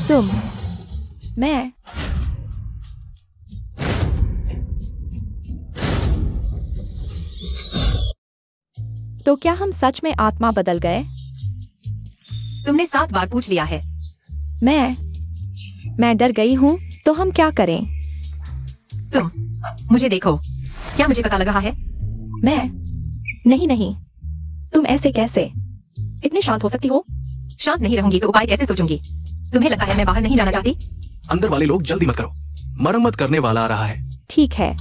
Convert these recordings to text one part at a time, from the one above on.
तुम, मैं, तो क्या हम सच में आत्मा बदल गए? तुमने 7 बार पूछ लिया है। मैं डर गई हूँ, तो हम क्या करें? तुम, मुझे देखो, क्या मुझे पता लग रहा है? मैं, नहीं, तुम ऐसे कैसे? इतने शांत हो सकती हो? शांत नहीं रहूंगी तो उपाय कैसे सोचूंगी? तुम्हें लगता है मैं बाहर नहीं जाना चाहती? अंदर वाले लोग जल्दी मत करो, मरम्मत करने वाला आ रहा है। ठीक है,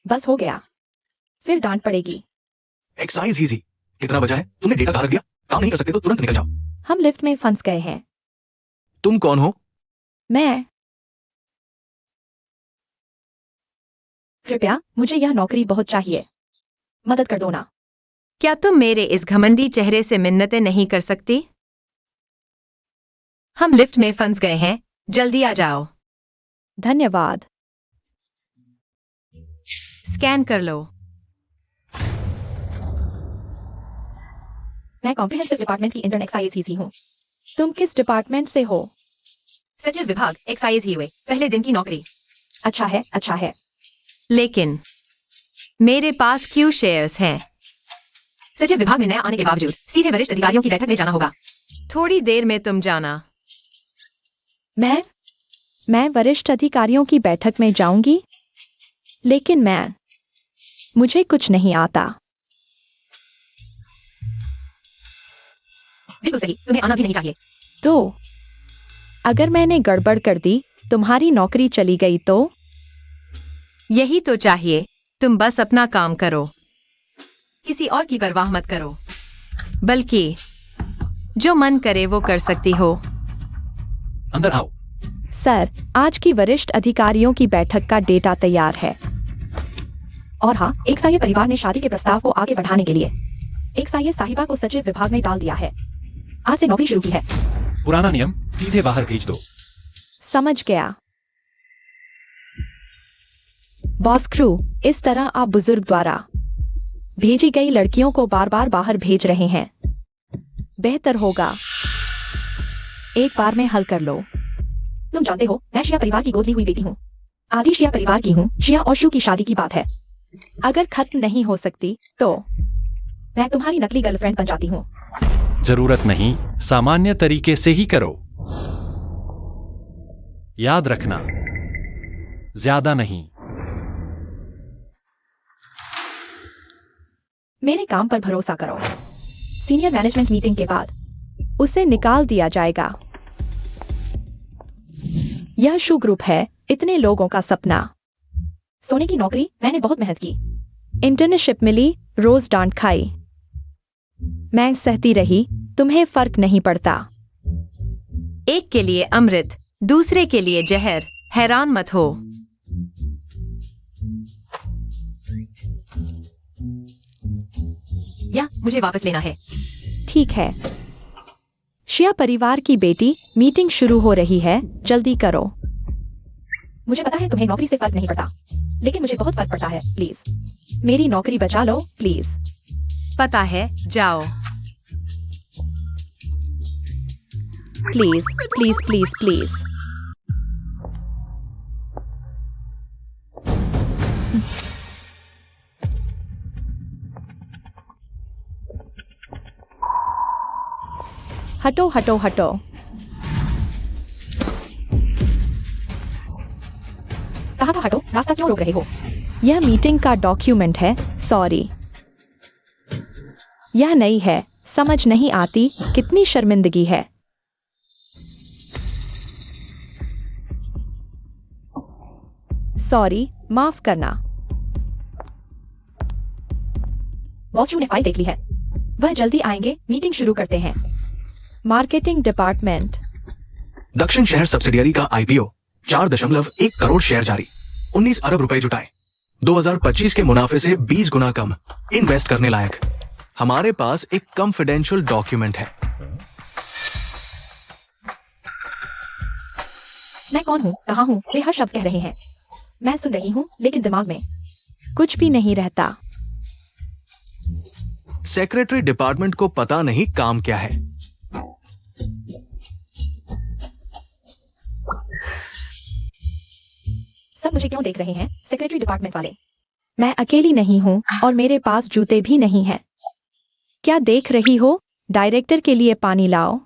बस हो गया, फिर डांट पड़ेगी। Exercise easy. कितना बचा है? तुमने डेटा कहाँ रख दिया? काम नहीं कर सकते तो तुरंत निकल जाओ। हम लिफ्ट में फंस गए हैं। तुम कौन हो? मैं, कृपया मुझे यह नौकरी बहुत चाहिए, मदद कर दो ना। क्या तुम मेरे इस घमंडी चेहरे से मिन्नतें नहीं कर सकती? हम लिफ्ट में फंस गए हैं, जल्दी आ जाओ। धन्यवाद। स्कैन कर लो। मैं कॉम्प्रिहेंसिव डिपार्टमेंट की इंटर्न एक्साइज ही हूँ। तुम किस डिपार्टमेंट से हो? सचिव विभाग, एक्साइज ही हुए, पहले दिन की नौकरी। अच्छा है। लेकिन मेरे पास क्यू शेयर्स हैं। सचिव विभाग में नया आने के बावजूद सीधे वरिष्ठ अधिकारियों की बैठक में जाना होगा। थोड़ी देर में तुम जाना। मैं वरिष्ठ अधिकारियों की बैठक में जाऊंगी, लेकिन मुझे कुछ नहीं आता। बिल्कुल सही, तुम्हें आना भी नहीं चाहिए। तो अगर मैंने गड़बड़ कर दी, तुम्हारी नौकरी चली गई तो? यही तो चाहिए, तुम बस अपना काम करो, किसी और की परवाह मत करो, बल्कि जो मन करे वो कर सकती हो। अंदर आओ। सर, आज की वरिष्ठ अधिकारियों की बैठक का डेटा तैयार है। और हाँ, एक साये परिवार ने शादी के प्रस्ताव को आगे बढ़ाने के लिए एक साये साहिबा को सचिव विभाग में डाल दिया है। आज से नौकरी शुरू की है। पुराना नियम, सीधे बाहर भेज दो। समझ गया। बॉस क्रू, इस तरह आप बुजुर्ग द्वारा भेजी गई लड़कियों को बार बार बाहर भेज रहे हैं। बेहतर होगा एक बार में हल कर लो। तुम जानते हो, मैं शिया परिवार की गोद ली हुई बेटी हूँ। आधी शिया परिवार की हूँ। शिया और शू की शादी की बात है। अगर खत्म नहीं हो सकती तो मैं तुम्हारी नकली गर्लफ्रेंड बन जाती हूँ। जरूरत नहीं, सामान्य तरीके से ही करो। याद रखना, ज्यादा नहीं। मेरे काम पर भरोसा करो। सीनियर मैनेजमेंट मीटिंग के बाद उसे निकाल दिया जाएगा। यह शू ग्रुप है, इतने लोगों का सपना। सोने की नौकरी, मैंने बहुत मेहनत की। इंटर्नशिप मिली, रोज डांट खाई। मैं सहती रही, तुम्हें फर्क नहीं पड़ता। एक के लिए अमृत, दूसरे के लिए जहर, हैरान मत हो। या मुझे वापस लेना है। ठीक है। शिया परिवार की बेटी, मीटिंग शुरू हो रही है, जल्दी करो। मुझे पता है तुम्हें नौकरी से फर्क नहीं पड़ता, लेकिन मुझे बहुत फर्क पड़ता है। प्लीज मेरी नौकरी बचा लो, प्लीज। पता है, जाओ। Please please please please. हटो हटो हटो। कहा था हटो, रास्ता क्यों रोक रहे हो? यह मीटिंग का डॉक्यूमेंट है, सॉरी। यह नई है, समझ नहीं आती, कितनी शर्मिंदगी है। सॉरी, माफ करना। बॉस ने फाइल देख ली है, वह जल्दी आएंगे, मीटिंग शुरू करते हैं। Marketing department. दक्षिण शहर सब्सिडियरी का आईपीओ, 4.1 करोड़ शेयर जारी, 19 अरब रुपए जुटाए, 2025 के मुनाफे से 20 गुना कम, इन्वेस्ट करने लायक। हमारे पास एक कॉन्फिडेंशियल डॉक्यूमेंट है। मैं कौन हूँ, कहाँ हूँ, वे हर शब्द कह रहे हैं। मैं सुन रही हूँ, लेकिन दिमाग में कुछ भी नहीं रहता। सेक्रेटरी डिपार्टमेंट को पता नहीं काम क्या है। सब मुझे क्यों देख रहे हैं, सेक्रेटरी डिपार्टमेंट वाले? मैं अकेली नहीं हूँ और मेरे पास जूते भी नहीं हैं। क्या देख रही हो? डायरेक्टर के लिए पानी लाओ।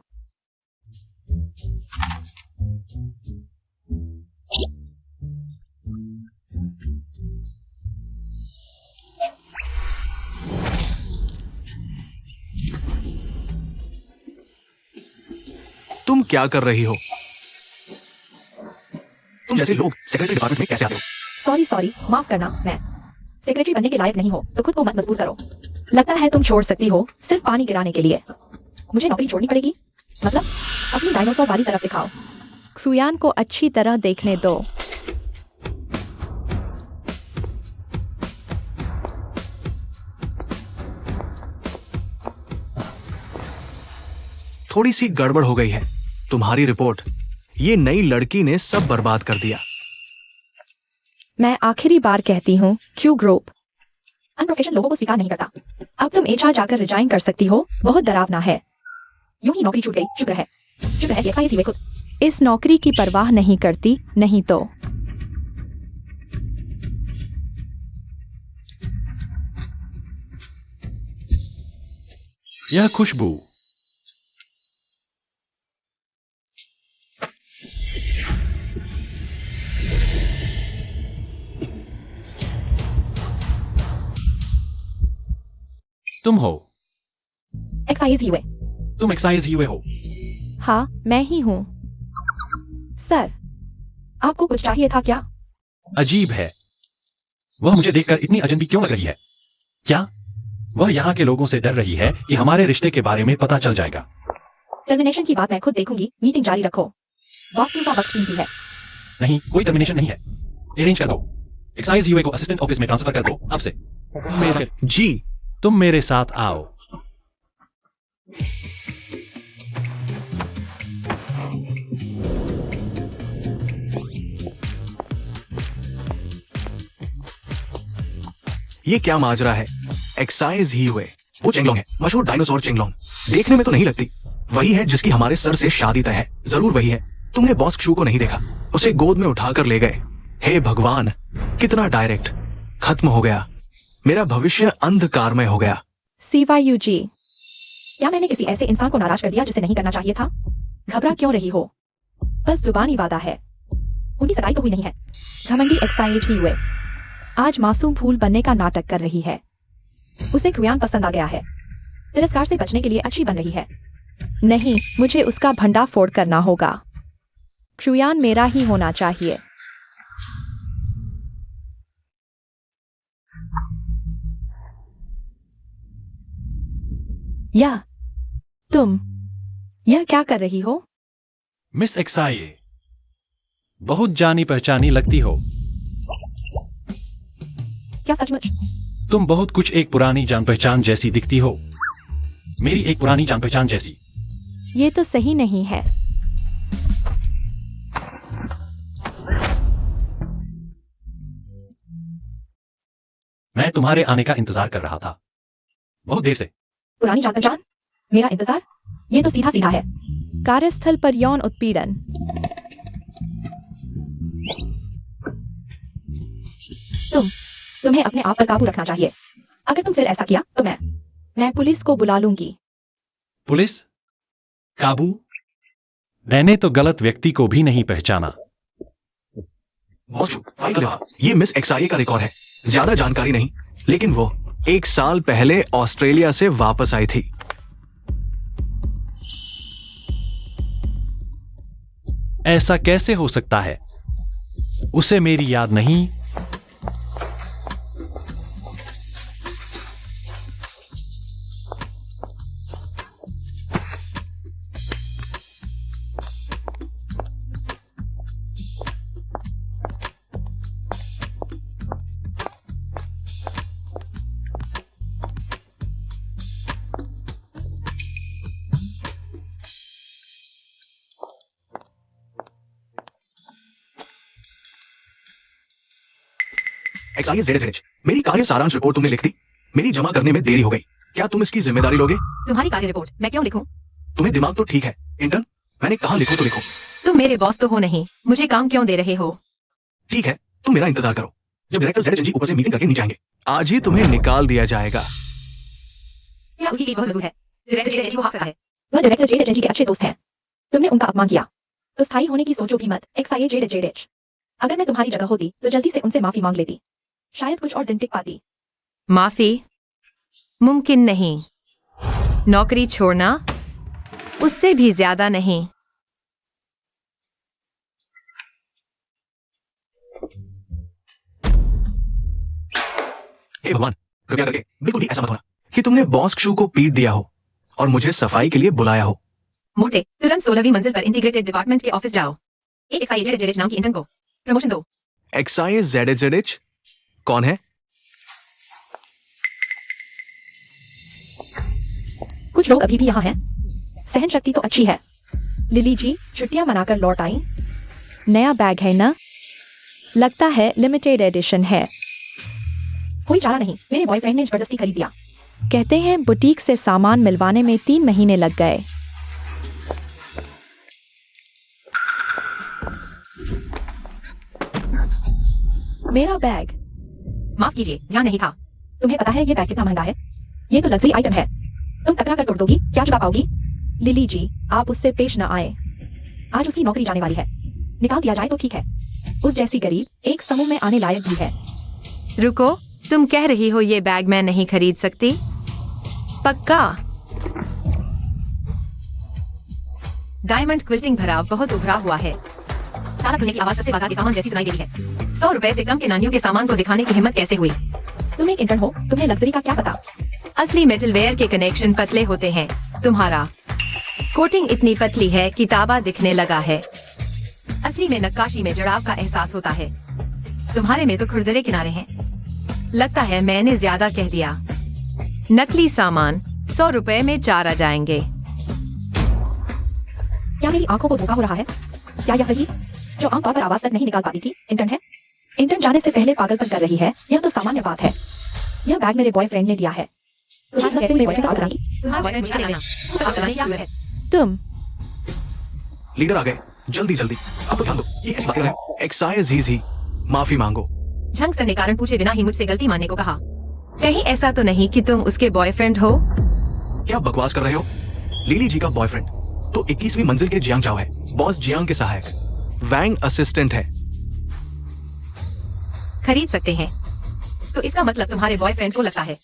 तुम क्या कर रही हो? तुम जैसे लोग सेक्रेटरी डिपार्टमेंट में कैसे आते हो? सॉरी, माफ करना, मैं सेक्रेटरी बनने के लायक नहीं हो तो खुद को मत मजबूर करो। लगता है तुम छोड़ सकती हो सिर्फ पानी गिराने के लिए। मुझे नौकरी छोड़नी पड़ेगी? मतलब अपनी डायनासोर वाली तरफ दिखाओ। क्रुयान को अच्छी तरह देखने दो। थोड़ी सी गड़बड़ हो गई है। तुम्हारी रिपोर्ट, ये नई लड़की ने सब बर्बाद कर दिया। मैं आखिरी बार कहती हूँ, क्यू ग्रुप अनप्रोफेशनल लोगों को स्वीकार नहीं करता। अब तुम एचआर जाकर रिजाइन कर सकती हो। बहुत डरावना है। यूं ही नौकरी छूट गई। शुक्र है ऐसा ही खुद इस नौकरी की परवाह नहीं करती, नहीं तो। यह खुशबू। तुम हो। एक्साइज ही हुए। तुम एक्साइज हुए हो। हाँ, मैं ही हूँ। सर, आपको कुछ चाहिए था क्या? अजीब है, वह मुझे देखकर इतनी अजनबी क्यों लग रही है? क्या वह यहाँ के लोगों से डर रही है कि हमारे रिश्ते के बारे में पता चल जाएगा? टर्मिनेशन की बात मैं खुद देखूंगी। मीटिंग जारी रखो। बॉस टीम का वक्त कीमती है। नहीं, कोई टर्मिनेशन नहीं है। अरेंज कर दो। एक्साइज यूए को असिस्टेंट ऑफिस में ट्रांसफर कर दो अब से। जी, तुम मेरे साथ आओ। ये क्या माजरा है? एक्साइज ही हुए। वो चेंगलोंग है, मशहूर डायनासोर चेंगलोंग। देखने में तो नहीं लगती। वही है जिसकी हमारे सर से शादी तय है। जरूर वही है। तुमने बॉस शू को नहीं देखा? उसे गोद में उठाकर ले गए। हे भगवान, कितना डायरेक्ट। खत्म हो गया। मेरा भविष्य अंधकारमय हो गया। सीवायू जी, क्या मैंने किसी ऐसे इंसान को नाराज कर दिया जिसे नहीं करना चाहिए था? घबरा क्यों रही हो? बस जुबानी वादा है। उनकी सगाई तो हुई नहीं है। घमंडी एक्साइज ही हुए। आज मासूम फूल बनने का नाटक कर रही है। उसे क्रुयान पसंद आ गया है। तिरस्कार से बचने के लिए अच्छी बन रही है। नहीं, मुझे उसका भंडाफोड़ करना होगा। क्रुयान मेरा ही होना चाहिए। या तुम यह क्या कर रही हो? मिस एक्साई, बहुत जानी पहचानी लगती हो। क्या सचमुच? तुम बहुत कुछ एक पुरानी जान पहचान जैसी दिखती हो। मेरी एक पुरानी जान पहचान जैसी। ये तो सही नहीं है। मैं तुम्हारे आने का इंतजार कर रहा था, बहुत देर से। पुरानी जान पहचान? मेरा इंतजार? ये तो सीधा सीधा है। कार्यस्थल पर यौन उत्पीड़न। तुम्हें अपने आप पर काबू रखना चाहिए। अगर तुम फिर ऐसा किया तो मैं पुलिस को बुला लूंगी। पुलिस? काबू? मैंने तो गलत व्यक्ति को भी नहीं पहचाना। ये मिस एक्साई का रिकॉर्ड है। ज्यादा जानकारी नहीं, लेकिन वो 1 साल पहले ऑस्ट्रेलिया से वापस आई थी। ऐसा कैसे हो सकता है? उसे मेरी याद नहीं। XIZ मेरी कार्य सारांश रिपोर्ट तुमने लिख दी। मेरी जमा करने में देरी हो गई। क्या तुम इसकी जिम्मेदारी लोगे? तुम्हारी कार्य रिपोर्ट मैं क्यों लिखूं? तुम्हें दिमाग तो ठीक है इंटर्न। मैंने कहा लिखो तो लिखो। तुम मेरे बॉस तो हो नहीं, मुझे काम क्यों दे रहे हो? ठीक है, तुम मेरा इंतजार करो, जब डायरेक्टर ZHG ऊपर से मीटिंग करके नीचे आएंगे। आज ही तुम्हें निकाल दिया जाएगा। क्या उसकी पीठ बहुत मजबूत है? डायरेक्टर जेडेजी को हाक सकता है। वह डायरेक्टर JHG के अच्छे दोस्त हैं। तुमने उनका अपमान किया तो स्थायी होने की सोचो भी मत। XIA JHG। अगर मैं तुम्हारी जगह होती तो जल्दी से उनसे माफी मांग लेती, शायद कुछ और दिन टिक पाती। माफी मुमकिन नहीं। नौकरी छोड़ना उससे भी ज्यादा नहीं। हे भगवान, कृपया करके बिल्कुल भी ऐसा मत होना कि तुमने बॉस क्षु को पीट दिया हो और मुझे सफाई के लिए बुलाया हो। मोटे, तुरंत 16वीं मंजिल पर इंटीग्रेटेड डिपार्टमेंट के ऑफिस जाओ। एक XIA JHG नाम की इंटर्न को प्रमोशन दो। XIA ZHG कौन है? कुछ लोग अभी भी यहाँ हैं। सहन शक्ति तो अच्छी है। लिली जी छुट्टियां मनाकर लौट आई। नया बैग है ना? लगता है लिमिटेड एडिशन है। कोई चारा नहीं, मेरे बॉयफ्रेंड ने जबरदस्ती खरीद दिया। कहते हैं बुटीक से सामान मिलवाने में 3 महीने लग गए। मेरा बैग। माफ कीजिए, ध्यान नहीं था। तुम्हें पता है ये बैग कितना महंगा है? ये तो लग्जरी आइटम है। तुम टकरा कर तोड़ दोगी, क्या चुका पाओगी? लिली जी, आप उससे पेश न आए। आज उसकी नौकरी जाने वाली है। निकाल दिया जाए तो ठीक है। उस जैसी गरीब एक समूह में आने लायक भी है। रुको, तुम कह रही हो ये बैग मैं नहीं खरीद सकती? पक्का? डायमंड क्विल्टिंग भराव बहुत उभरा हुआ है। ताला खुलने की आवाज सस्ते बाजार के सामान जैसी सुनाई देती है। 100 रुपए से कम के नानियों के सामान को दिखाने की हिम्मत कैसे हुई? तुम एक इंटर्न हो, तुम्हें लग्जरी का क्या पता? असली मेटल वेयर के कनेक्शन पतले होते हैं। तुम्हारा कोटिंग इतनी पतली है कि ताबा दिखने लगा है। असली में नक्काशी में जड़ाव का एहसास होता है। तुम्हारे में तो खुरदरे किनारे हैं। लगता है मैंने ज्यादा कह दिया। नकली सामान 100 रुपए में 4 आ जाएंगे। क्या मेरी आंखों को धोखा हो रहा है? क्या यह वही जो आमतौर पर आवाज तक नहीं निकाल पाती थी इंटर्न है? इंटर्न जाने से पहले पागलपन कर रही है, यह तो सामान्य बात है। यह बैग मेरे बॉयफ्रेंड ने दिया है। तुम्हारे कैसे मेरे बॉयफ्रेंड को बताएंगी? तुम्हारा बॉयफ्रेंड मुझे नहीं आना। अब बताने क्या हुआ है? तुम लीडर आ गए, जल्दी जल्दी। अब तो ध्यान दो, ये ऐसी बातें कर रहे हैं। XIA माफी मांगो। झंग से कारण पूछे बिना ही मुझसे गलती मानने को कहा। कहीं ऐसा तो नहीं कि तुम उसके बॉयफ्रेंड हो? क्या बकवास कर रहे हो? लिली जी का बॉयफ्रेंड तो 21वीं मंजिल के जियांग चाओ है, बॉस जियांग के सहायक, वैंग असिस्टेंट है। खरीद सकते हैं तो इसका मतलब तुम्हारे बॉयफ्रेंड को लगता है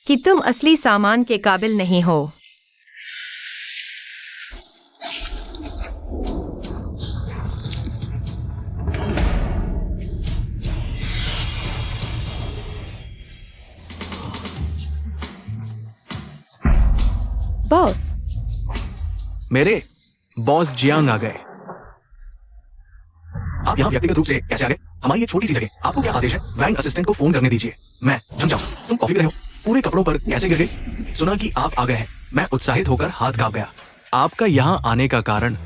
कि तुम असली सामान के काबिल नहीं हो। बॉस, मेरे बॉस जियांग आ गए। आप यहाँ व्यक्तिगत रूप से कैसे आ गए? हमारी ये छोटी सी जगह, आपको क्या आदेश है? वैंग असिस्टेंट को फोन करने दीजिए। मैं समझाऊं, तुम कॉफी कर रहे हो, पूरे कपड़ों पर कैसे गिर गई? सुना कि आप आ गए हैं। मैं उत्साहित होकर हाथ कांप गया। आपका यहाँ आने का कारण?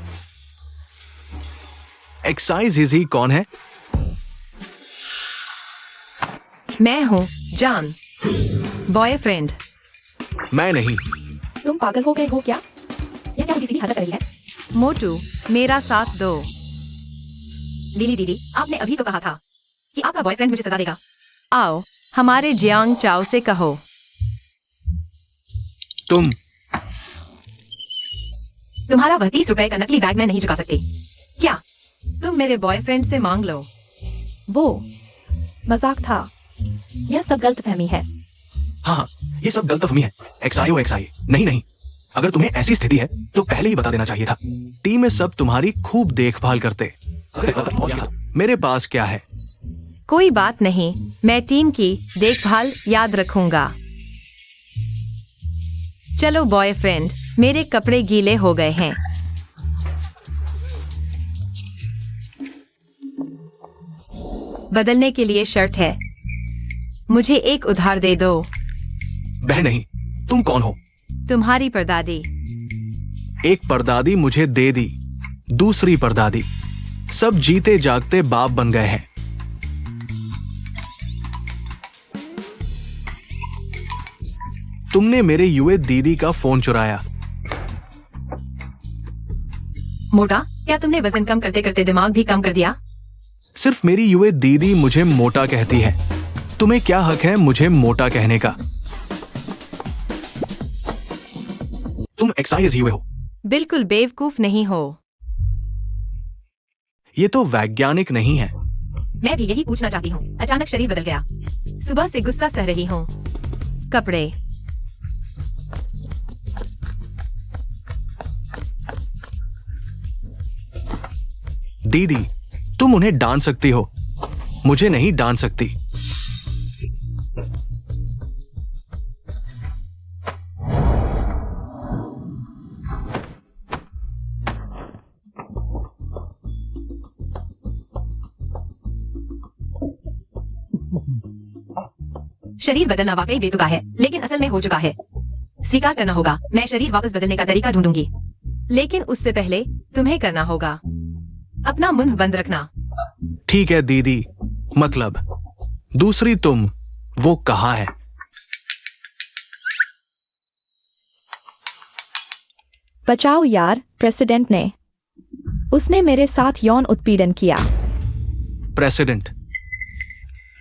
XIA कौन है? मैं हूँ जान, बॉयफ्रेंड। मैं नहीं। तुम पागल हो गए हो क्या? यह क्या किसी की हरकत कर रही है? मोटू, मेरा साथ दो। लिली दीदी, आपने अभी तो कहा था कि आपका बॉयफ्रेंड मुझे सजा देगा। आओ, हमारे जियांग चाओ से कहो। तुम्हारा वह 30 रुपए का नकली बैग मैं नहीं चुका सकती। क्या तुम मेरे बॉयफ्रेंड से मांग लो? वो मजाक था। यह सब गलतफहमी है। हाँ, ये सब गलतफहमी है। XIA नहीं। अगर तुम्हें ऐसी स्थिति है तो पहले ही बता देना चाहिए था। टीम में सब तुम्हारी खूब देखभाल करते। मेरे पास क्या है? कोई बात नहीं, मैं टीम की देखभाल याद रखूंगा। चलो बॉयफ्रेंड, मेरे कपड़े गीले हो गए हैं। बदलने के लिए शर्ट है। मुझे एक उधार दे दो। बहन नहीं, तुम कौन हो? तुम्हारी परदादी। एक परदादी मुझे दे दी, दूसरी परदादी। सब जीते जागते बाप बन गए हैं। तुमने मेरे युवे दीदी का फोन चुराया। मोटा, क्या तुमने वजन कम करते करते दिमाग भी कम कर दिया? सिर्फ मेरी युवे दीदी मुझे मोटा कहती है। तुम्हें क्या हक है मुझे मोटा कहने का? तुम एक्साइज युवे हो। बिल्कुल बेवकूफ नहीं हो। ये तो वैज्ञानिक नहीं है। मैं भी यही पूछना चाहती हूँ। अचानक शरीर बदल गया। सुबह से गुस्सा सह रही हूँ। कपड़े। दीदी, तुम उन्हें डांट सकती हो, मुझे नहीं डांट सकती। शरीर बदलना वाकई बेतुका है, लेकिन असल में हो चुका है। स्वीकार करना होगा। मैं शरीर वापस बदलने का तरीका ढूंढूंगी, लेकिन उससे पहले तुम्हें करना होगा। अपना मुंह बंद रखना। ठीक है दीदी, मतलब दूसरी तुम, वो कहाँ है? बचाओ यार, प्रेसिडेंट ने। उसने मेरे साथ यौन उत्पीड़न किया। प्रेसिडेंट,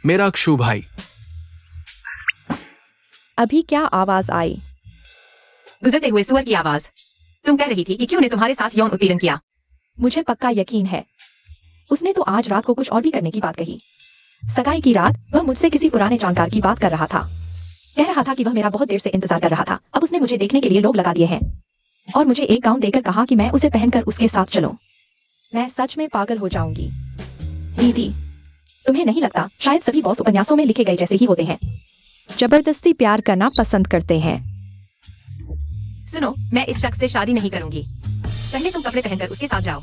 मेरा अक्षु भाई। अभी क्या आवाज आई? गुजरते हुए सुअर की आवाज। तुम कह रही थी कि क्यों ने तुम्हारे साथ यौन उत्पीड़न किया। मुझे पक्का यकीन है उसने तो आज रात को कुछ और भी करने की बात कही। सगाई की रात वह मुझसे किसी पुराने जानकार की बात कर रहा था। कह रहा था कि वह मेरा बहुत देर से इंतजार कर रहा था। अब उसने मुझे देखने के लिए लोग लगा दिए हैं और मुझे एक गाउन देकर कहा कि मैं उसे पहनकर उसके साथ चलूं। मैं सच में पागल हो जाऊंगी। दीदी, तुम्हें नहीं लगता शायद सभी बॉस उपन्यासों में लिखे गए जैसे ही होते हैं? जबरदस्ती प्यार करना पसंद करते हैं। सुनो, मैं इस शख्स से शादी नहीं करूंगी। पहले तुम कपड़े पहनकर उसके साथ जाओ,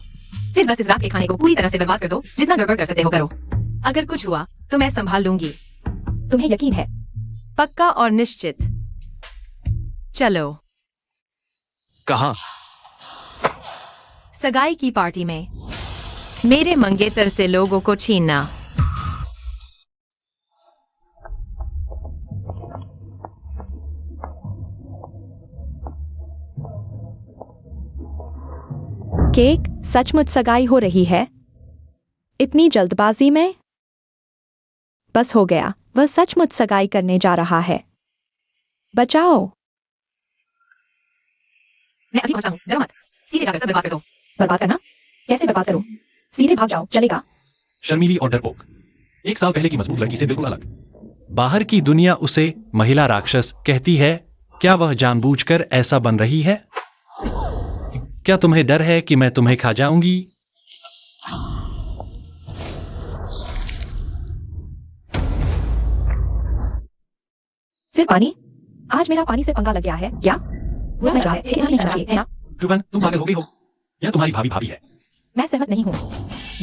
फिर बस इस रात के खाने को पूरी तरह से बर्बाद कर दो। जितना गड़बड़ कर सकते हो करो। अगर कुछ हुआ तो मैं संभाल लूंगी। तुम्हें यकीन है? पक्का और निश्चित। चलो। कहाँ? सगाई की पार्टी में मेरे मंगेतर से लोगों को छीनना। केक, सचमुच सगाई हो रही है? इतनी जल्दबाजी में? बस हो गया, वह सचमुच सगाई करने जा रहा है। बचाओ। मैं अभी पहुंचा हूँ, डरो मत। सीधे जाकर सब बर्बाद कर दो। बर्बाद करना? कैसे बर्बाद करूं? सीधे भाग जाओ, चलेगा? शर्मीली और डरपोक, 1 साल पहले की मजबूत लड़की से बिल्कुल अलग। बाहर की दुनिया उसे महिला राक्षस कहती है। क्या वह जानबूझकर ऐसा बन रही है? क्या तुम्हें डर है कि मैं तुम्हें खा जाऊंगी? फिर पानी? आज मेरा पानी से पंगा लग गया है क्या? वो समझ रहा है कि नहीं चाहिए, है ना? ध्रुवन, तुम पागल हो गई हो या तुम्हारी भाभी भाभी है? मैं सहमत नहीं हूँ।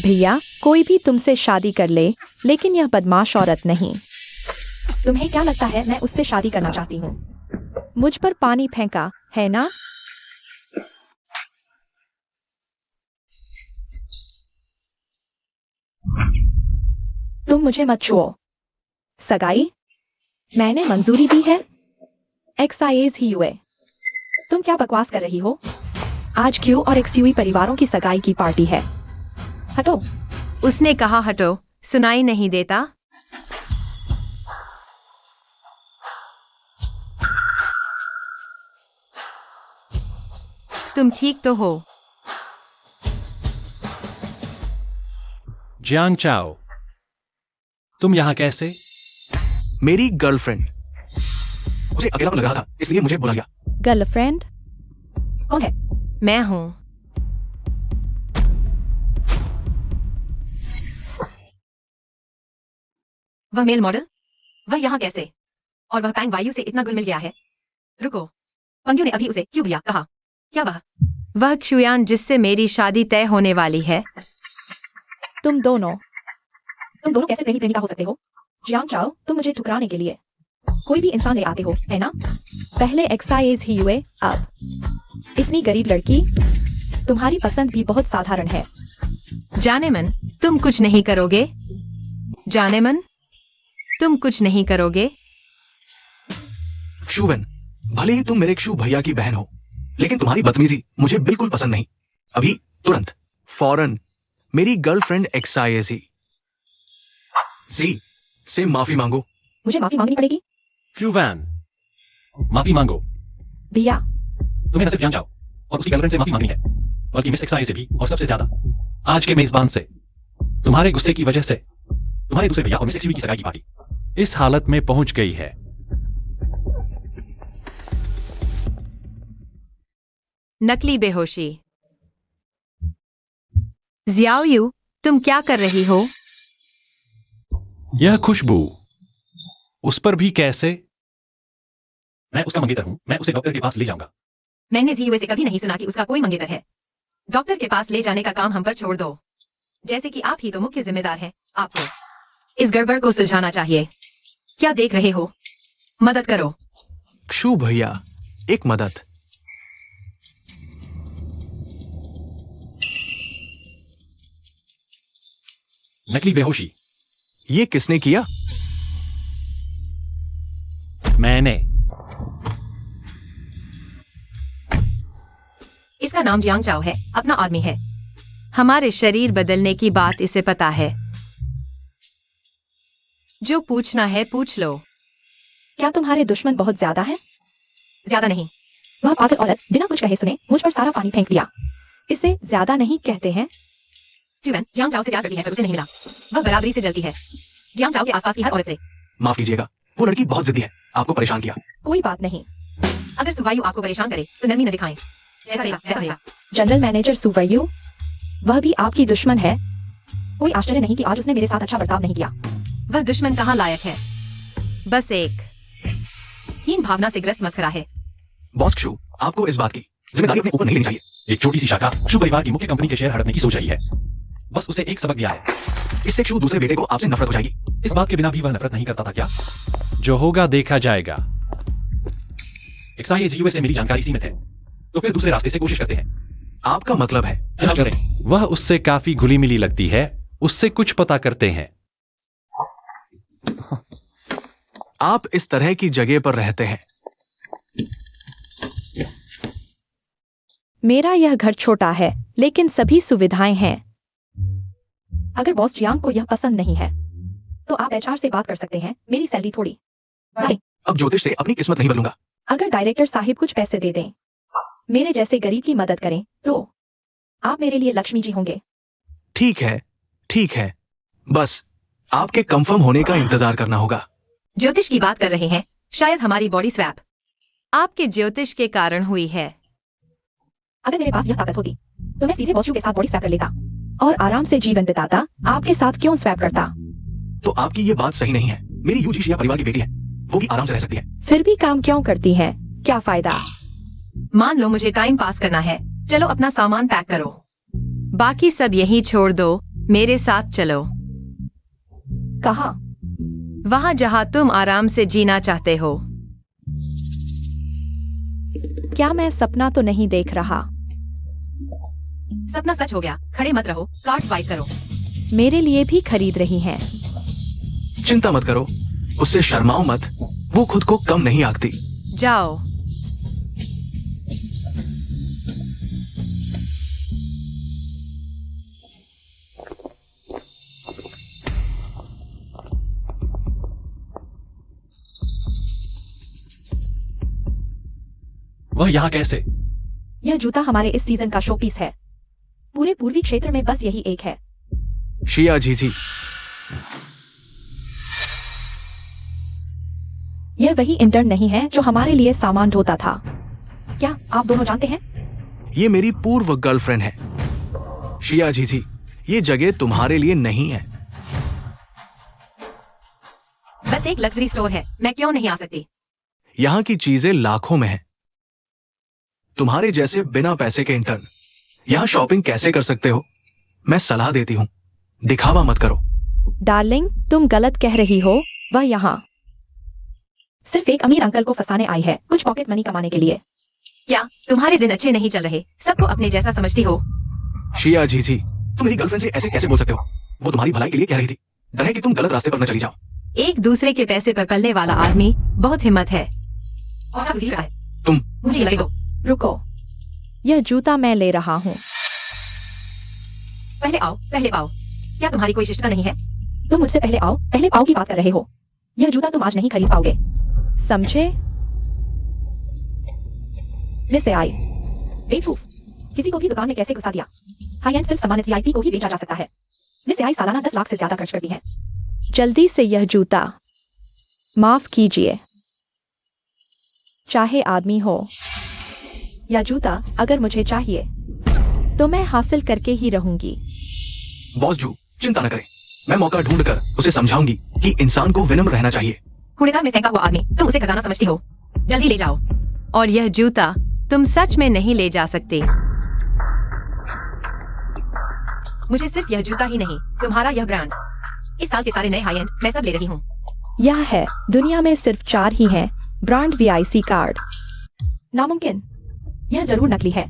भैया, कोई भी तुमसे शादी कर ले, लेकिन यह बदमाश औरत नहीं। तुम्हें क्या लगता है मैं उससे शादी करना चाहती हूँ? मुझ पर पानी फेंका, है ना? तुम मुझे मत छुओ। सगाई? मैंने मंजूरी दी है। एक्साइज ही हुए। तुम क्या बकवास कर रही हो? आज क्यू और एक्सयूई परिवारों की सगाई की पार्टी है। हटो। उसने कहा हटो। सुनाई नहीं देता? तुम ठीक तो हो? जियांग चाओ, तुम यहां कैसे? मेरी गर्लफ्रेंड। उसे अकेलापन लग रहा था, इसलिए मुझे बुला लिया। गर्लफ्रेंड? कौन है? मैं हूं। वह मेल मॉडल? वह यहाँ कैसे? और वह पैंग वायु से इतना घुल मिल गया है। रुको, पंग्यू ने अभी उसे क्यों भैया कहा? क्या वह क्षुयान जिससे मेरी शादी तय होने वाली है? तुम दोनों कैसे प्रेमी प्रेमिका हो सकते हो? जियांग चाओ, तुम मुझे ठुकराने के लिए कोई भी इंसान ले आते हो, है ना? पहले एक्साइज ही हुए, अब इतनी गरीब लड़की। तुम्हारी पसंद भी बहुत साधारण है। जाने मन, तुम कुछ नहीं करोगे? जाने मन, तुम कुछ नहीं करोगे? क्षुवन, भले ही तुम मेरे क्षु भैया की बहन हो, लेकिन तुम्हारी बदतमीजी मुझे बिल्कुल पसंद नहीं। अभी तुरंत फौरन मेरी गर्लफ्रेंड एक्साइज ही सी से माफी मांगो। मुझे माफी मांगनी पड़ेगी? क्यूवैन, माफी मांगो। भैया, तुम्हें न सिर्फ जान जाओ और उसकी गर्लफ्रेंड से माफी मांगनी है, बल्कि मिस एक्साई से भी, और सबसे ज्यादा आज के मेजबान से। तुम्हारे गुस्से की वजह से तुम्हारे दूसरे भैया और मिस एक्सवी की सगाई की पार्टी इस हालत में पहुंच गई है। नकली बेहोशी। जियाओयू, तुम क्या कर रही हो? यह खुशबू उस पर भी कैसे? मैं उसका मंगेतर हूं, मैं उसे डॉक्टर के पास ले जाऊंगा। मैंने जीयूए से कभी नहीं सुना कि उसका कोई मंगेतर है। डॉक्टर के पास ले जाने का काम हम पर छोड़ दो। जैसे कि आप ही तो मुख्य जिम्मेदार हैं, आपको इस गड़बड़ को सुलझाना चाहिए। क्या देख रहे हो? मदद करो। क्षु भैया, एक मदद। नकली बेहोशी ये किसने किया? मैंने। इसका नाम जियांग चाओ है, अपना आदमी है। हमारे शरीर बदलने की बात इसे पता है। जो पूछना है पूछ लो। क्या तुम्हारे दुश्मन बहुत ज्यादा हैं? ज्यादा नहीं। वह पागल औरत बिना कुछ कहे सुने मुझ पर सारा पानी फेंक दिया। इसे ज्यादा नहीं कहते हैं। जीवन जियांग चाओ से प्यार करती है पर उसे नहीं मिला। वह बराबरी से जलती है जियांग चाओ के आसपास की हर औरत से। माफ कीजिएगा, वो लड़की बहुत जिद्दी है, आपको परेशान किया। कोई बात नहीं। अगर सुवायु आपको परेशान करे तो नरमी न दिखाएं। जैसा रहेगा वैसा रहेगा। जनरल मैनेजर सुवैयू, वह भी आपकी दुश्मन है। कोई आश्चर्य नहीं कि आज उसने मेरे साथ अच्छा बर्ताव नहीं किया। वह दुश्मन कहाँ लायक है? बस एक हीन भावना से ग्रस्त मस्करा है। बॉस क्षु, आपको इस बात की जिम्मेदारी अपने ऊपर नहीं लेनी चाहिए। एक छोटी सी शाखा क्षु परिवार की मुख्य कंपनी के शेयर हड़पने की सोच रही है। बस उसे एक सबक दिया है। इससे क्षु दूसरे बेटे को आपसे नफरत हो जाएगी। इस बात के बिना भी वह नफरत नहीं करता था क्या? जो होगा देखा जाएगा। एक्साई जीयूए से मेरी जानकारी सीमित है, तो फिर दूसरे रास्ते से कोशिश करते हैं। आपका मतलब है? क्या करें? वह उससे काफी घुली मिली लगती है, उससे कुछ पता करते हैं। आप इस तरह की जगह पर रहते हैं। मेरा यह घर छोटा है, लेकिन सभी सुविधाएं हैं। अगर बॉस जियांग को यह पसंद नहीं है, तो आप एचआर से बात कर सकते हैं। मेरी सैलरी थोड़ी बढ़ाएं। अब ज्योतिष से अपनी किस्मत नहीं बदलूंगा। अगर डायरेक्टर साहिब कुछ पैसे दे दें, मेरे जैसे गरीब की मदद करें, तो आप मेरे लिए लक्ष्मी जी होंगे। ठीक है, ठीक है। बस आपके कंफर्म होने का इंतजार करना होगा। ज्योतिष की बात कर रहे हैं। शायद हमारी बॉडी स्वैप आपके ज्योतिष के कारण हुई है। अगर मेरे पास यह ताकत होती, तो मैं सीधे बॉस के साथ बॉडी स्वैप कर लेता और आराम से जीवन बिताता। आपके साथ क्यों स्वैप करता? तो आपकी ये बात सही नहीं है। मेरी यूजी शिया परिवार की बेटी है, वो भी आराम से रह सकती है। फिर भी काम क्यों करती है? क्या फायदा? मान लो मुझे टाइम पास करना है, चलो अपना सामान पैक करो। बाकी सब यहीं छोड़ दो, मेरे साथ चलो। कहाँ? वहां जहां तुम आराम से जीना चाहते हो। क्या मैं सपना तो नहीं देख रहा? सपना सच हो गया। खड़े मत रहो, कार्ड स्वाइप करो। मेरे लिए भी खरीद रही हैं। चिंता मत करो, उससे शर्माओ मत, वो खुद को कम नहीं आंकती। जाओ। वह यहाँ कैसे? यह जूता हमारे इस सीजन का शोपीस है। पूरे पूर्वी क्षेत्र में बस यही एक है। शिया जीजी, यह वही इंटर्न नहीं है जो हमारे लिए सामान ढोता था। क्या आप दोनों जानते हैं? ये मेरी पूर्व गर्लफ्रेंड है। शिया जीजी, ये जगह तुम्हारे लिए नहीं है। बस एक लग्जरी स्टोर है, मैं क्यों नहीं आ सकती? यहाँ की चीजें लाखों में हैं। तुम्हारे जैसे बिना पैसे के इंटर्न यहाँ शॉपिंग कैसे कर सकते हो? मैं सलाह देती हूँ, दिखावा मत करो। डार्लिंग, तुम गलत कह रही हो। वह यहाँ सिर्फ एक अमीर अंकल को फंसाने आई है, कुछ पॉकेट मनी कमाने के लिए। क्या तुम्हारे दिन अच्छे नहीं चल रहे? सबको अपने जैसा समझती हो? शिया जीजी, तुम मेरी गर्लफ्रेंड से ऐसे कैसे बोल सकते हो? वो तुम्हारी भलाई के लिए कह रही थी। डर है कि तुम गलत रास्ते पर न चली जाओ। एक दूसरे के पैसे पर पलने वाला आदमी बहुत हिम्मत है। और अब है। तुम मुझे लगे दो। रुको, यह जूता मैं ले रहा हूँ। पहले आओ, पहले पाओ। क्या तुम्हारी कोई शिष्टता नहीं है? तुम मुझसे पहले आओ, पहले पाओ की बात कर रहे हो। यह जूता तुम आज नहीं खरीद पाओगे, समझे? मिस आई बेवकूफ, किसी को भी दुकान में कैसे घुसा दिया? हाई एंड सिर्फ सम्मानित वीआईपी को ही बेचा जा सकता है। मिस आई सालाना 10 लाख से ज्यादा खर्च करती है। जल्दी से यह जूता, माफ कीजिए, चाहे आदमी हो या जूता, अगर मुझे चाहिए तो मैं हासिल करके ही रहूंगी। बॉस जू, चिंता न करें, मैं मौका ढूंढकर उसे समझाऊंगी कि इंसान को विनम्र रहना चाहिए। कूड़ेदान में फेंका हुआ आदमी, तुम उसे खजाना समझती हो। जल्दी ले जाओ। और यह जूता तुम सच में नहीं ले जा सकते। मुझे सिर्फ यह जूता ही नहीं, तुम्हारा यह ब्रांड, इस साल के सारे नए हाई एंड मैं सब ले रही हूँ। यह है, दुनिया में सिर्फ 4 ही हैं, ब्रांड वीआईसी कार्ड। नामुमकिन, यह जरूर नकली है।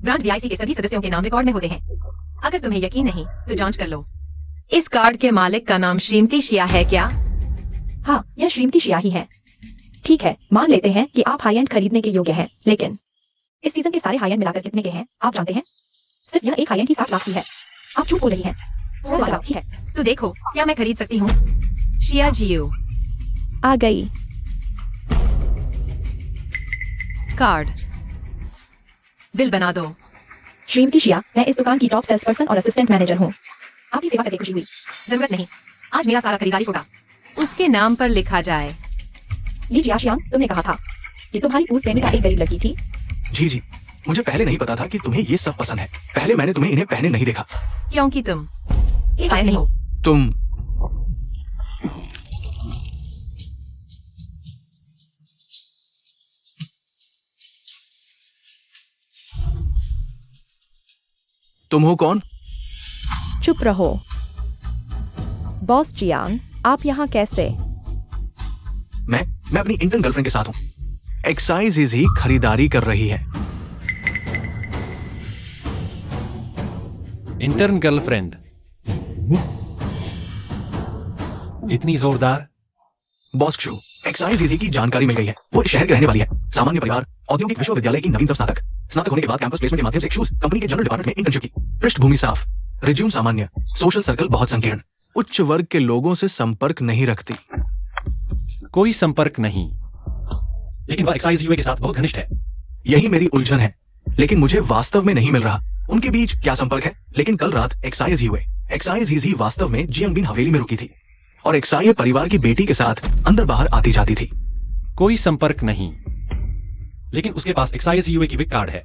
ब्रांड वीआईसी के सभी सदस्यों के नाम रिकॉर्ड में होते हैं। अगर तुम्हें यकीन नहीं तो जांच कर लो। इस कार्ड के मालिक का नाम श्रीमती शिया है क्या? हाँ, यह श्रीमती शिया ही है। ठीक है, मान लेते हैं कि आप हाई एंड खरीदने के योग्य हैं, लेकिन इस सीजन के सारे हाई एंड मिलाकर कितने के हैं आप जानते हैं? सिर्फ यह एक हाई एंड ही 60 लाख की है। आप झूठ बोल रही हैं। ही है। तो देखो, क्या मैं खरीद सकती हूँ? शिया जियो आ गई। कार्ड, बिल बना दो। श्रीमती शिया, मैं इस दुकान की टॉप सेल्स पर्सन और असिस्टेंट मैनेजर हूँ। आपकी सेवा करके खुशी हुई। जरूरत नहीं, आज मेरा सारा खरीदारी होगा उसके नाम पर लिखा जाए। लीजिए आशियान, तुमने कहा था कि तुम्हारी पूर्व प्रेमिका एक गरीब लड़की थी। जी, मुझे पहले नहीं पता था कि तुम्हें ये सब पसंद है। पहले मैंने तुम्हें इन्हें पहने नहीं देखा। क्योंकि तुम इस लायक नहीं हो। तुम हो कौन? चुप रहो। बॉस जियांग, आप यहाँ कैसे? मैं अपनी इंटर्न गर्लफ्रेंड के साथ हूँ। एक्साइज ही खरीदारी कर रही है। Intern girlfriend? इतनी जोरदार? बॉस शू, एक्साइज इजी की जानकारी मिल गई है। वो इस शहर के रहने वाली है, सामान्य परिवार, औद्योगिक विश्वविद्यालय की नवीनतम स्नातक होने के बाद कैंपस प्लेसमेंट के माध्यम से शूज कंपनी के जनरल डिपार्टमेंट में इंटर्नशिप की। पृष्ठभूमि साफ, रिज्यूम सामान्य, सोशल सर्कल बहुत संकीर्ण, उच्च वर्ग के लोगों से संपर्क नहीं रखती। कोई संपर्क नहीं, लेकिन वह एक्साइज यूए के साथ बहुत घनिष्ठ है। यही मेरी उलझन है, लेकिन मुझे वास्तव में नहीं मिल रहा उनके बीच क्या संपर्क है। लेकिन कल रात एक्साइज ही वास्तव में जियांगबिन हवेली में रुकी थी और एक्साई परिवार की बेटी के साथ अंदर बाहर आती जाती थी। कोई संपर्क नहीं, लेकिन उसके पास एक्साइज यूए की बिग कार्ड है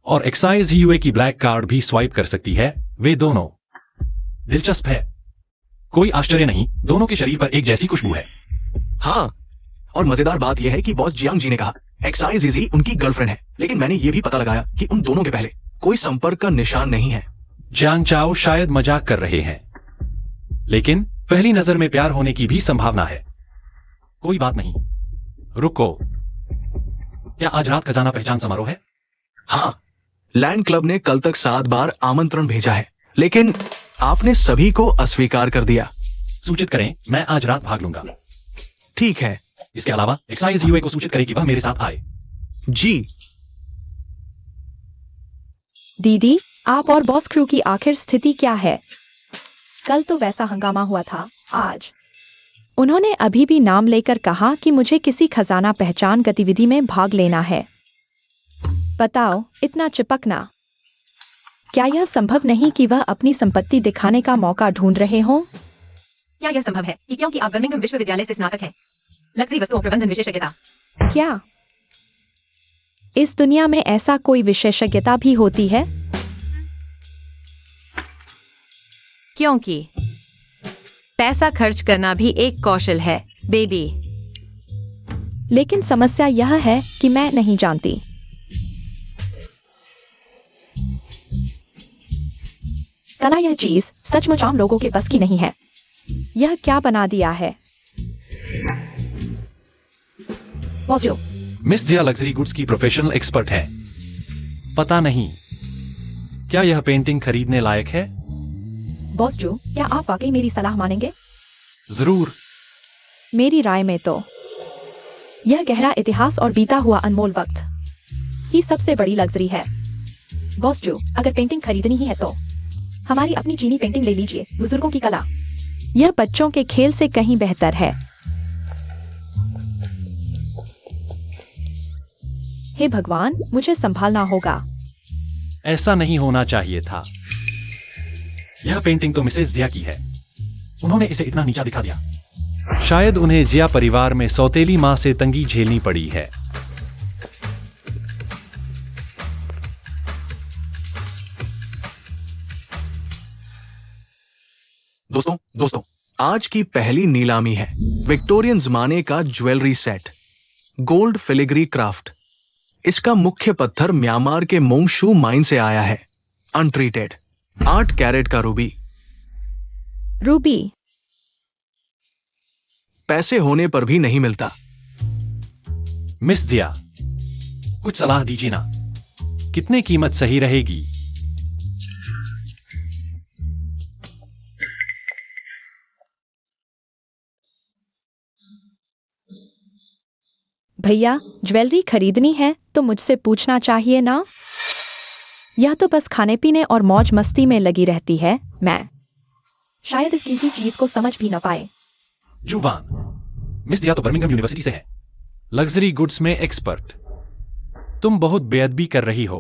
और एक्साइज यूए की ब्लैक कार्ड भी स्वाइप कर सकती है। वे दोनों दिलचस्प है। कोई आश्चर्य नहीं, दोनों के शरीर पर एक जैसी खुशबू है। हाँ, और मजेदार बात यह है कि बॉस जियांग जी ने कहा एक्साइज ही उनकी गर्लफ्रेंड है, लेकिन मैंने यह भी पता लगाया कि उन दोनों के पहले कोई संपर्क का निशान नहीं है। जियांग चाओ शायद मजाक कर रहे हैं, लेकिन पहली नजर में प्यार होने की भी संभावना है। कोई बात नहीं, रुको, क्या आज रात खजाना पहचान समारोह है? हाँ, लैंड क्लब ने कल तक 7 बार आमंत्रण भेजा है, लेकिन आपने सभी को अस्वीकार कर दिया। सूचित करें, मैं आज रात भाग लूंगा। ठीक है। इसके अलावा एक्साइज यूए को सूचित करें कि वह मेरे साथ आए। जी। दीदी, आप और बॉस क्रू की आखिर स्थिति क्या है? कल तो वैसा हंगामा हुआ था, आज उन्होंने अभी भी नाम लेकर कहा कि मुझे किसी खजाना पहचान गतिविधि में भाग लेना है। बताओ, इतना चिपकना। क्या यह संभव नहीं कि वह अपनी संपत्ति दिखाने का मौका ढूंढ रहे हों? क्या यह संभव है कि क्योंकि आप बर्मिंघम विश्वविद्यालय से स्नातक हैं, लग्जरी वस्तुओं प्रबंधन विशेषज्ञता? क्या इस दुनिया में ऐसा कोई विशेषज्ञता भी होती है? क्योंकि पैसा खर्च करना भी एक कौशल है, बेबी। लेकिन समस्या यह है कि मैं नहीं जानती। कला यह चीज सचमुच आम लोगों के बस की नहीं है। यह क्या बना दिया है? बॉस जो, मिस जिया लग्जरी गुड्स की प्रोफेशनल एक्सपर्ट है। पता नहीं, क्या यह पेंटिंग खरीदने लायक है? बॉस जो, क्या आप वाकई मेरी सलाह मानेंगे? जरूर। मेरी राय में तो यह गहरा इतिहास और बीता हुआ अनमोल वक्त ही सबसे बड़ी लग्जरी है। बॉस जो, अगर पेंटिंग खरीदनी ही है तो हमारी अपनी चीनी पेंटिंग ले लीजिए, बुजुर्गों की कला। यह बच्चों के खेल से कहीं बेहतर है। हे भगवान, मुझे संभालना होगा। ऐसा नहीं होना चाहिए था। यह पेंटिंग तो मिसेस जिया की है। उन्होंने इसे इतना नीचा दिखा दिया। शायद उन्हें जिया परिवार में सौतेली मां से तंगी झेलनी पड़ी है। दोस्तों, आज की पहली नीलामी है विक्टोरियन जमाने का jewellery set, gold filigree craft. इसका मुख्य पत्थर म्यांमार के मोंगशू माइन से आया है। अनट्रीटेड 8 कैरेट का रूबी। पैसे होने पर भी नहीं मिलता। मिस जिया, कुछ सलाह दीजिए ना। कितने कीमत सही रहेगी? भैया, ज्वेलरी खरीदनी है तो मुझसे पूछना चाहिए ना। यह तो बस खाने पीने और मौज मस्ती में लगी रहती है। मैं शायद इस कीमती चीज को समझ भी न पाए। जुवान, मिस जिया तो बर्मिंघम यूनिवर्सिटी से है, लग्जरी गुड्स में एक्सपर्ट। तुम बहुत बेअदबी कर रही हो।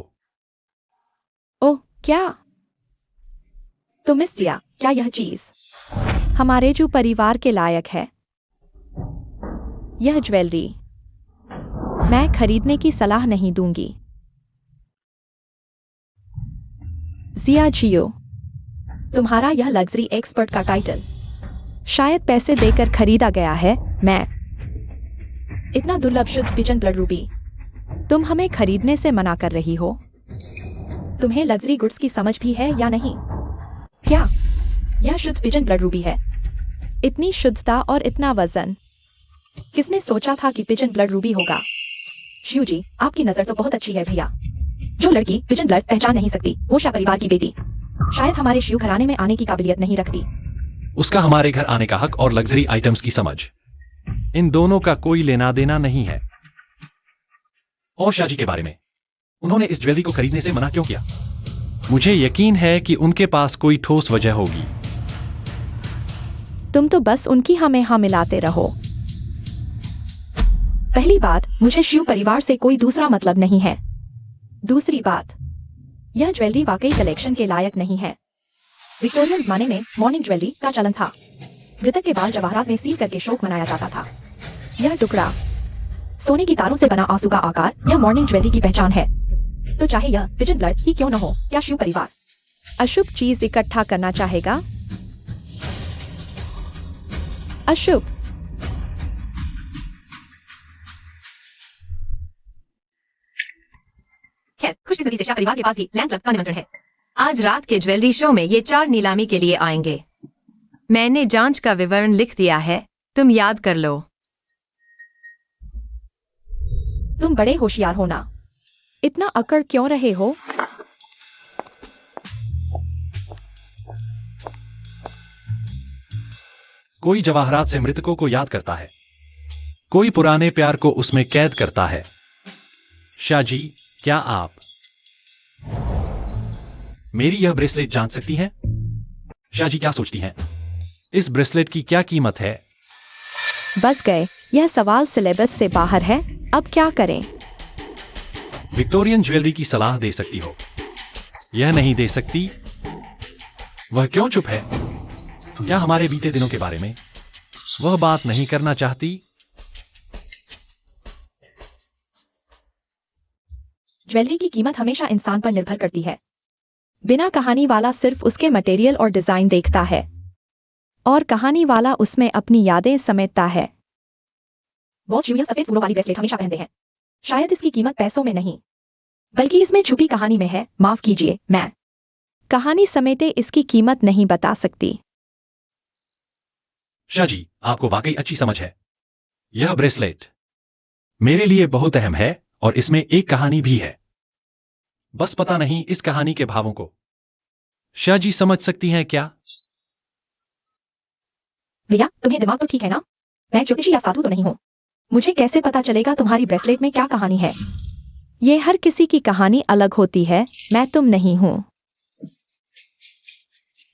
ओह, क्या? तो मिस जिया, क्या यह चीज हमारे जो परिवार के लायक है? यह ज्वेलरी मैं खरीदने की सलाह नहीं दूंगी। जिया जियो, तुम्हारा यह लग्जरी एक्सपर्ट का टाइटल शायद पैसे देकर खरीदा गया है। मैं इतना दुर्लभ शुद्ध पिजन ब्लड रूबी तुम हमें खरीदने से मना कर रही हो। तुम्हें लग्जरी गुड्स की समझ भी है या नहीं? क्या यह शुद्ध पिजन ब्लड रूबी है? इतनी शुद्धता और इतना वजन। किसने सोचा था कि पिजन ब्लड रूबी होगा? शिव जी, आपकी नजर तो बहुत अच्छी है भैया। जो लड़की पिजन ब्लड पहचान नहीं सकती वो शाह परिवार की बेटी शायद हमारे शिव घराने में आने की काबिलियत नहीं रखती। उसका हमारे घर आने का हक और लग्जरी आइटम्स की समझ, इन दोनों का कोई लेना देना नहीं है। और शाह जी के बारे में, उन्होंने इस ज्वेलरी को खरीदने से मना क्यों किया? मुझे यकीन है कि उनके पास कोई ठोस वजह होगी। तुम तो बस उनकी हमें हाँ मिलाते रहो। पहली बात, मुझे शिव परिवार से कोई दूसरा मतलब नहीं है। दूसरी बात, यह ज्वेलरी वाकई कलेक्शन के लायक नहीं है। विक्टोरियन जमाने में मॉर्निंग ज्वेलरी का चलन था। मृतक के बाल जवाहरात में सील करके शोक मनाया जाता था। यह टुकड़ा सोने की तारों से बना आंसू का आकार यह मॉर्निंग ज्वेलरी की पहचान है। तो चाहे यह पिजन ब्लड ही क्यों न हो, क्या शिव परिवार अशुभ चीज इकट्ठा करना चाहेगा? अशुभ? खैर, खुशकिस्मती से शाह परिवार के पास भी लैंड क्लब का निमंत्रण है। आज रात के ज्वेलरी शो में ये 4 नीलामी के लिए आएंगे। मैंने जांच का विवरण लिख दिया है, तुम याद कर लो। तुम बड़े होशियार हो ना, इतना अकड़ क्यों रहे हो? कोई जवाहरात से मृतकों को याद करता है, कोई पुराने प्यार को उसमें कैद करता है। शाह जी, क्या आप मेरी यह ब्रेसलेट जान सकती हैं? शाह जी क्या सोचती हैं? इस ब्रेसलेट की क्या कीमत है? बस गए, यह सवाल सिलेबस से बाहर है। अब क्या करें? विक्टोरियन ज्वेलरी की सलाह दे सकती हो, यह नहीं दे सकती। वह क्यों चुप है? क्या हमारे बीते दिनों के बारे में वह बात नहीं करना चाहती? ज्वेलरी की कीमत हमेशा इंसान पर निर्भर करती है। बिना कहानी वाला सिर्फ उसके मटेरियल और डिजाइन देखता है, और कहानी वाला उसमें अपनी यादें समेटता है। बॉस शिव यह सफेद फूलों वाली ब्रेसलेट हमेशा पहनते हैं। शायद इसकी कीमत पैसों में नहीं, बल्कि इसमें छुपी कहानी में है। माफ कीजिए, मैं कहानी समेटे इसकी कीमत नहीं बता सकती। शाह जी, आपको वाकई अच्छी समझ है। यह ब्रेसलेट मेरे लिए बहुत अहम है और इसमें एक कहानी भी है। बस पता नहीं इस कहानी के भावों को शाह जी समझ सकती हैं क्या? भैया, तुम्हें दिमाग तो ठीक है ना? मैं ज्योतिषी या साधु तो नहीं हूं। मुझे कैसे पता चलेगा तुम्हारी ब्रेसलेट में क्या कहानी है? ये हर किसी की कहानी अलग होती है, मैं तुम नहीं हूं।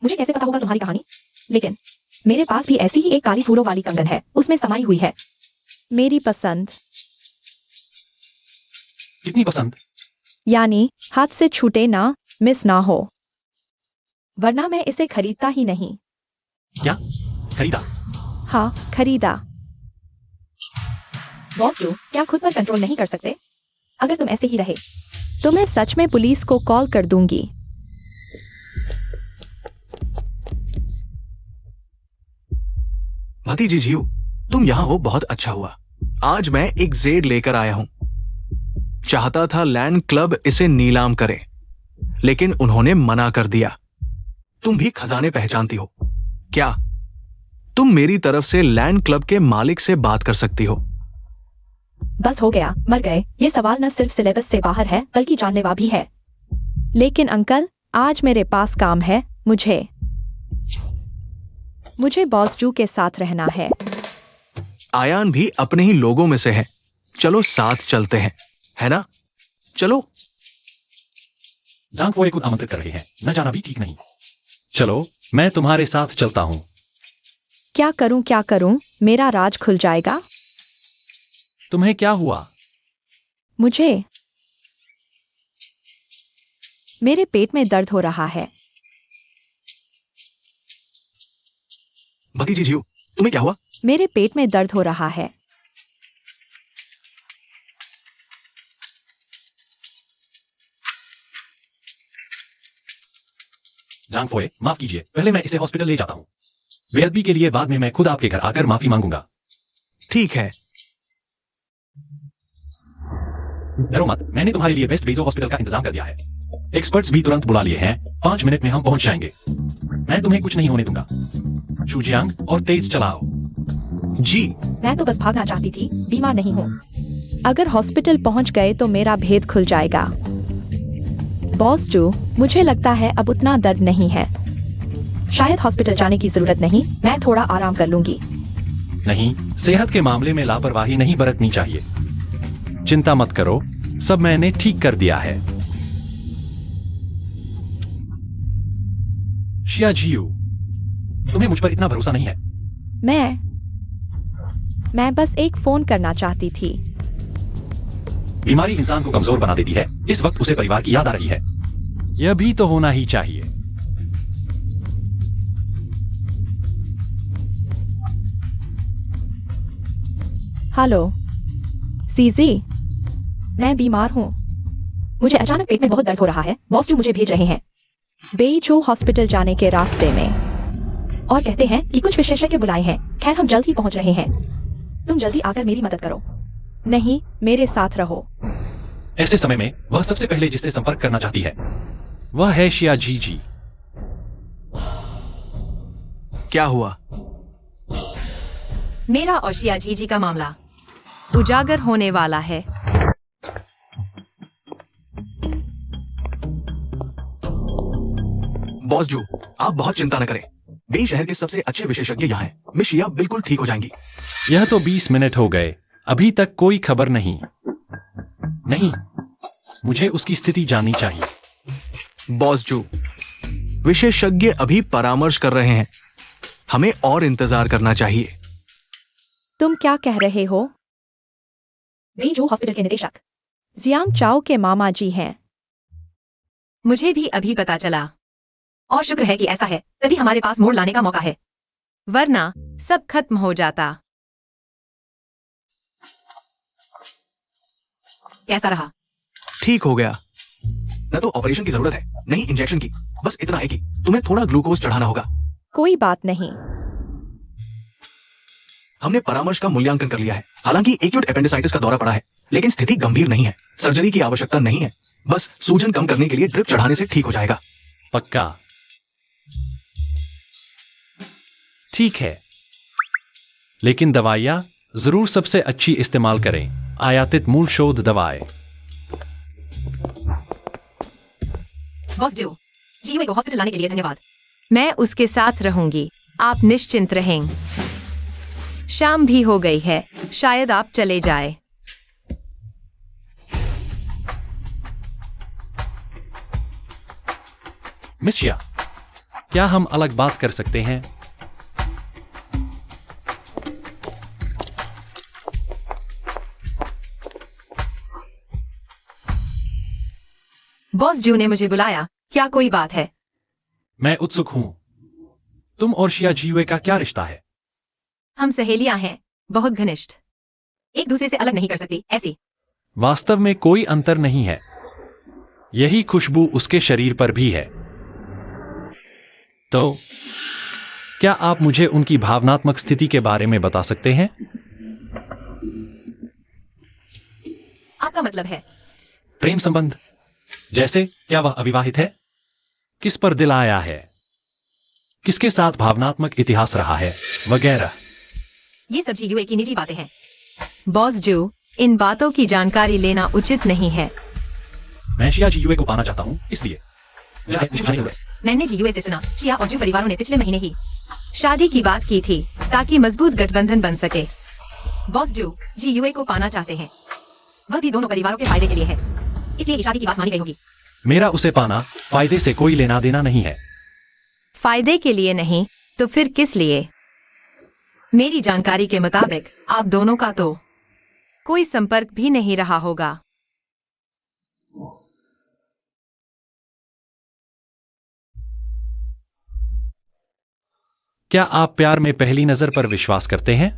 मुझे कैसे पता होगा तुम्हारी कहानी? लेकिन मेरे पास भी ऐसी ही एक काली फूलों वाली कंगन है, उसमें समाई हुई है मेरी पसंद, कितनी पसंद? यानी हाथ से छूटे ना, मिस ना हो, वरना मैं इसे खरीदता ही नहीं। क्या खरीदा? हाँ, खरीदा। बॉस जो, क्या खुद पर कंट्रोल नहीं कर सकते? अगर तुम ऐसे ही रहे तो मैं सच में पुलिस को कॉल कर दूंगी। भतीजी जीव, तुम यहाँ हो, बहुत अच्छा हुआ। आज मैं एक जेड लेकर आया हूं। चाहता था लैंड क्लब इसे नीलाम करे, लेकिन उन्होंने मना कर दिया। तुम भी खजाने पहचानती हो क्या? तुम मेरी तरफ से लैंड क्लब के मालिक से बात कर सकती हो। बस हो गया, मर गए। ये सवाल न सिर्फ सिलेबस से बाहर है बल्कि जानलेवा भी है। लेकिन अंकल, आज मेरे पास काम है। मुझे बॉस जू के साथ रहना है। आयान भी अपने ही लोगों में से है। चलो साथ चलते हैं, है ना? चलो। जांग फुए को आमंत्रित कर रहे हैं, न जाना भी ठीक नहीं। चलो, मैं तुम्हारे साथ चलता हूं। क्या करूं? मेरा राज खुल जाएगा। तुम्हें क्या हुआ? मेरे पेट में दर्द हो रहा है। भतीजी जीव, तुम्हें क्या हुआ? मेरे पेट में दर्द हो रहा है। जांग फुए, माफ कीजिए, पहले मैं इसे हॉस्पिटल ले जाता हूं। बेअदबी के लिए बाद में मैं खुद आपके घर आकर माफी मांगूंगा। ठीक है। डरो मत, मैंने तुम्हारे लिए बेस्ट बेजो हॉस्पिटल का इंतजाम कर दिया है। एक्सपर्ट्स भी तुरंत बुला लिए हैं। 5 मिनट में हम पहुंच जाएंगे। मैं तुम्हें कुछ नहीं होने दूंगा। शुजियांग, और तेज चलाओ। जी। मैं तो बस भागना चाहती थी, बीमार नहीं हूँ। अगर हॉस्पिटल पहुंच गए तो मेरा भेद खुल जाएगा। बॉस जो, मुझे लगता है अब उतना दर्द नहीं है। शायद हॉस्पिटल जाने की जरूरत नहीं, मैं थोड़ा आराम कर लूंगी। नहीं, सेहत के मामले में लापरवाही नहीं बरतनी चाहिए। चिंता मत करो, सब मैंने ठीक कर दिया है। शिया जियू, तुम्हें मुझ पर इतना भरोसा नहीं है। मैं बस एक फोन करना चाहती थी। बीमारी इंसान को कमजोर बना देती है। इस वक्त उसे परिवार की याद आ रही है। यह भी तो होना ही चाहिए। हेलो सीजी, मैं बीमार हूँ। मुझे अचानक पेट में बहुत दर्द हो रहा है। बॉस जो मुझे भेज रहे हैं बेईजो हॉस्पिटल जाने के रास्ते में, और कहते हैं कि कुछ विशेषज्ञ बुलाए हैं। खैर, हम जल्द ही पहुंच रहे हैं। तुम जल्दी आकर मेरी मदद करो। नहीं, मेरे साथ रहो। ऐसे समय में वह सबसे पहले जिससे संपर्क करना चाहती है वह है शिया जी जी। क्या हुआ? मेरा और शिया जीजी का मामला उजागर होने वाला है। बॉस जू, आप बहुत चिंता न करें। बेई शहर के सबसे अच्छे विशेषज्ञ यहाँ हैं। मिस शिया बिल्कुल ठीक हो जाएंगी। यह तो 20 मिनट हो गए, अभी तक कोई खबर नहीं। नहीं, मुझे उसकी स्थिति जाननी चाहिए। बॉस जू, विशेषज्ञ अभी परामर्श कर रहे हैं। हमें और इंतजार करना चाहिए। तुम क्या कह रहे हो? बेईजो हॉस्पिटल के निदेशक जियांग चाओ के मामा जी हैं। मुझे भी अभी पता चला, और शुक्र है कि ऐसा है, तभी हमारे पास मोड़ लाने का मौका है, वरना सब खत्म हो जाता। कैसा रहा? ठीक हो गया। न तो ऑपरेशन की जरूरत है, न ही इंजेक्शन की। बस इतना है कि तुम्हें थोड़ा ग्लूकोज चढ़ाना होगा। कोई बात नहीं। हमने परामर्श का मूल्यांकन कर लिया है। हालांकि एक्यूट एपेंडिसाइटिस का दौरा पड़ा है, लेकिन स्थिति गंभीर नहीं है। सर्जरी की आवश्यकता नहीं है। बस सूजन कम करने के लिए ड्रिप चढ़ाने से ठीक हो जाएगा। पक्का? ठीक है, लेकिन दवाइयां जरूर सबसे अच्छी इस्तेमाल करें। आयातित मूल शोध दवाएं। बॉस जो, जीवे को हॉस्पिटल लाने के लिए धन्यवाद। मैं उसके साथ रहूंगी, आप निश्चिंत रहें। शाम भी हो गई है, शायद आप चले जाए। मिस शिया, क्या हम अलग बात कर सकते हैं? बॉस जू ने मुझे बुलाया, क्या कोई बात है? मैं उत्सुक हूं। तुम और शिया जीवे का क्या रिश्ता है? हम सहेलियां हैं, बहुत घनिष्ठ, एक दूसरे से अलग नहीं कर सकती ऐसी। वास्तव में कोई अंतर नहीं है, यही खुशबू उसके शरीर पर भी है। तो क्या आप मुझे उनकी भावनात्मक स्थिति के बारे में बता सकते हैं? आपका मतलब है? प्रेम संबंध, जैसे क्या वह अविवाहित है, किस पर दिल आया है, किसके साथ भावनात्मक इतिहास रहा है, वगैरह। ये सब जीयूए की निजी बातें हैं। बॉस जू, इन बातों की जानकारी लेना उचित नहीं है। मैं शिया जीयूए को पाना चाहता हूं, इसलिए मैंने जीयूए से सुना, शिया और जू परिवारों ने पिछले महीने ही शादी की बात की थी ताकि मजबूत गठबंधन बन सके। बॉस जू जीयूए को पाना चाहते हैं, वह भी दोनों परिवारों के फायदे के लिए है, इसलिए शादी की बात मानी गई होगी। मेरा उसे पाना फायदे से कोई लेना देना नहीं है। फायदे के लिए नहीं तो फिर किस लिए? मेरी जानकारी के मुताबिक आप दोनों का तो कोई संपर्क भी नहीं रहा होगा। क्या आप प्यार में पहली नजर पर विश्वास करते हैं?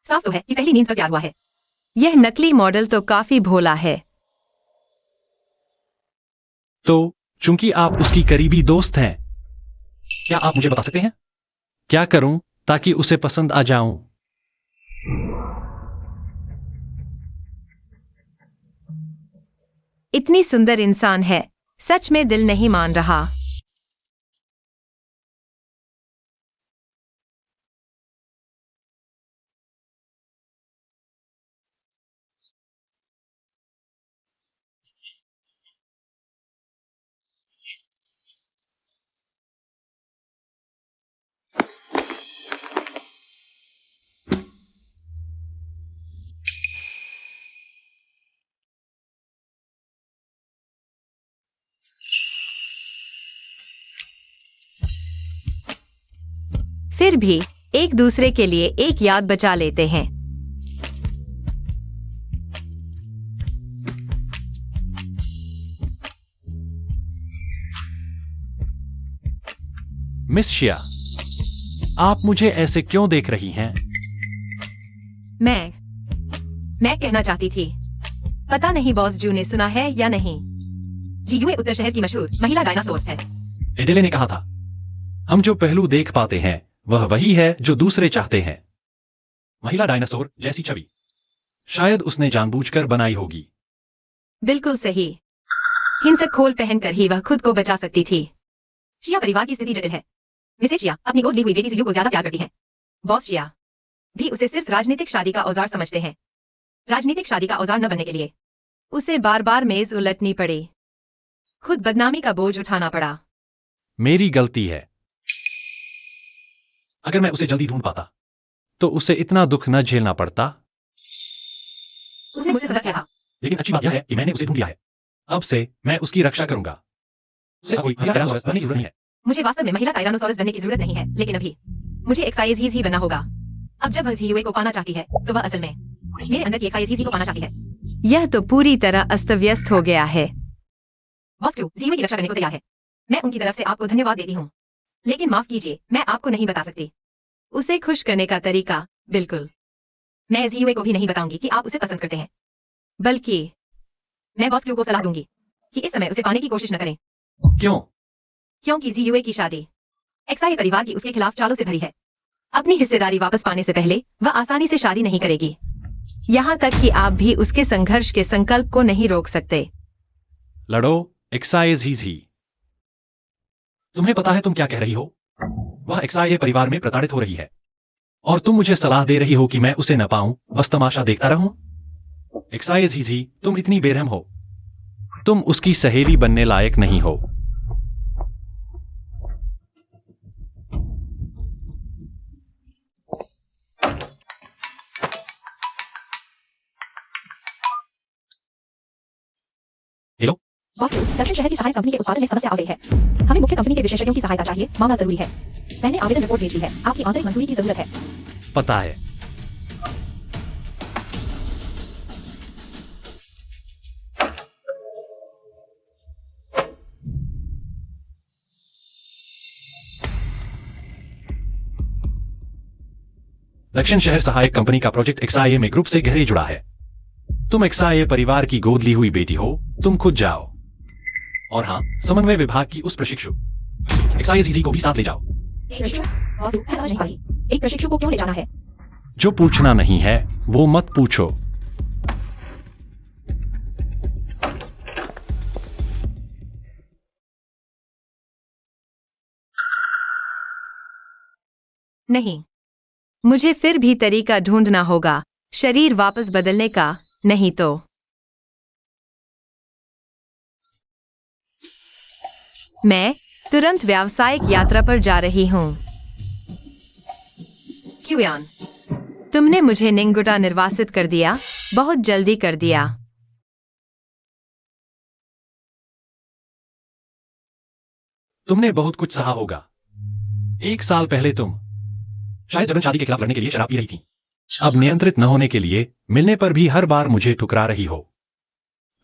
साफ तो है कि पहली नींद पर प्यार हुआ है। यह नकली मॉडल तो काफी भोला है। तो चूंकि आप उसकी करीबी दोस्त हैं, क्या आप मुझे बता सकते हैं क्या करूं ताकि उसे पसंद आ जाऊं? इतनी सुंदर इंसान है, सच में दिल नहीं मान रहा। फिर भी एक दूसरे के लिए एक याद बचा लेते हैं। मिस शिया, आप मुझे ऐसे क्यों देख रही हैं? मैं कहना चाहती थी, पता नहीं बॉस जू ने सुना है या नहीं, जीयूए उत्तर शहर की मशहूर महिला डायनासोर है। एडेले ने कहा था, हम जो पहलू देख पाते हैं वह वही है जो दूसरे चाहते हैं। महिला डायनासोर जैसी छवि शायद उसने जानबूझकर बनाई होगी। बिल्कुल सही, हिंसक खोल पहनकर ही वह खुद को बचा सकती थी। शिया परिवार की स्थिति जटिल है। मिसेज शिया अपनी गोद ली हुई बेटी सीयू को ज्यादा प्यार करती हैं। बॉस शिया भी उसे सिर्फ राजनीतिक शादी का औजार समझते हैं। राजनीतिक शादी का औजार न बनने के लिए उसे बार बार मेज उलटनी पड़ी, खुद बदनामी का बोझ उठाना पड़ा। मेरी गलती है। अगर मैं उसे जल्दी ढूंढ पाता तो उसे इतना दुख न झेलना पड़ता। उसने मुझसे सबक किया था। लेकिन अच्छी बात यह है कि मैंने उसे ढूंढ लिया है। अब से मैं उसकी रक्षा करूंगा। उसे अब कोई महिला डायनासोर बनने की जरूरत नहीं है। मुझे वास्तव में महिला टायरानोसॉरस बनने की जरूरत नहीं है, लेकिन अभी मुझे एक्साइज ही बनना होगा। अब जब वह जीयूए को पाना चाहती है तो वह असल में मेरे अंदर की एक्साइज ही को पाना चाहती है। यह तो पूरी तरह अस्त व्यस्त हो गया है। बॉस क्यों जीयूए की रक्षा करने को तैयार है। मैं उनकी तरफ से आपको धन्यवाद देती हूँ, लेकिन माफ कीजिए, मैं आपको नहीं बता सकती उसे खुश करने का तरीका। बिल्कुल, मैं जीयूए को भी नहीं बताऊंगी कि आप उसे पसंद करते हैं, बल्कि मैं बॉस क्यों को सलाह दूंगी कि इस समय उसे पाने की कोशिश न करें। क्यों? क्योंकि जीयूए की शादी एक्साई परिवार की उसके खिलाफ चालों से भरी है। अपनी हिस्सेदारी वापस पाने से पहले वह आसानी से शादी नहीं करेगी। यहाँ तक कि आप भी उसके संघर्ष के संकल्प को नहीं रोक सकते। लड़ो, एक्साइज ही। तुम्हें पता है तुम क्या कह रही हो? वह एक्साई परिवार में प्रताड़ित हो रही है और तुम मुझे सलाह दे रही हो कि मैं उसे न पाऊं, बस तमाशा देखता रहूं। एक्साइज ही, तुम इतनी बेरहम हो। तुम उसकी सहेली बनने लायक नहीं हो। हेलो बॉस, दक्षिण शहर की सहायक कंपनी के उत्पादन में समस्या आ गई है। हमें मुख्य कंपनी के विशेषज्ञों की सहायता चाहिए। मामला जरूरी है। मैंने आवेदन रिपोर्ट भेजी है। आपकी आंतरिक मंजूरी की जरूरत है। पता है, दक्षिण शहर सहायक कंपनी का प्रोजेक्ट XIA में ग्रुप से गहरे जुड़ा है। तुम XIA परिवार की गोद ली हुई बेटी हो, तुम खुद जाओ। और हाँ, समन्वय विभाग की उस प्रशिक्षु XIA CC को भी साथ ले जाओ। एक प्रशिक्षु को क्यों ले जाना है? जो पूछना नहीं है वो मत पूछो। नहीं, मुझे फिर भी तरीका ढूंढना होगा शरीर वापस बदलने का, नहीं तो मैं तुरंत व्यावसायिक यात्रा पर जा रही हूं। क्यूयान, तुमने मुझे निंगुटा निर्वासित कर दिया, बहुत जल्दी कर दिया। तुमने बहुत कुछ सहा होगा। 1 साल पहले तुम शायद जबरन शादी के खिलाफ लड़ने के लिए शराब पी रही थी। अब नियंत्रित न होने के लिए मिलने पर भी हर बार मुझे ठुकरा रही हो।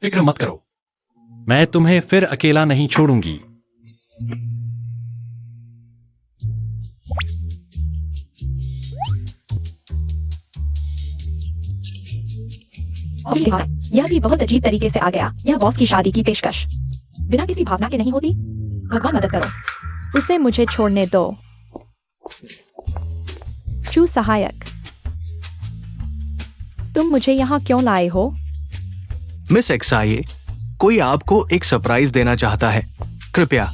फिक्र मत करो, मैं तुम्हें फिर अकेला नहीं छोड़ूंगी। यह भी बहुत अजीब तरीके से आ गया। यह बॉस की शादी की पेशकश बिना किसी भावना के नहीं होती। भगवान मदद करो, उसे मुझे छोड़ने दो। चू सहायक, तुम मुझे यहाँ क्यों लाए हो? मिस XIA, कोई आपको एक सरप्राइज देना चाहता है, कृपया।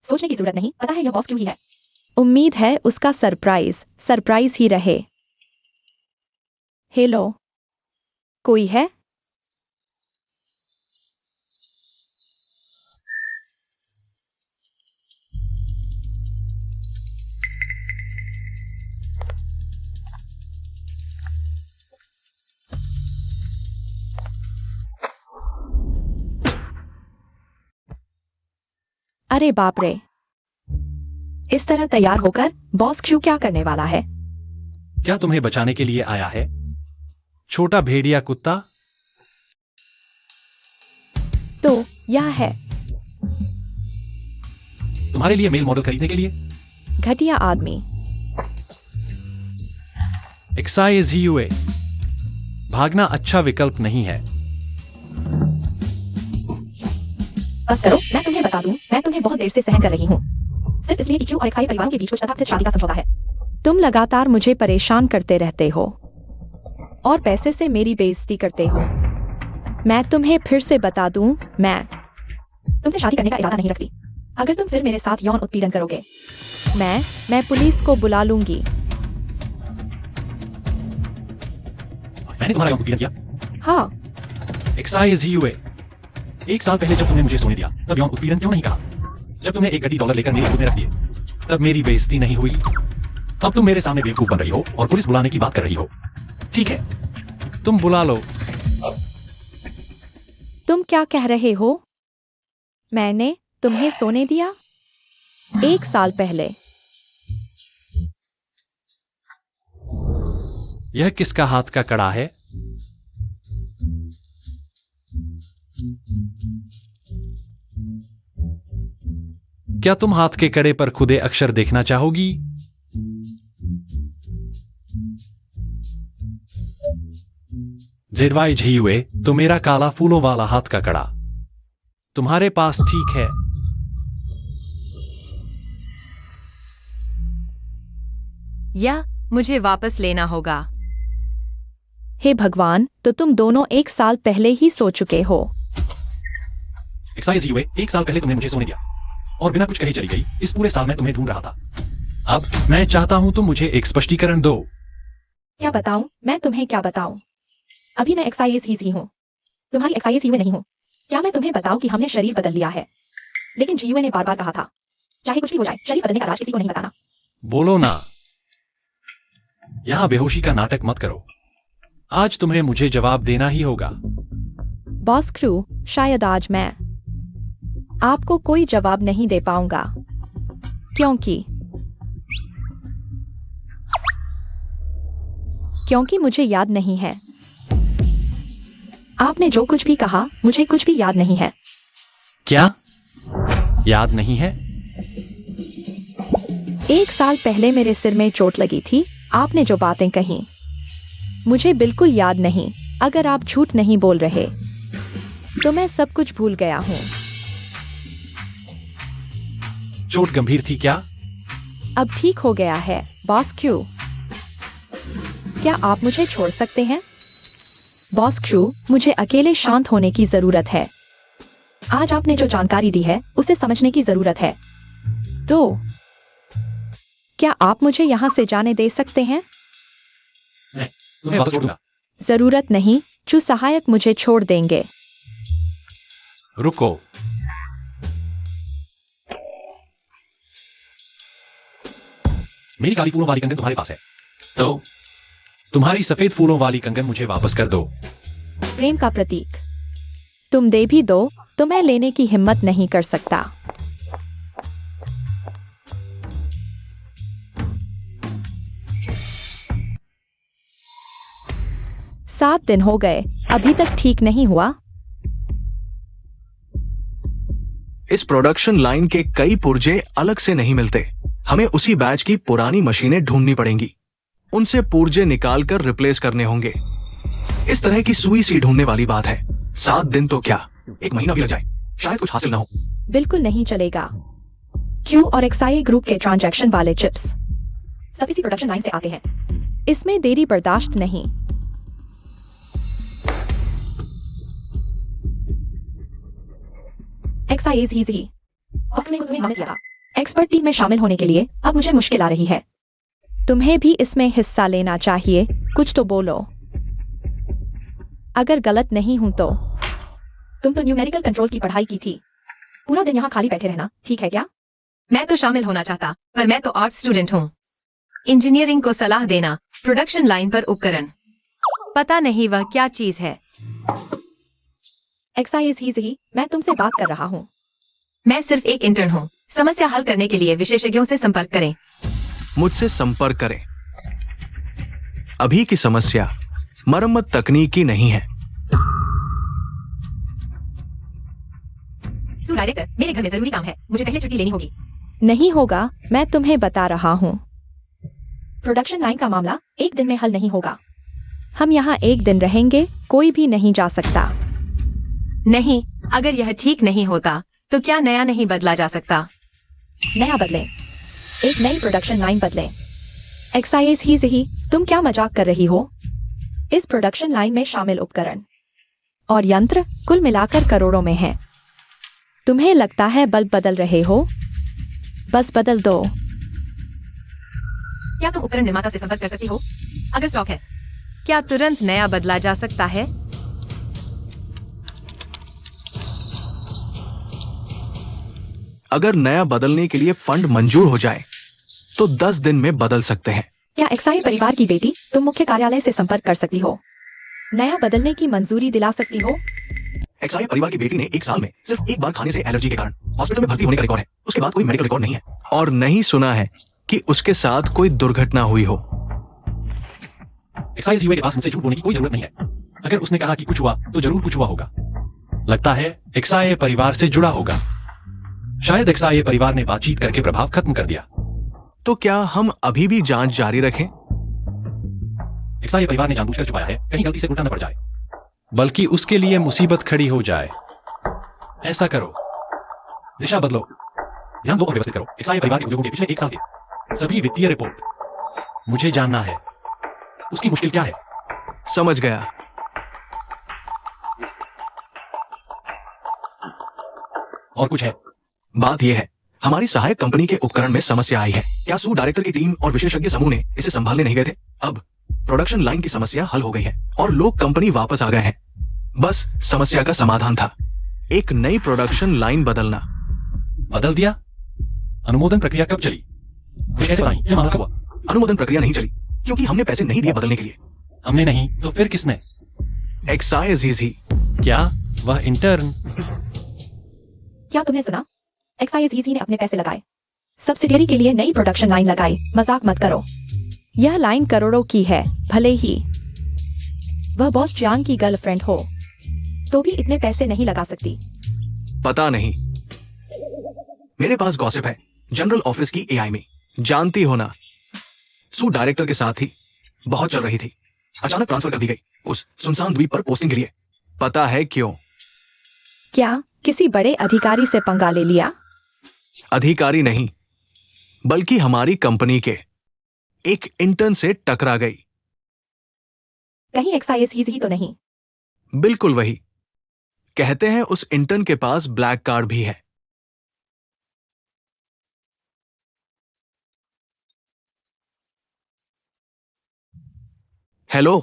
सोचने की जरूरत नहीं, पता है यह बॉस क्यों ही है। उम्मीद है उसका सरप्राइज ही रहे। हेलो, कोई है? अरे बाप रे, इस तरह तैयार होकर बॉस क्यों क्या करने वाला है? क्या तुम्हें बचाने के लिए आया है, छोटा भेड़िया कुत्ता? तो यह है तुम्हारे लिए मेल मॉडल खरीदने के लिए? घटिया आदमी। XIA भागना अच्छा विकल्प नहीं है। बस करो, मैं तुम्हें बता दूं, मैं तुम्हें बहुत देर से सहन कर रही हूँ, सिर्फ इसलिए कि क्यू और XIA परिवारों के बीच कुछ तथाकथित शादी का समझौता है। तुम लगातार मुझे परेशान करते रहते हो और पैसे से मेरी बेइज्जती करते हो। मैं तुम्हें फिर से बता दूं, मैं तुमसे शादी करने का इरादा नहीं रखती। अगर तुम फिर मेरे साथ यौन उत्पीड़न करोगे, मैं पुलिस को बुला लूंगी। मैंने तुम्हारा यौन उत्पीड़न किया? हाँ। XIA 1 साल पहले जब तुमने मुझे सोने दिया, तब यौन उत्पीड़न क्यों नहीं कहा? जब तुमने $1 गड्डी लेकर मेरे गोद में रख दिए, तब मेरी बेइज्जती नहीं हुई। अब तुम मेरे सामने बेवकूफ बन रही हो और पुलिस बुलाने की बात कर रही हो। ठीक है, तुम बुला लो। तुम क्या कह रहे हो? मैंने तुम्हें सोने दिया 1 साल पहले? यह किसका हाथ का कड़ा है? क्या तुम हाथ के कड़े पर खुदे अक्षर देखना चाहोगी? ZYGUA तो मेरा काला फूलों वाला हाथ का कड़ा तुम्हारे पास ठीक है। या मुझे वापस लेना होगा। हे भगवान, तो तुम दोनों 1 साल पहले ही सो चुके हो। XIA 1 साल पहले तुमने मुझे सोने दिया और बिना कुछ कहे चली गई। इस पूरे साल मैं तुम्हें ढूंढ रहा था। अब मैं चाहता हूं तुम मुझे एक स्पष्टीकरण दो। क्या बताऊं? मैं तुम्हें क्या बताऊं? अभी मैं XIA ही हूं, तुम्हारी XIA CUA नहीं हूं। क्या मैं तुम्हें बताऊं कि हमने शरीर बदल लिया है? लेकिन GUA ने बार बार कहा था, चाहे कुछ भी हो जाए, शरीर बदलने का राज किसी को नहीं बताना। बोलो ना, यहां बेहोशी का नाटक मत करो। आज तुम्हें मुझे जवाब देना ही होगा। बॉस क्रू, शायद आज मैं आपको कोई जवाब नहीं दे पाऊंगा। क्योंकि मुझे याद नहीं है। आपने जो कुछ भी कहा, मुझे कुछ भी याद नहीं है। क्या याद नहीं है? 1 साल पहले मेरे सिर में चोट लगी थी। आपने जो बातें कही, मुझे बिल्कुल याद नहीं। अगर आप झूठ नहीं बोल रहे तो मैं सब कुछ भूल गया हूँ। चोट गंभीर थी क्या? अब ठीक हो गया है, बॉस क्यू। क्या आप मुझे छोड़ सकते हैं? बॉस क्यू, मुझे अकेले शांत होने की जरूरत है। आज आपने जो जानकारी दी है उसे समझने की जरूरत है। तो क्या आप मुझे यहाँ से जाने दे सकते हैं? तुम्हें वापस छोड़ दूंगा। जरूरत नहीं, जो सहायक मुझे छोड़ देंगे। रुको। मेरी काली फूलों वाली कंगन तुम्हारे पास है, तो तुम्हारी सफेद फूलों वाली कंगन मुझे वापस कर दो। प्रेम का प्रतीक। तुम दे भी दो तो मैं लेने की हिम्मत नहीं कर सकता। सात दिन हो गए, अभी तक ठीक नहीं हुआ। इस प्रोडक्शन लाइन के कई पुर्जे अलग से नहीं मिलते। हमें उसी बैच की पुरानी मशीनें ढूंढनी पड़ेंगी। उनसे पुर्जे निकालकर रिप्लेस करने होंगे। इस तरह की सुई सी ढूंढने वाली बात है। 7 दिन तो क्या, 1 महीना भी लग जाए, शायद कुछ हासिल ना हो। बिल्कुल नहीं चलेगा। क्यू और एक्सआईए ग्रुप के ट्रांजैक्शन वाले चिप्स सब इसी प्रोडक्शन लाइन से आते हैं। इसमें देरी बर्दाश्त नहीं। एक्सआईए ही उसने तुम्हें नामित किया था एक्सपर्ट टीम में शामिल होने के लिए। अब मुझे मुश्किल आ रही है। तुम्हें भी इसमें हिस्सा लेना चाहिए। कुछ तो बोलो। अगर गलत नहीं हूं तो तुम तो न्यूमेरिकल कंट्रोल की पढ़ाई की थी। पूरा दिन यहाँ खाली बैठे रहना ठीक है क्या? मैं तो शामिल होना चाहता, पर मैं तो आर्ट स्टूडेंट हूँ। इंजीनियरिंग को सलाह देना, प्रोडक्शन लाइन पर उपकरण, पता नहीं वह क्या चीज है। एक्सआईए ही मैं तुमसे बात कर रहा हूँ। मैं सिर्फ एक इंटर्न हूँ। समस्या हल करने के लिए विशेषज्ञों से संपर्क करें। मुझसे संपर्क करें। अभी की समस्या मरम्मत तकनीकी नहीं है। डायरेक्टर, मेरे घर में जरूरी काम है, मुझे पहले छुट्टी लेनी होगी। नहीं होगा, मैं तुम्हें बता रहा हूँ। प्रोडक्शन लाइन का मामला 1 दिन में हल नहीं होगा। हम यहाँ 1 दिन रहेंगे, कोई भी नहीं जा सकता। नहीं, अगर यह ठीक नहीं होता तो क्या नया नहीं बदला जा सकता? नया बदलें, एक नई प्रोडक्शन लाइन बदलें। एक्सआईए ही तुम क्या मजाक कर रही हो? इस प्रोडक्शन लाइन में शामिल उपकरण और यंत्र कुल मिलाकर करोड़ों में हैं। तुम्हें लगता है बल्ब बदल रहे हो? बस बदल दो। क्या तुम उपकरण निर्माता से संपर्क कर सकती हो? अगर स्टॉक है, क्या तुरंत नया बदला जा सकता है? अगर नया बदलने के लिए फंड मंजूर हो जाए तो 10 दिन में बदल सकते हैं। क्या एक्सआईए परिवार की बेटी तुम मुख्य कार्यालय से संपर्क कर सकती हो? नया बदलने की मंजूरी दिला सकती हो? एक्सआईए परिवार की बेटी ने 1 साल में सिर्फ 1 बार खाने से एलर्जी के कारण हॉस्पिटल में भर्ती होने का रिकॉर्ड है। उसके बाद कोई मेडिकल रिकॉर्ड नहीं है और नहीं सुना है कि उसके साथ कोई दुर्घटना हुई हो। एक्सआईए के पास मुझसे झूठ बोलने की कोई जरूरत नहीं है। अगर उसने कहा कि कुछ हुआ तो जरूर कुछ हुआ होगा। लगता है एक्सआईए परिवार से जुड़ा होगा। शायद एक्सआईए परिवार ने बातचीत करके प्रभाव खत्म कर दिया। तो क्या हम अभी भी जांच जारी रखें? एक्सआईए परिवार ने जानबूझकर छुपाया है, कहीं गलती से उल्टा न पड़ जाए, बल्कि उसके लिए मुसीबत खड़ी हो जाए। ऐसा करो, दिशा बदलो, ध्यान दो और व्यवस्थित करो। एक्सआईए परिवार के उद्योगों के पिछले 1 साल के सभी वित्तीय रिपोर्ट मुझे जानना है। उसकी मुश्किल क्या है? समझ गया। और कुछ है? बात यह है, हमारी सहायक कंपनी के उपकरण में समस्या आई है। क्या सू डायरेक्टर की टीम और विशेषज्ञ समूह ने इसे संभालने नहीं गए थे? अब प्रोडक्शन लाइन की समस्या हल हो गई है और लोग कंपनी वापस आ गए हैं। बस समस्या का समाधान था एक नई प्रोडक्शन लाइन बदलना। बदल दिया? अनुमोदन प्रक्रिया कब चली? कैसे बताएं? ये मामला कब हुआ? अनुमोदन प्रक्रिया नहीं चली क्योंकि हमने पैसे नहीं दिए बदलने के लिए। हमने नहीं तो फिर किसने? एक्सआईए। क्या वह इंटर्न? क्या तुमने सुना? एक्सआईए ने अपने पैसे लगाए। सब्सिडियरी के लिए नई प्रोडक्शन लाइन लगाई, मजाक मत करो। यह लाइन करोड़ों की है, भले ही वह बॉस जियांग की गर्लफ्रेंड हो तो भी इतने पैसे नहीं लगा सकती। पता नहीं, मेरे पास गॉसिप है जनरल ऑफिस की एआई में, जानती हो ना, सू डायरेक्टर के साथ ही बहुत चल रही थी, अचानक ट्रांसफर कर दी गई उस सुनसान द्वीप पर पोस्टिंग के लिए। पता है क्यों? क्या किसी बड़े अधिकारी से पंगा ले लिया? अधिकारी नहीं, बल्कि हमारी कंपनी के एक इंटर्न से टकरा गई। कहीं एक्साइज ही तो नहीं? बिल्कुल वही। कहते हैं उस इंटर्न के पास ब्लैक कार्ड भी है। हेलो।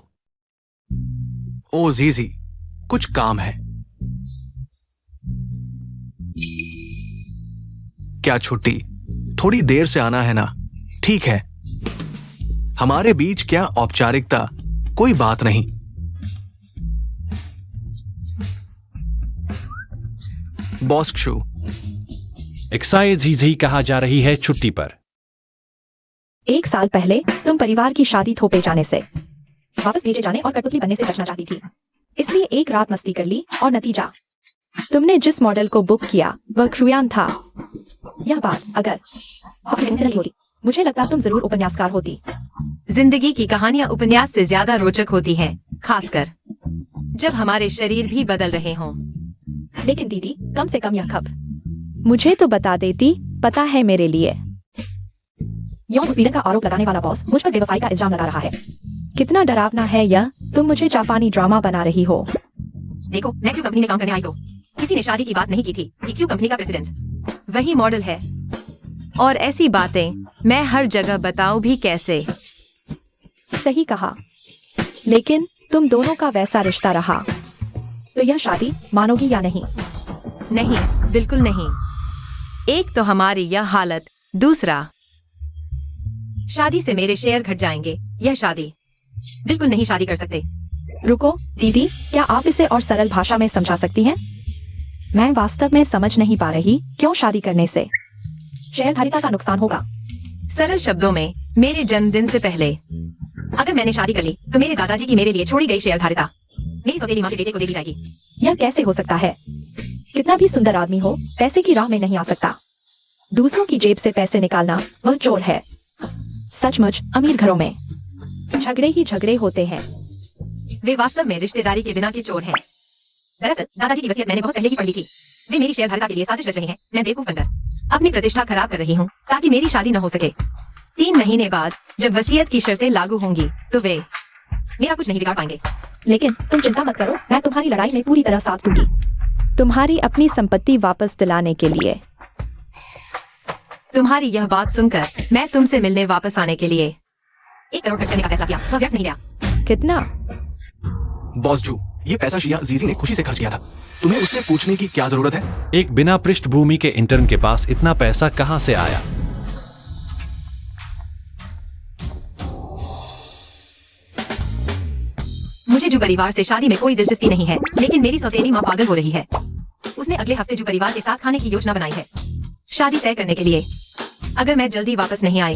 ओ जीजी, कुछ काम है क्या? छुट्टी थोड़ी देर से आना है ना? ठीक है, हमारे बीच क्या औपचारिकता, कोई बात नहीं। बॉस क्षु, एक्साइज ही कहा जा रही है छुट्टी पर। 1 साल पहले तुम परिवार की शादी थोपे जाने से, वापस भेजे जाने और कठपुतली बनने से बचना चाहती थी, इसलिए एक रात मस्ती कर ली और नतीजा तुमने जिस मॉडल को बुक किया वह क्रुयान था। यह बात अगर तुमसे नहीं होती, मुझे लगता तुम जरूर उपन्यासकार होती। जिंदगी की कहानियां उपन्यास से ज्यादा रोचक होती हैं, खासकर जब हमारे शरीर भी बदल रहे हों। लेकिन दीदी, कम से कम यह खबर मुझे तो बता देती। पता है, मेरे लिए यौन उत्पीड़न का आरोप लगाने वाला बॉस मुझ पर बेवफाई का इल्जाम लगा रहा है। कितना डरावना है यह। तुम मुझे जापानी ड्रामा बना रही हो। देखो, मैं क्यों कंपनी में काम करने आई तो किसी ने शादी की बात नहीं की थी कि क्यों कंपनी का प्रेसिडेंट वही मॉडल है, और ऐसी बातें मैं हर जगह बताऊं भी कैसे? सही कहा, लेकिन तुम दोनों का वैसा रिश्ता रहा तो यह शादी मानोगी या नहीं? नहीं, बिल्कुल नहीं। एक तो हमारी यह हालत, दूसरा शादी से मेरे शेयर घट जाएंगे। यह शादी बिल्कुल नहीं शादी कर सकते। रुको दीदी, क्या आप इसे और सरल भाषा में समझा सकती हैं? मैं वास्तव में समझ नहीं पा रही क्यों शादी करने से शेयरधारिता का नुकसान होगा। सरल शब्दों में, मेरे जन्मदिन से पहले अगर मैंने शादी कर ली तो मेरे दादाजी की मेरे लिए छोड़ी गई शेयरधारिता मेरी सौतेली माँ के बेटे को दे दी जाएगी। यह कैसे हो सकता है? कितना भी सुंदर आदमी हो, पैसे की राह में नहीं आ सकता। दूसरों की जेब से पैसे निकालना वह चोर है। सचमुच अमीर घरों में झगड़े ही झगड़े होते हैं। वे वास्तव में रिश्तेदारी के बिना के चोर हैं। दरअसल दादाजी की वसीयत मैंने बहुत पहले ही पढ़ ली थी। वे मेरी शेयरधारिता के लिए साजिश रच रही हैं। मैं बेवकूफ बनकर अपनी प्रतिष्ठा खराब कर रही हूँ ताकि मेरी शादी न हो सके। 3 महीने बाद जब वसीयत की शर्तें लागू होंगी तो वे मेरा कुछ नहीं बिगाड़ पाएंगे। लेकिन तुम चिंता मत करो, मैं तुम्हारी लड़ाई में पूरी तरह साथ दूंगी, तुम्हारी अपनी संपत्ति वापस दिलाने के लिए। तुम्हारी यह बात सुनकर मैं तुमसे मिलने वापस आने के लिए 1 करोड़ खर्च करने का फैसला किया। वह व्यर्थ नहीं गया। कितना? बॉस जू, ये पैसा शिया जीजी ने खुशी से खर्च किया था। तुम्हें उससे पूछने की क्या जरूरत है? एक बिना पृष्ठभूमि के इंटर्न के पास इतना पैसा कहां से आया? मुझे जू परिवार से शादी में कोई दिलचस्पी नहीं है, लेकिन मेरी सौतेली माँ पागल हो रही है। उसने अगले हफ्ते जू परिवार के साथ खाने की योजना बनाई है शादी तय करने के लिए। अगर मैं जल्दी वापस नहीं आई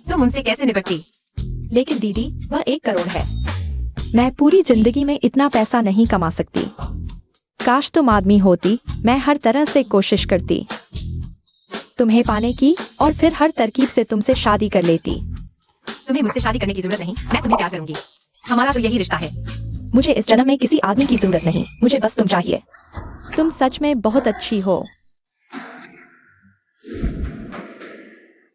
तुम उनसे कैसे निपटती? लेकिन दीदी, वह 1 करोड़ है। मैं पूरी जिंदगी में इतना पैसा नहीं कमा सकती। काश तुम आदमी होती, मैं हर तरह से कोशिश करती तुम्हें पाने की और फिर हर तरकीब से तुमसे शादी कर लेती। तुम्हें मुझसे शादी करने की जरूरत नहीं, मैं तुम्हें प्यार करूंगी। हमारा तो यही रिश्ता है। मुझे इस जन्म में किसी आदमी की जरूरत नहीं, मुझे बस तुम चाहिए। तुम सच में बहुत अच्छी हो।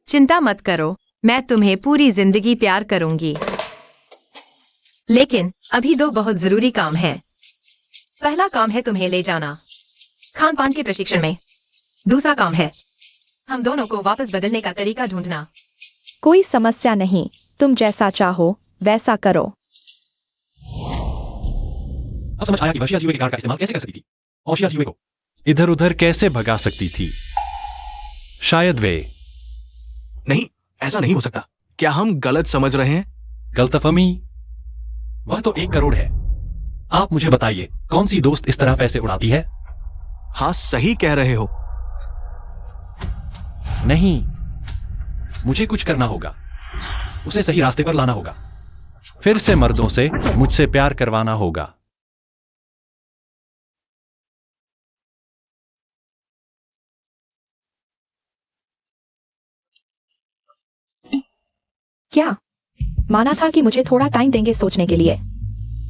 चिंता मत करो, मैं तुम्हें पूरी जिंदगी प्यार करूंगी। लेकिन अभी 2 बहुत जरूरी काम हैं। पहला काम है तुम्हें ले जाना खान पान के प्रशिक्षण में। दूसरा काम है हम दोनों को वापस बदलने का तरीका ढूंढना। कोई समस्या नहीं, तुम जैसा चाहो वैसा करो। अब समझ आया कि वह शियाजुए के कार्ड का इस्तेमाल कैसे कर सकती थी और शियाजुए को इधर उधर कैसे भगा सकती थी। शायद वे नहीं, ऐसा नहीं हो सकता। क्या हम गलत समझ रहे हैं? गलतफहमी। वह तो 1 करोड़ है। आप मुझे बताइए, कौन सी दोस्त इस तरह पैसे उड़ाती है? हाँ, सही कह रहे हो। नहीं, मुझे कुछ करना होगा, उसे सही रास्ते पर लाना होगा, फिर से मर्दों से मुझसे प्यार करवाना होगा। क्या माना था कि मुझे थोड़ा टाइम देंगे सोचने के लिए।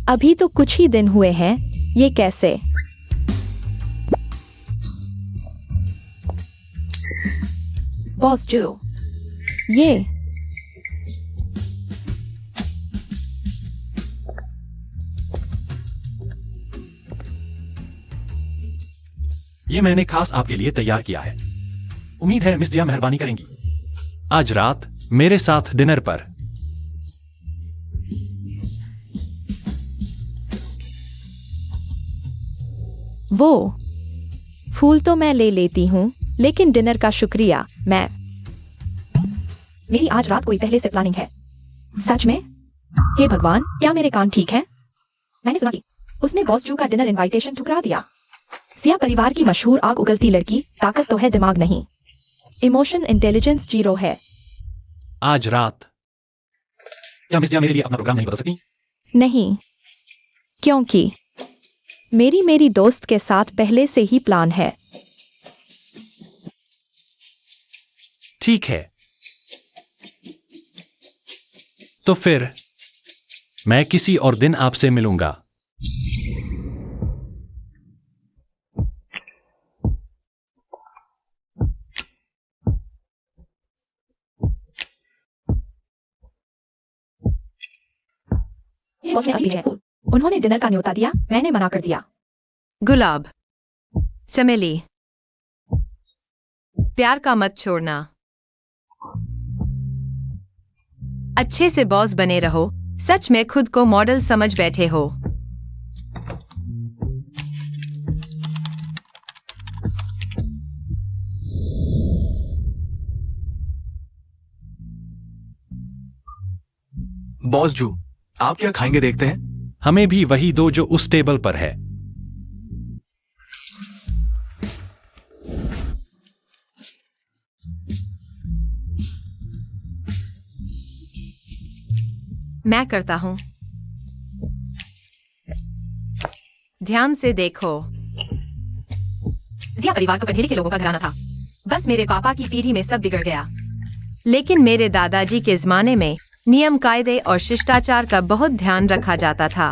अभी तो कुछ ही दिन हुए हैं, ये कैसे? बॉस जो, ये मैंने खास आपके लिए तैयार किया है। उम्मीद है मिस जिया मेहरबानी करेंगी आज रात मेरे साथ डिनर पर। वो फूल तो मैं ले लेती हूँ, लेकिन डिनर का शुक्रिया। मेरी आज रात कोई पहले से प्लानिंग है। सच में? हे भगवान, क्या मेरे कान ठीक हैं? मैंने सुना कि उसने बॉस जू का डिनर इनविटेशन ठुकरा दिया। सिया परिवार की मशहूर आग उगलती लड़की, ताकत तो है, दिमाग नहीं। इमोशन इंटेलिजेंस 0 है। आज रात क्या मिस जिया मेरे लिए अपना प्रोग्राम नहीं बदल सकती? नहीं, क्योंकि मेरी दोस्त के साथ पहले से ही प्लान है। ठीक है, तो फिर मैं किसी और दिन आपसे मिलूंगा। बॉस ने अभी है। उन्होंने डिनर का न्योता दिया, मैंने मना कर दिया। गुलाब, चमेली, प्यार का मत छोड़ना। अच्छे से बॉस बने रहो। सच में खुद को मॉडल समझ बैठे हो। बॉस जू, आप क्या खाएंगे देखते हैं? हमें भी वही दो जो उस टेबल पर है। मैं करता हूं। ध्यान से देखो। जिया परिवार तो कठेली के लोगों का घराना था। बस मेरे पापा की पीढ़ी में सब बिगड़ गया। लेकिन मेरे दादाजी के जमाने में नियम कायदे और शिष्टाचार का बहुत ध्यान रखा जाता था।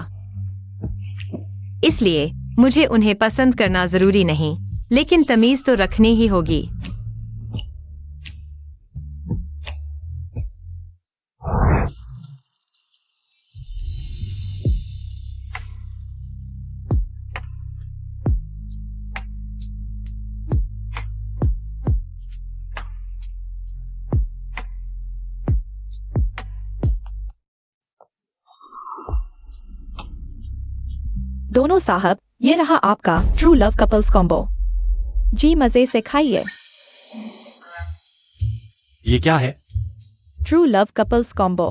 इसलिए मुझे उन्हें पसंद करना जरूरी नहीं, लेकिन तमीज तो रखनी ही होगी। दोनों साहब, ये रहा आपका ट्रू लव कपल्स कॉम्बो। जी मजे से खाइए। ये क्या है? True love couples combo.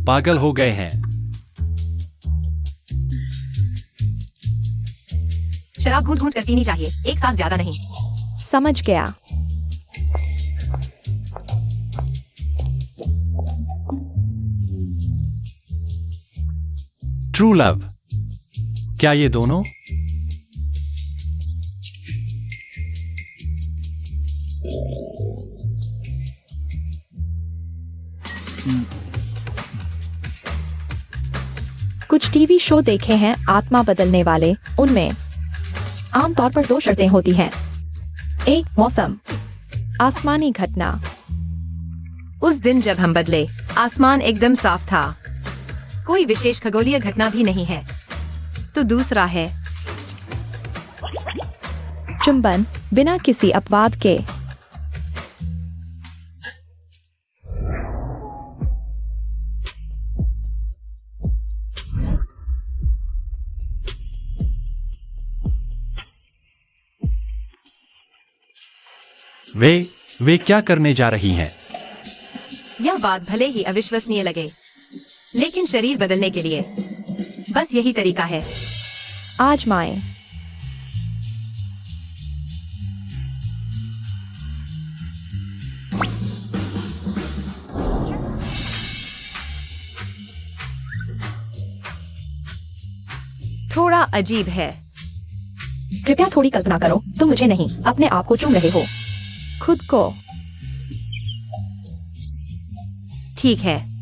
पागल हो गए हैं। शराब घूंट घूंट कर पीनी चाहिए, एक साथ ज्यादा नहीं। समझ गया। ट्रू लव, क्या ये दोनों? कुछ टीवी शो देखे हैं आत्मा बदलने वाले। उनमें आमतौर पर 2 शर्तें होती हैं। एक, मौसम, आसमानी घटना। उस दिन जब हम बदले, आसमान एकदम साफ था, कोई विशेष खगोलीय घटना भी नहीं है। तो दूसरा है चुंबन, बिना किसी अपवाद के। वे क्या करने जा रही हैं? यह बात भले ही अविश्वसनीय लगे, लेकिन शरीर बदलने के लिए बस यही तरीका है। आजमाएं। थोड़ा अजीब है। कृपया थोड़ी कल्पना करो, तुम मुझे नहीं, अपने आप को चूम रहे हो। खुद को। ठीक है।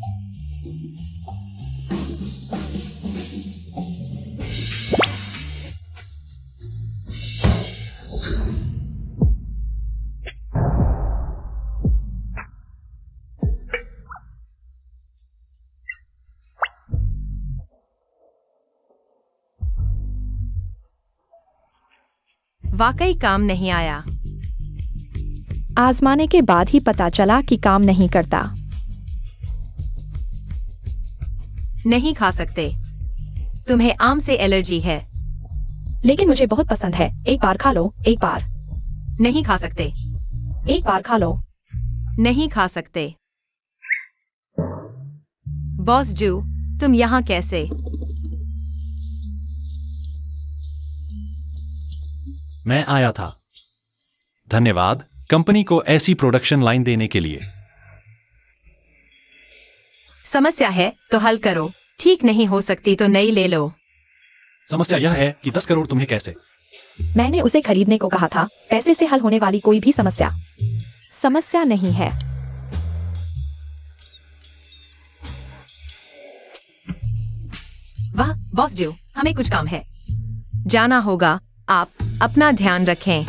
वाकई काम नहीं आया। आजमाने के बाद ही पता चला कि काम नहीं करता। नहीं खा सकते। तुम्हें आम से एलर्जी है। लेकिन मुझे बहुत पसंद है। एक बार खा लो, एक बार। नहीं खा सकते। एक बार खा लो। नहीं खा सकते। बॉस जू, तुम यहाँ कैसे? मैं आया था। धन्यवाद कंपनी को ऐसी प्रोडक्शन लाइन देने के लिए। समस्या है तो हल करो। ठीक नहीं हो सकती तो नई ले लो। समस्या यह है कि 10 करोड़ तुम्हें कैसे? मैंने उसे खरीदने को कहा था। पैसे से हल होने वाली कोई भी समस्या नहीं है। वाह बॉस जू, हमें कुछ काम है। जाना होगा। आप अपना ध्यान रखें।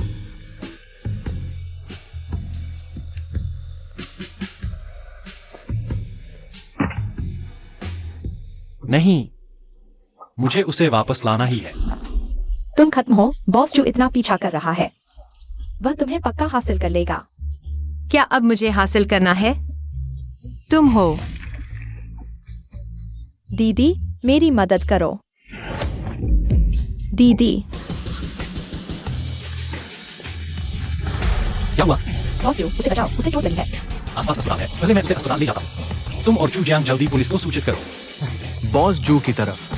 नहीं, मुझे उसे वापस लाना ही है। तुम खत्म हो। बॉस जो इतना पीछा कर रहा है, वह तुम्हें पक्का हासिल कर लेगा। क्या अब मुझे हासिल करना है? तुम हो। दीदी, मेरी मदद करो। दीदी। क्या हुआ? बॉस जो, उसे बचाओ, उसे चोट लगी है। आसपास अस्पताल है, पहले मैं उसे अस्पताल ले जाता हूँ। तुम और चू जियांग जल्दी पुलिस को सूचित करो। बॉस जू की तरफ।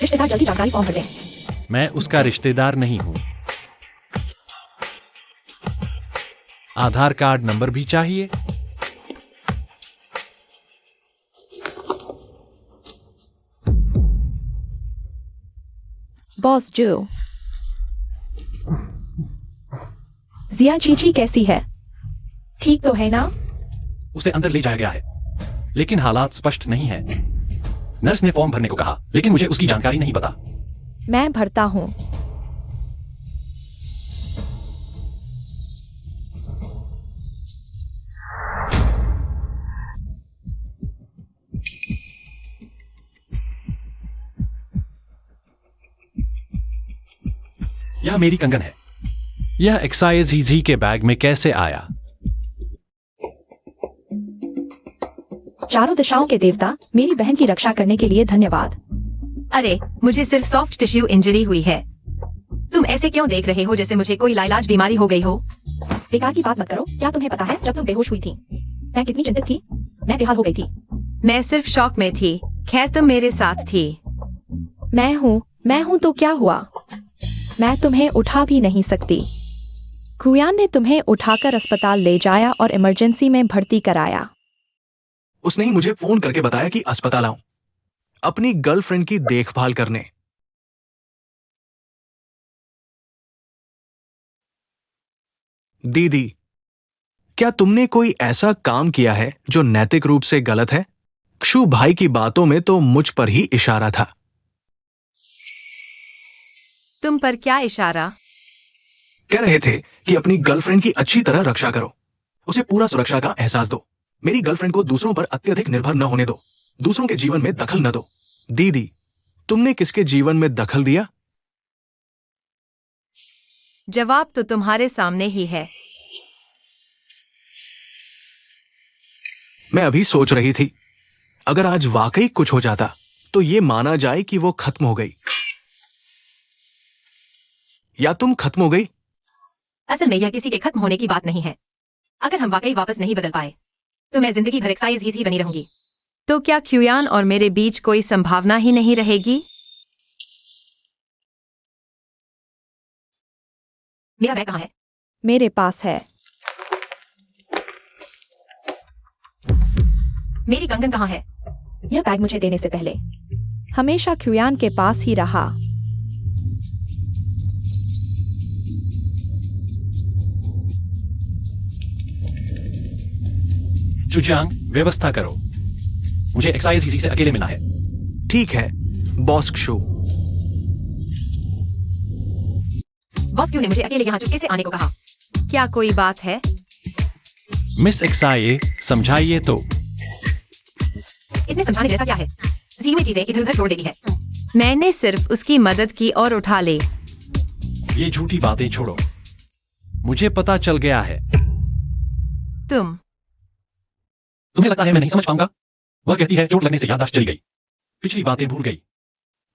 रिश्तेदार जल्दी जानकारी फॉर्म भर दें। मैं उसका रिश्तेदार नहीं हूं। आधार कार्ड नंबर भी चाहिए? बॉस जो। जिया चीची कैसी है? ठीक तो है ना? उसे अंदर ले जाया गया है, लेकिन हालात स्पष्ट नहीं है। नर्स ने फॉर्म भरने को कहा, लेकिन मुझे उसकी जानकारी नहीं पता। मैं भरता हूं। यह मेरी कंगन है। यह एक्साइज के बैग में कैसे आया? चारों दिशाओं के देवता, मेरी बहन की रक्षा करने के लिए धन्यवाद। अरे, मुझे सिर्फ सॉफ्ट टिश्यू इंजरी हुई है। तुम ऐसे क्यों देख रहे हो जैसे मुझे कोई लाइलाज बीमारी हो गई हो? बेकार की बात मत करो। क्या तुम्हें पता है जब तुम बेहोश हुई थी, मैं कितनी चिंतित थी? मैं बेहाल हो गई थी। मैं सिर्फ शॉक में थी। खैर, तुम मेरे साथ थी। मैं हूं तो क्या हुआ? मैं तुम्हें उठा भी नहीं सकती। कुयान ने तुम्हें उठाकर अस्पताल ले जाया और इमरजेंसी में भर्ती कराया। उसने ही मुझे फोन करके बताया कि अस्पताल आऊं, अपनी गर्लफ्रेंड की देखभाल करने। दीदी, क्या तुमने कोई ऐसा काम किया है जो नैतिक रूप से गलत है? क्षु भाई की बातों में तो मुझ पर ही इशारा था। तुम पर क्या इशारा? कह रहे थे कि अपनी गर्लफ्रेंड की अच्छी तरह रक्षा करो, उसे पूरा सुरक्षा का एहसास दो। मेरी गर्लफ्रेंड को दूसरों पर अत्यधिक निर्भर न होने दो, दूसरों के जीवन में दखल न दो। दीदी, तुमने किसके जीवन में दखल दिया? जवाब तो तुम्हारे सामने ही है। मैं अभी सोच रही थी, अगर आज वाकई कुछ हो जाता तो ये माना जाए कि वो खत्म हो गई, या तुम खत्म हो गई। असल में यह किसी के खत्म होने की बात नहीं है। अगर हम वाकई वापस नहीं बदल पाए तो मैं जिंदगी भर एक्साइज ही बनी रहूंगी। तो क्या क्यूयान और मेरे बीच कोई संभावना ही नहीं रहेगी? मेरा बैग कहाँ है? मेरे पास है। मेरी कंगन कहाँ है? यह बैग मुझे देने से पहले हमेशा क्यूयान के पास ही रहा। जुजियांग, व्यवस्था करो। मुझे एक्साइज किसी से अकेले मिलना है। ठीक है बॉस क्षु। बॉस क्यों ने मुझे अकेले यहाँ चुपके से आने को कहा? क्या कोई बात है? मिस एक्साई, समझाइए तो। इसमें समझाने जैसा क्या है? सी हुई चीजें इधर उधर छोड़ देती है। मैंने सिर्फ उसकी मदद की और उठा ले। ये झूठी बातें छोड़ो। मुझे पता चल गया है। तुम्हें लगता है मैं नहीं समझ पाऊंगा? वह कहती है चोट लगने से याददाश्त चली गई, पिछली बातें भूल गई।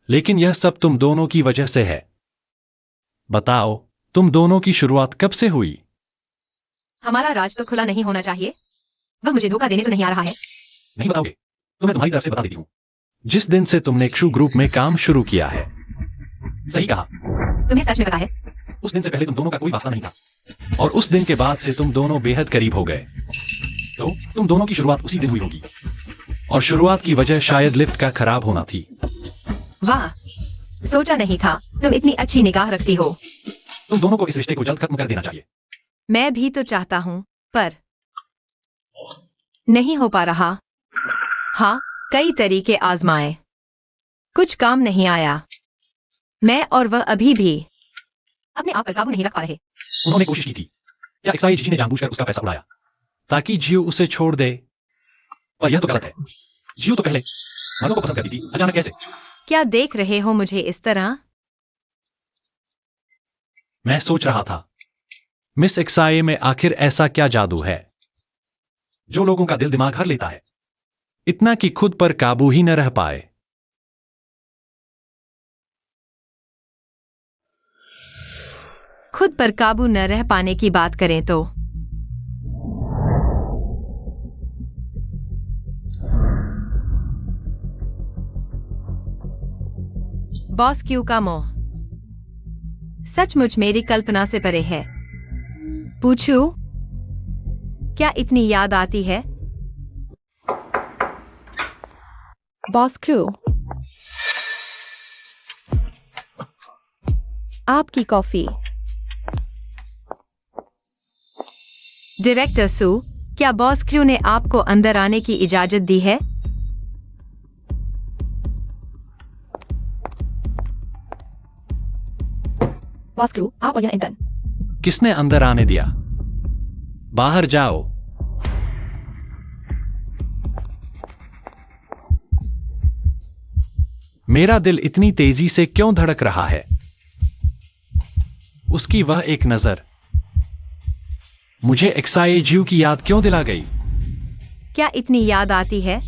लेकिन यह सब तुम दोनों की वजह से है। बताओ, तुम दोनों की शुरुआत कब से हुई? हमारा राज तो खुला नहीं होना चाहिए। वह मुझे धोखा देने तो नहीं आ रहा है। नहीं बताओगे तो मैं तुम्हारी तरफ से बता देती हूँ। जिस दिन से तुमने क्षु ग्रुप में काम शुरू किया है। सही कहा। तुम्हें सच में पता है? उस दिन से पहले तुम दोनों का कोई वास्ता नहीं था, और उस दिन के बाद से तुम दोनों बेहद करीब हो गए। तो तुम दोनों की शुरुआत उसी दिन हुई होगी, और शुरुआत की वजह शायद लिफ्ट का खराब होना थी। वाह, सोचा नहीं था तुम इतनी अच्छी निगाह रखती हो। तुम दोनों को इस रिश्ते को जल्द खत्म कर देना चाहिए। मैं भी तो चाहता हूँ, पर नहीं हो पा रहा। हाँ, कई तरीके आजमाए, कुछ काम नहीं आया। मैं और वह अभी भी अपने आप पर काबू नहीं रख पा रहे। उन्होंने कोशिश की थी। क्या एक्साई जीजी ने जानबूझकर उसका पैसा उड़ाया ताकि जियो उसे छोड़ दे? पर यह तो गलत है। जियो तो पहले मनो को पसंद करती थी, अचानक कैसे? क्या देख रहे हो मुझे इस तरह? मैं सोच रहा था, मिस एक्साई में आखिर ऐसा क्या जादू है जो लोगों का दिल दिमाग हर लेता है, इतना कि खुद पर काबू ही न रह पाए। खुद पर काबू न रह पाने की बात करें तो बॉस क्यू का मोह सचमुच मेरी कल्पना से परे है। पूछूं, क्या इतनी याद आती है? बॉस क्रू, आपकी कॉफी। डायरेक्टर सू, क्या बॉस क्रू ने आपको अंदर आने की इजाजत दी है? बॉस क्रू, आप और यह इंटर्न। किसने अंदर आने दिया? बाहर जाओ। मेरा दिल इतनी तेजी से क्यों धड़क रहा है? उसकी वह एक नजर मुझे एक्साई ज्यू की याद क्यों दिला गई? क्या इतनी याद आती है?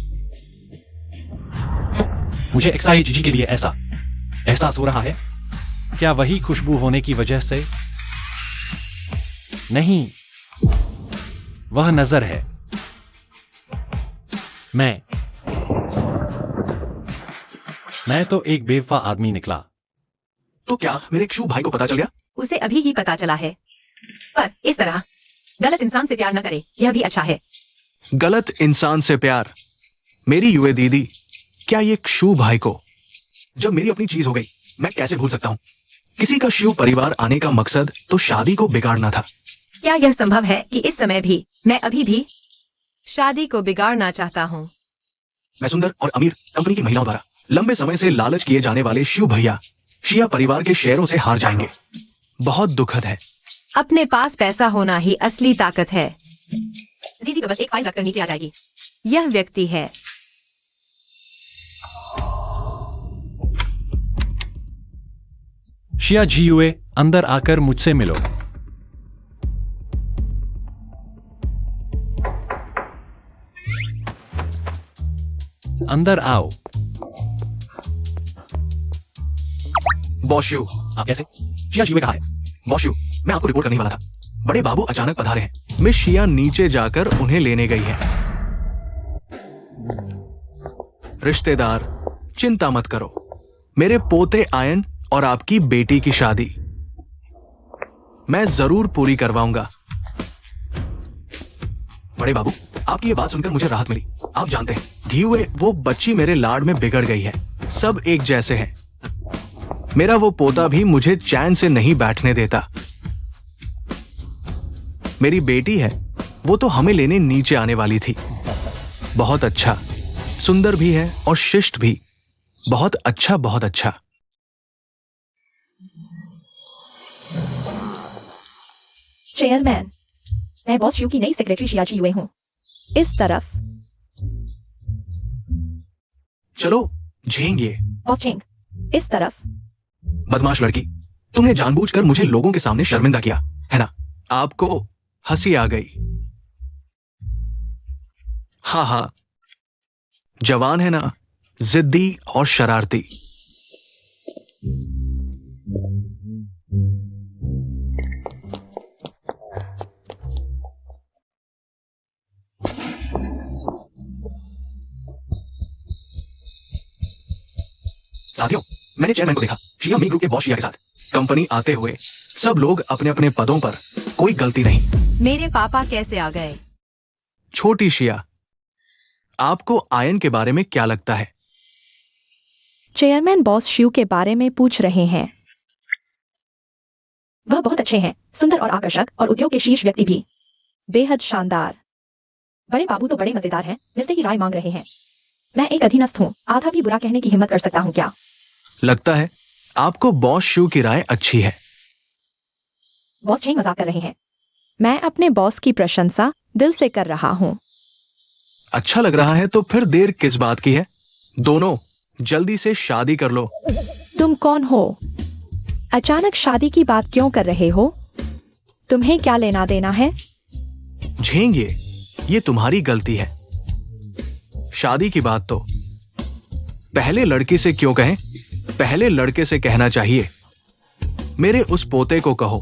मुझे एक्साई जीजी के लिए ऐसा एहसास हो रहा है। क्या वही खुशबू होने की वजह से? नहीं, वह नजर है। मैं तो एक बेवफा आदमी निकला। तो क्या मेरे क्षु भाई को पता चल गया? उसे अभी ही पता चला है, पर इस तरह गलत इंसान से प्यार न करे, यह भी अच्छा है। गलत इंसान से प्यार? मेरी युए दीदी, क्या ये क्षु भाई को, जब मेरी अपनी चीज हो गई मैं कैसे भूल सकता हूँ? किसी का शिव परिवार आने का मकसद तो शादी को बिगाड़ना था। क्या यह संभव है कि इस समय भी मैं अभी भी शादी को बिगाड़ना चाहता हूँ? मैं सुंदर और अमीर कंपनी की महिलाओं द्वारा लंबे समय से लालच किए जाने वाले शिव भैया शिया परिवार के शेयरों से हार जाएंगे। बहुत दुखद है। अपने पास पैसा होना ही असली ताकत है। जीजी तो बस एक फाइल रखकर नीचे आ जाएगी। यह व्यक्ति है। शिया जीयुए, अंदर आकर मुझसे मिलो। अंदर आओ। बॉस शू, आप कैसे? शिया जीवे कहा है? बॉस शू, मैं आपको रिपोर्ट करने वाला था। बड़े बाबू अचानक पधारे हैं। मिस शिया नीचे जाकर उन्हें लेने गई है। रिश्तेदार, चिंता मत करो। मेरे पोते आयन और आपकी बेटी की शादी मैं जरूर पूरी करवाऊंगा। बड़े बाबू, आपकी ये बात सुनकर मुझे राहत मिली। आप जानते हैं, धीवे वो बच्ची मेरे लाड में बिगड़ गई है। सब एक जैसे हैं। मेरा वो पोता भी मुझे चैन से नहीं बैठने देता। मेरी बेटी है, वो तो हमें लेने नीचे आने वाली थी। बहुत अच्छा, सुंदर भी है और शिष्ट भी। बहुत अच्छा, बहुत अच्छा। चेयरमैन, मैं बॉस शू की नई सेक्रेटरी शिया जी युए हूँ। इस तरफ। चलो झेंगे। बॉस चेंग, इस तरफ। बदमाश लड़की, तुमने जानबूझकर मुझे लोगों के सामने शर्मिंदा किया है ना? आपको हंसी आ गई। हाँ हाँ, जवान है ना, जिद्दी और शरारती। साथियों, मैंने चेयरमैन को देखा शिया मी ग्रुप के बॉस शिया के साथ कंपनी आते हुए। सब लोग अपने अपने पदों पर, कोई गलती नहीं। मेरे पापा कैसे आ गए? छोटी शिया, आपको आयन के बारे में क्या लगता है? चेयरमैन बॉस शू के बारे में पूछ रहे हैं। वह बहुत अच्छे हैं, सुंदर और आकर्षक, और उद्योग के शीर्ष व्यक्ति भी। बेहद शानदार। बड़े बाबू तो बड़े मजेदार हैं, मिलते ही राय मांग रहे हैं। मैं एक अधीनस्थ हूँ, आधा भी बुरा कहने की हिम्मत कर सकता हूँ क्या? लगता है आपको बॉस शू की राय अच्छी है। बॉस चेंग मजाक कर रहे हैं। मैं अपने बॉस की प्रशंसा दिल से कर रहा हूँ। अच्छा लग रहा है तो फिर देर किस बात की है? दोनों जल्दी से शादी कर लो। तुम कौन हो? अचानक शादी की बात क्यों कर रहे हो? तुम्हें क्या लेना देना है? झेंगे, ये तुम्हारी गलती है। शादी की बात तो पहले लड़की से क्यों कहें? पहले लड़के से कहना चाहिए। मेरे उस पोते को कहो।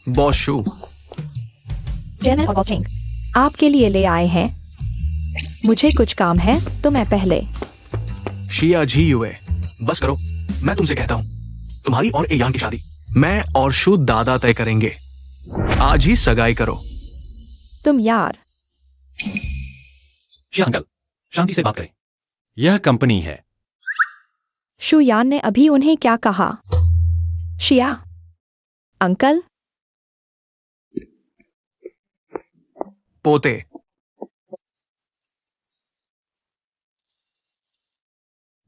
बॉस शू, चेयरमैन और बॉस चेंग आपके लिए ले आए हैं। मुझे कुछ काम है तो मैं पहले। शिया जी युए, बस करो। मैं तुमसे कहता हूं, तुम्हारी और एयान की शादी मैं और शू दादा तय करेंगे। आज ही सगाई करो। तुम यार। शिया अंकल, शांति से बात करें। यह कंपनी है। शुयान ने अभी उन्हें क्या कहा? शिया अंकल। पोते,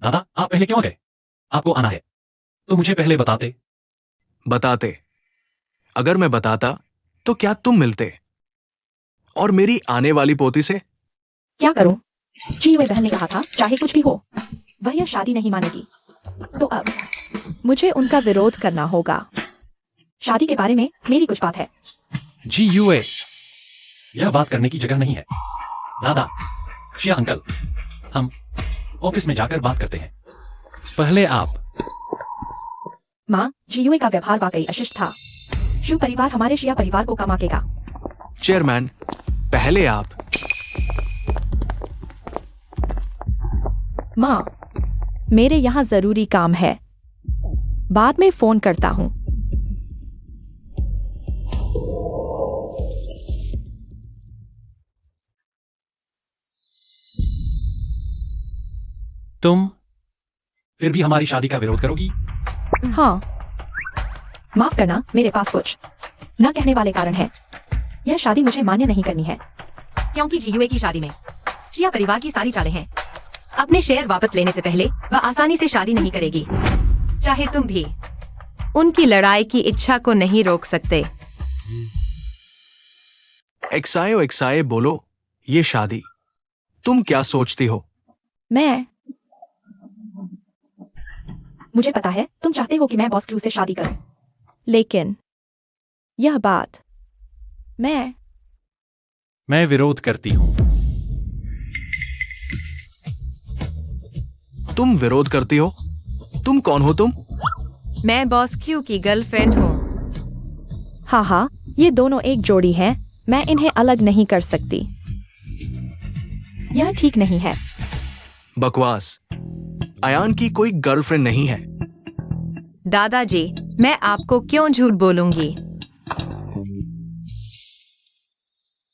दादा, आप पहले क्यों आ गए? आपको आना है तो मुझे पहले बताते। बताते। अगर मैं बताता तो क्या तुम मिलते? और मेरी आने वाली पोती से? क्या करूं? जी वे बहन ने कहा था चाहे कुछ भी हो, वह यह शादी नहीं मानेगी। तो अब मुझे उनका विरोध करना होगा। शादी के बारे में मेरी कुछ बात है। जी यूए, यह बात करने की जगह नहीं है। दादा, शिया अंकल, हम ऑफिस में जाकर बात करते हैं। पहले आप। माँ, जीयूए का व्यवहार वाकई अशिष्ट था। शू परिवार हमारे शिया परिवार को कम आकेगा। चेयरमैन, पहले आप। माँ, मेरे यहाँ जरूरी काम है, बाद में फोन करता हूँ। तुम फिर भी हमारी शादी का विरोध करोगी? हाँ, माफ करना, मेरे पास कुछ न कहने वाले कारण है। यह शादी मुझे मान्य नहीं करनी है। क्योंकि जीयूए की शादी में शिया परिवार की सारी चालें हैं। अपने शेयर वापस लेने से पहले वह आसानी से शादी नहीं करेगी। चाहे तुम भी उनकी लड़ाई की इच्छा को नहीं रोक सकते। एक्सायो एक्साए बोलो, ये शादी तुम क्या सोचती हो? मुझे पता है तुम चाहते हो कि मैं बॉस क्रू से शादी करूं, लेकिन यह बात मैं विरोध करती हूं। तुम विरोध करती हो? तुम कौन हो तुम? मैं बॉस क्यू की गर्लफ्रेंड हूँ। हाँ हाँ, ये दोनों एक जोड़ी है, मैं इन्हें अलग नहीं कर सकती। यह ठीक नहीं है। बकवास। अयान की कोई गर्लफ्रेंड नहीं है। दादाजी, मैं आपको क्यों झूठ बोलूंगी?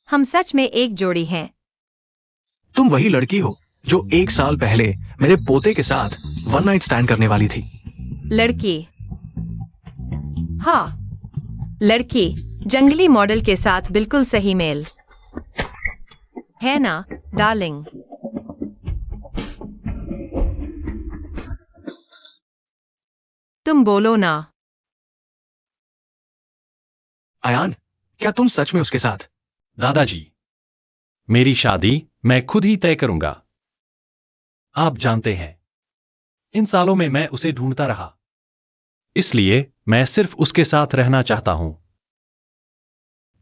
हम सच में एक जोड़ी हैं। तुम वही लड़की हो जो 1 साल पहले मेरे पोते के साथ वन नाइट स्टैंड करने वाली थी। लड़की? हाँ, लड़की जंगली मॉडल के साथ बिल्कुल सही मेल है ना, डार्लिंग? तुम बोलो ना। अयान, क्या तुम सच में उसके साथ? दादाजी, मेरी शादी मैं खुद ही तय करूंगा। आप जानते हैं, इन सालों में मैं उसे ढूंढता रहा, इसलिए मैं सिर्फ उसके साथ रहना चाहता हूं।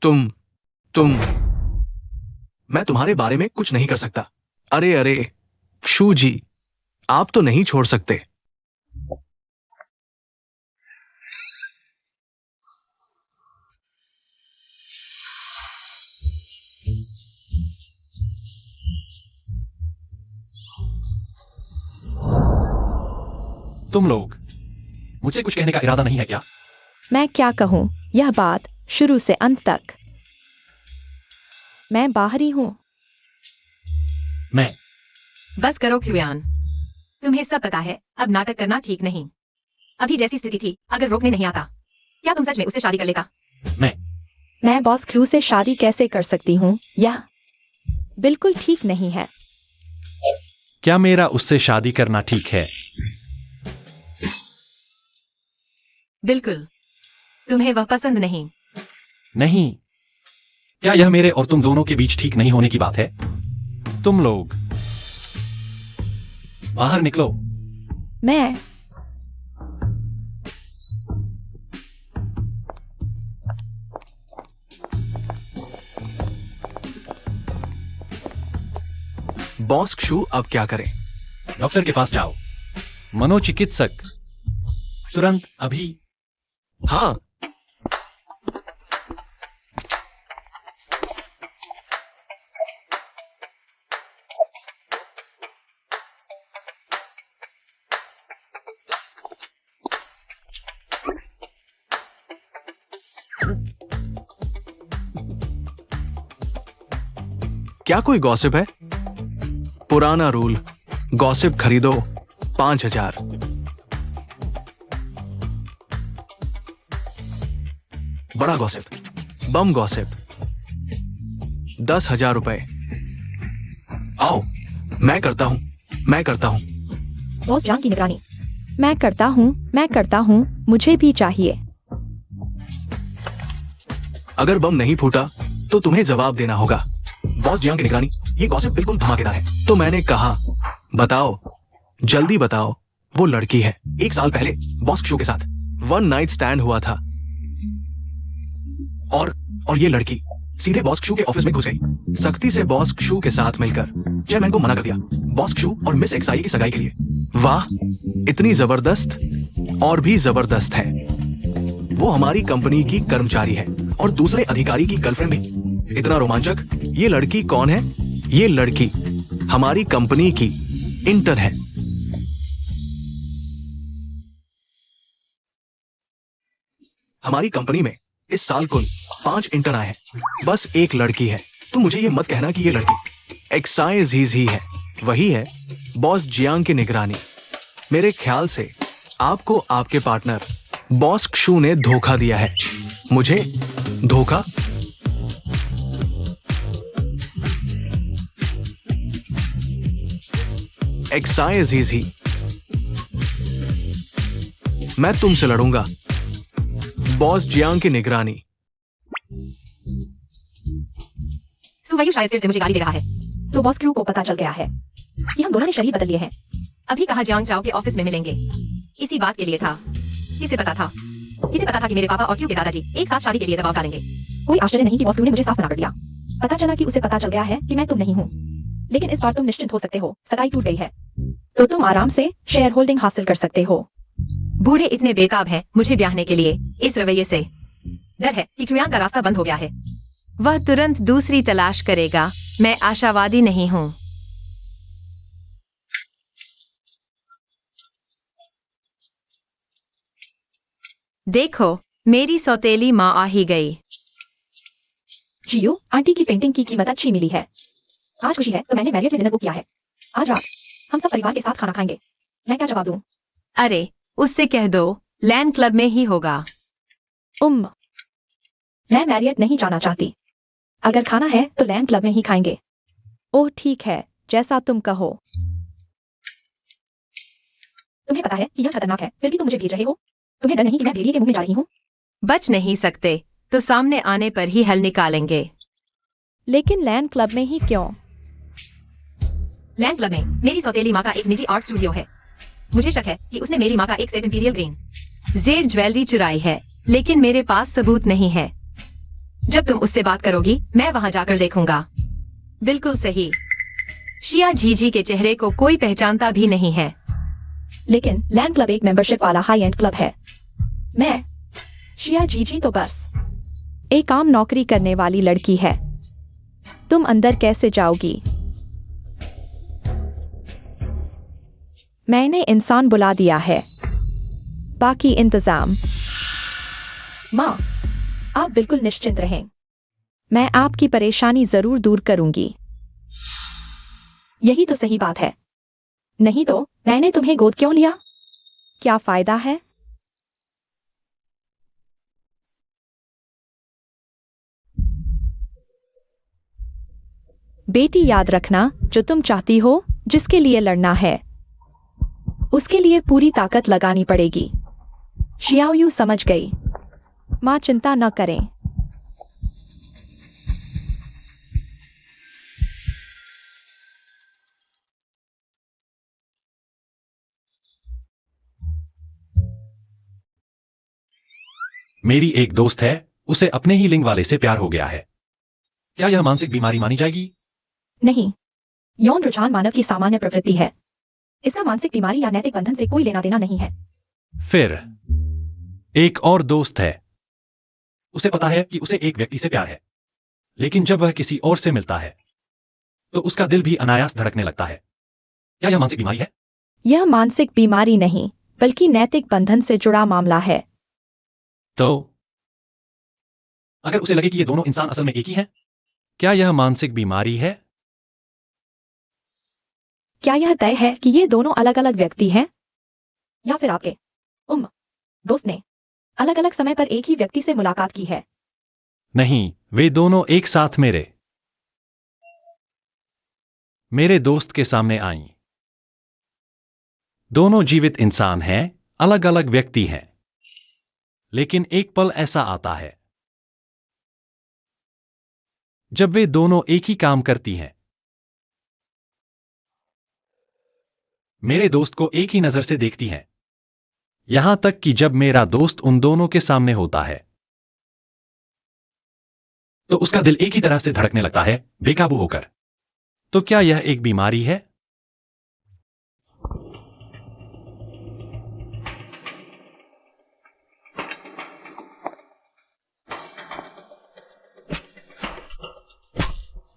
तुम मैं तुम्हारे बारे में कुछ नहीं कर सकता। अरे अरे, शू जी, आप तो नहीं छोड़ सकते। तुम लोग, मुझसे कुछ कहने का इरादा नहीं है क्या? मैं क्या कहूँ, यह बात शुरू से अंत तक। मैं बाहरी हूँ। मैं बस करो क्यूयान, तुम्हें सब पता है, अब नाटक करना ठीक नहीं। अभी जैसी स्थिति थी, अगर रोकने नहीं आता, क्या तुम सच में उससे शादी कर लेता? मैं बॉस क्रू से शादी कैसे कर सकती हूँ? यह बिल्कुल ठीक नहीं है। क्या मेरा उससे शादी करना ठीक है? बिल्कुल। तुम्हें वह पसंद नहीं? नहीं। क्या यह मेरे और तुम दोनों के बीच ठीक नहीं होने की बात है? तुम लोग बाहर निकलो। मैं बॉस शू अब क्या करें? डॉक्टर के पास जाओ। मनोचिकित्सक, तुरंत, अभी। हाँ, क्या कोई गॉसिप है? पुराना रूल, गॉसिप खरीदो 5,000। बड़ा गॉसिप, बम गॉसिप 10,000 रुपए। आओ, मैं करता हूं। बॉस जान की निगरानी। मैं करता हूँ, मुझे भी चाहिए। अगर बम नहीं फूटा तो तुम्हें जवाब देना होगा। बॉस जियांग की निगरानी, ये गॉसिप बिल्कुल धमाकेदार है। तो मैंने कहा, बताओ, जल्दी बताओ, वो लड़की है 1 साल पहले बॉस शो के साथ वन नाइट स्टैंड हुआ था, और ये लड़की सीधे बॉस शू के ऑफिस में घुस गई, सख्ती से बॉस शू के साथ मिलकर चेयरमैन को मना कर दिया बॉस शू और मिस एक्साई की सगाई के लिए। वाह, इतनी जबरदस्त और भी जबरदस्त है। वो हमारी कंपनी की कर्मचारी है और दूसरे अधिकारी की गर्लफ्रेंड भी। इतना रोमांचक। ये लड़की कौन है? ये लड़की हमारी कंपनी की इंटर्न है। हमारी कंपनी में इस साल कुल 5 इंटर्न आए हैं, बस एक लड़की है। तो मुझे ये मत कहना कि ये लड़की एक्साइज ही है। वही है बॉस जियांग की निगरानी। मेरे ख्याल से आपको आपके पार्टनर बॉस शू ने धोखा दिया है। मुझे धोखा? एक्साइज ही। मैं तुमसे लड़ूंगा, बॉस जियांग की निगरानी। सुवायु शायद फिर से मुझे गाली दे रहा है। तो बॉस क्रू को पता चल गया है कि हम दोनों ने शरीर बदल लिए हैं। अभी कहा जियांग चाओ के ऑफिस में मिलेंगे। इसी बात के लिए था। किसे पता था? किसे पता था कि मेरे पापा और क्यू के दादाजी एक साथ शादी के लिए दबाव डालेंगे। कोई आश्चर्य नहीं कि बॉस क्रू ने मुझे साफ मना कर दिया। पता चला कि उसे पता चल गया है कि मैं तुम नहीं हूँ। लेकिन इस बार तुम निश्चिंत हो सकते हो, सगाई टूट गई है तो तुम आराम से शेयर होल्डिंग हासिल कर सकते हो। बूढ़े इतने बेताब हैं मुझे ब्याहने के लिए। इस रवैये से डर है कि क्रियान का रास्ता बंद हो गया है। वह तुरंत दूसरी तलाश करेगा। मैं आशावादी नहीं हूँ। देखो, मेरी सौतेली माँ आ ही गई। जियो, आंटी की पेंटिंग की कीमत अच्छी मिली है। आज खुशी है तो मैंने मैरियट में डिनर बुक किया है। आज रात हम सब परिवार के साथ खाना खाएंगे। मैं क्या जवाब दूं? अरे, उससे कह दो लैंड क्लब में ही होगा। मैं मैरियट नहीं जाना चाहती। अगर खाना है तो लैंड क्लब में ही खाएंगे। ओह ठीक है, जैसा तुम कहो। तुम्हें पता है कि यह खतरनाक है, फिर भी तुम मुझे भेज रहे हो। तुम्हें डर नहीं कि मैं भेड़िए के मुंह में जा रही हूँ? बच नहीं सकते तो सामने आने पर ही हल निकालेंगे। लेकिन लैंड क्लब में ही क्यों? लैंड क्लब में मेरी सौतेली माँ का एक निजी आर्ट स्टूडियो है। मुझे शक है कि उसने मेरी माँ का एक set imperial green Z jewellery चुराई है, लेकिन मेरे पास सबूत नहीं है। जब तुम उससे बात करोगी मैं वहां जाकर देखूंगा। बिल्कुल सही। शिया झीझी के चेहरे को कोई पहचानता भी नहीं है। लेकिन लैंड क्लब एक मेंबरशिप वाला हाई एंड क्लब है। मैं शिया जीजी तो बस एक आम नौकरी करने वाली लड़की है। तुम अंदर कैसे जाओगी? मैंने इंसान बुला दिया है, बाकी इंतजाम। माँ, आप बिल्कुल निश्चिंत रहें। मैं आपकी परेशानी जरूर दूर करूंगी। यही तो सही बात है। नहीं तो मैंने तुम्हें गोद क्यों लिया? क्या फायदा है? बेटी, याद रखना, जो तुम चाहती हो, जिसके लिए लड़ना है, उसके लिए पूरी ताकत लगानी पड़ेगी। शियाओयू समझ गई। माँ चिंता न करें। मेरी एक दोस्त है, उसे अपने ही लिंग वाले से प्यार हो गया है। क्या यह मानसिक बीमारी मानी जाएगी? नहीं, यौन रुझान मानव की सामान्य प्रवृत्ति है। इसका मानसिक बीमारी या नैतिक बंधन से कोई लेना देना नहीं है। फिर एक और दोस्त है, उसे पता है कि उसे एक व्यक्ति से प्यार है, लेकिन जब वह किसी और से मिलता है तो उसका दिल भी अनायास धड़कने लगता है। क्या यह मानसिक बीमारी है? यह मानसिक बीमारी नहीं, बल्कि नैतिक बंधन से जुड़ा मामला है। तो अगर उसे लगे कि ये दोनों इंसान असल में एक ही हैं, क्या यह मानसिक बीमारी है? क्या यह तय है कि ये दोनों अलग अलग व्यक्ति हैं, या फिर आपके दोस्त ने अलग अलग समय पर एक ही व्यक्ति से मुलाकात की है? नहीं, वे दोनों एक साथ मेरे दोस्त के सामने आईं। दोनों जीवित इंसान हैं, अलग अलग व्यक्ति हैं, लेकिन एक पल ऐसा आता है जब वे दोनों एक ही काम करती हैं। मेरे दोस्त को एक ही नजर से देखती हैं, यहां तक कि जब मेरा दोस्त उन दोनों के सामने होता है तो उसका दिल एक ही तरह से धड़कने लगता है, बेकाबू होकर। तो क्या यह एक बीमारी है?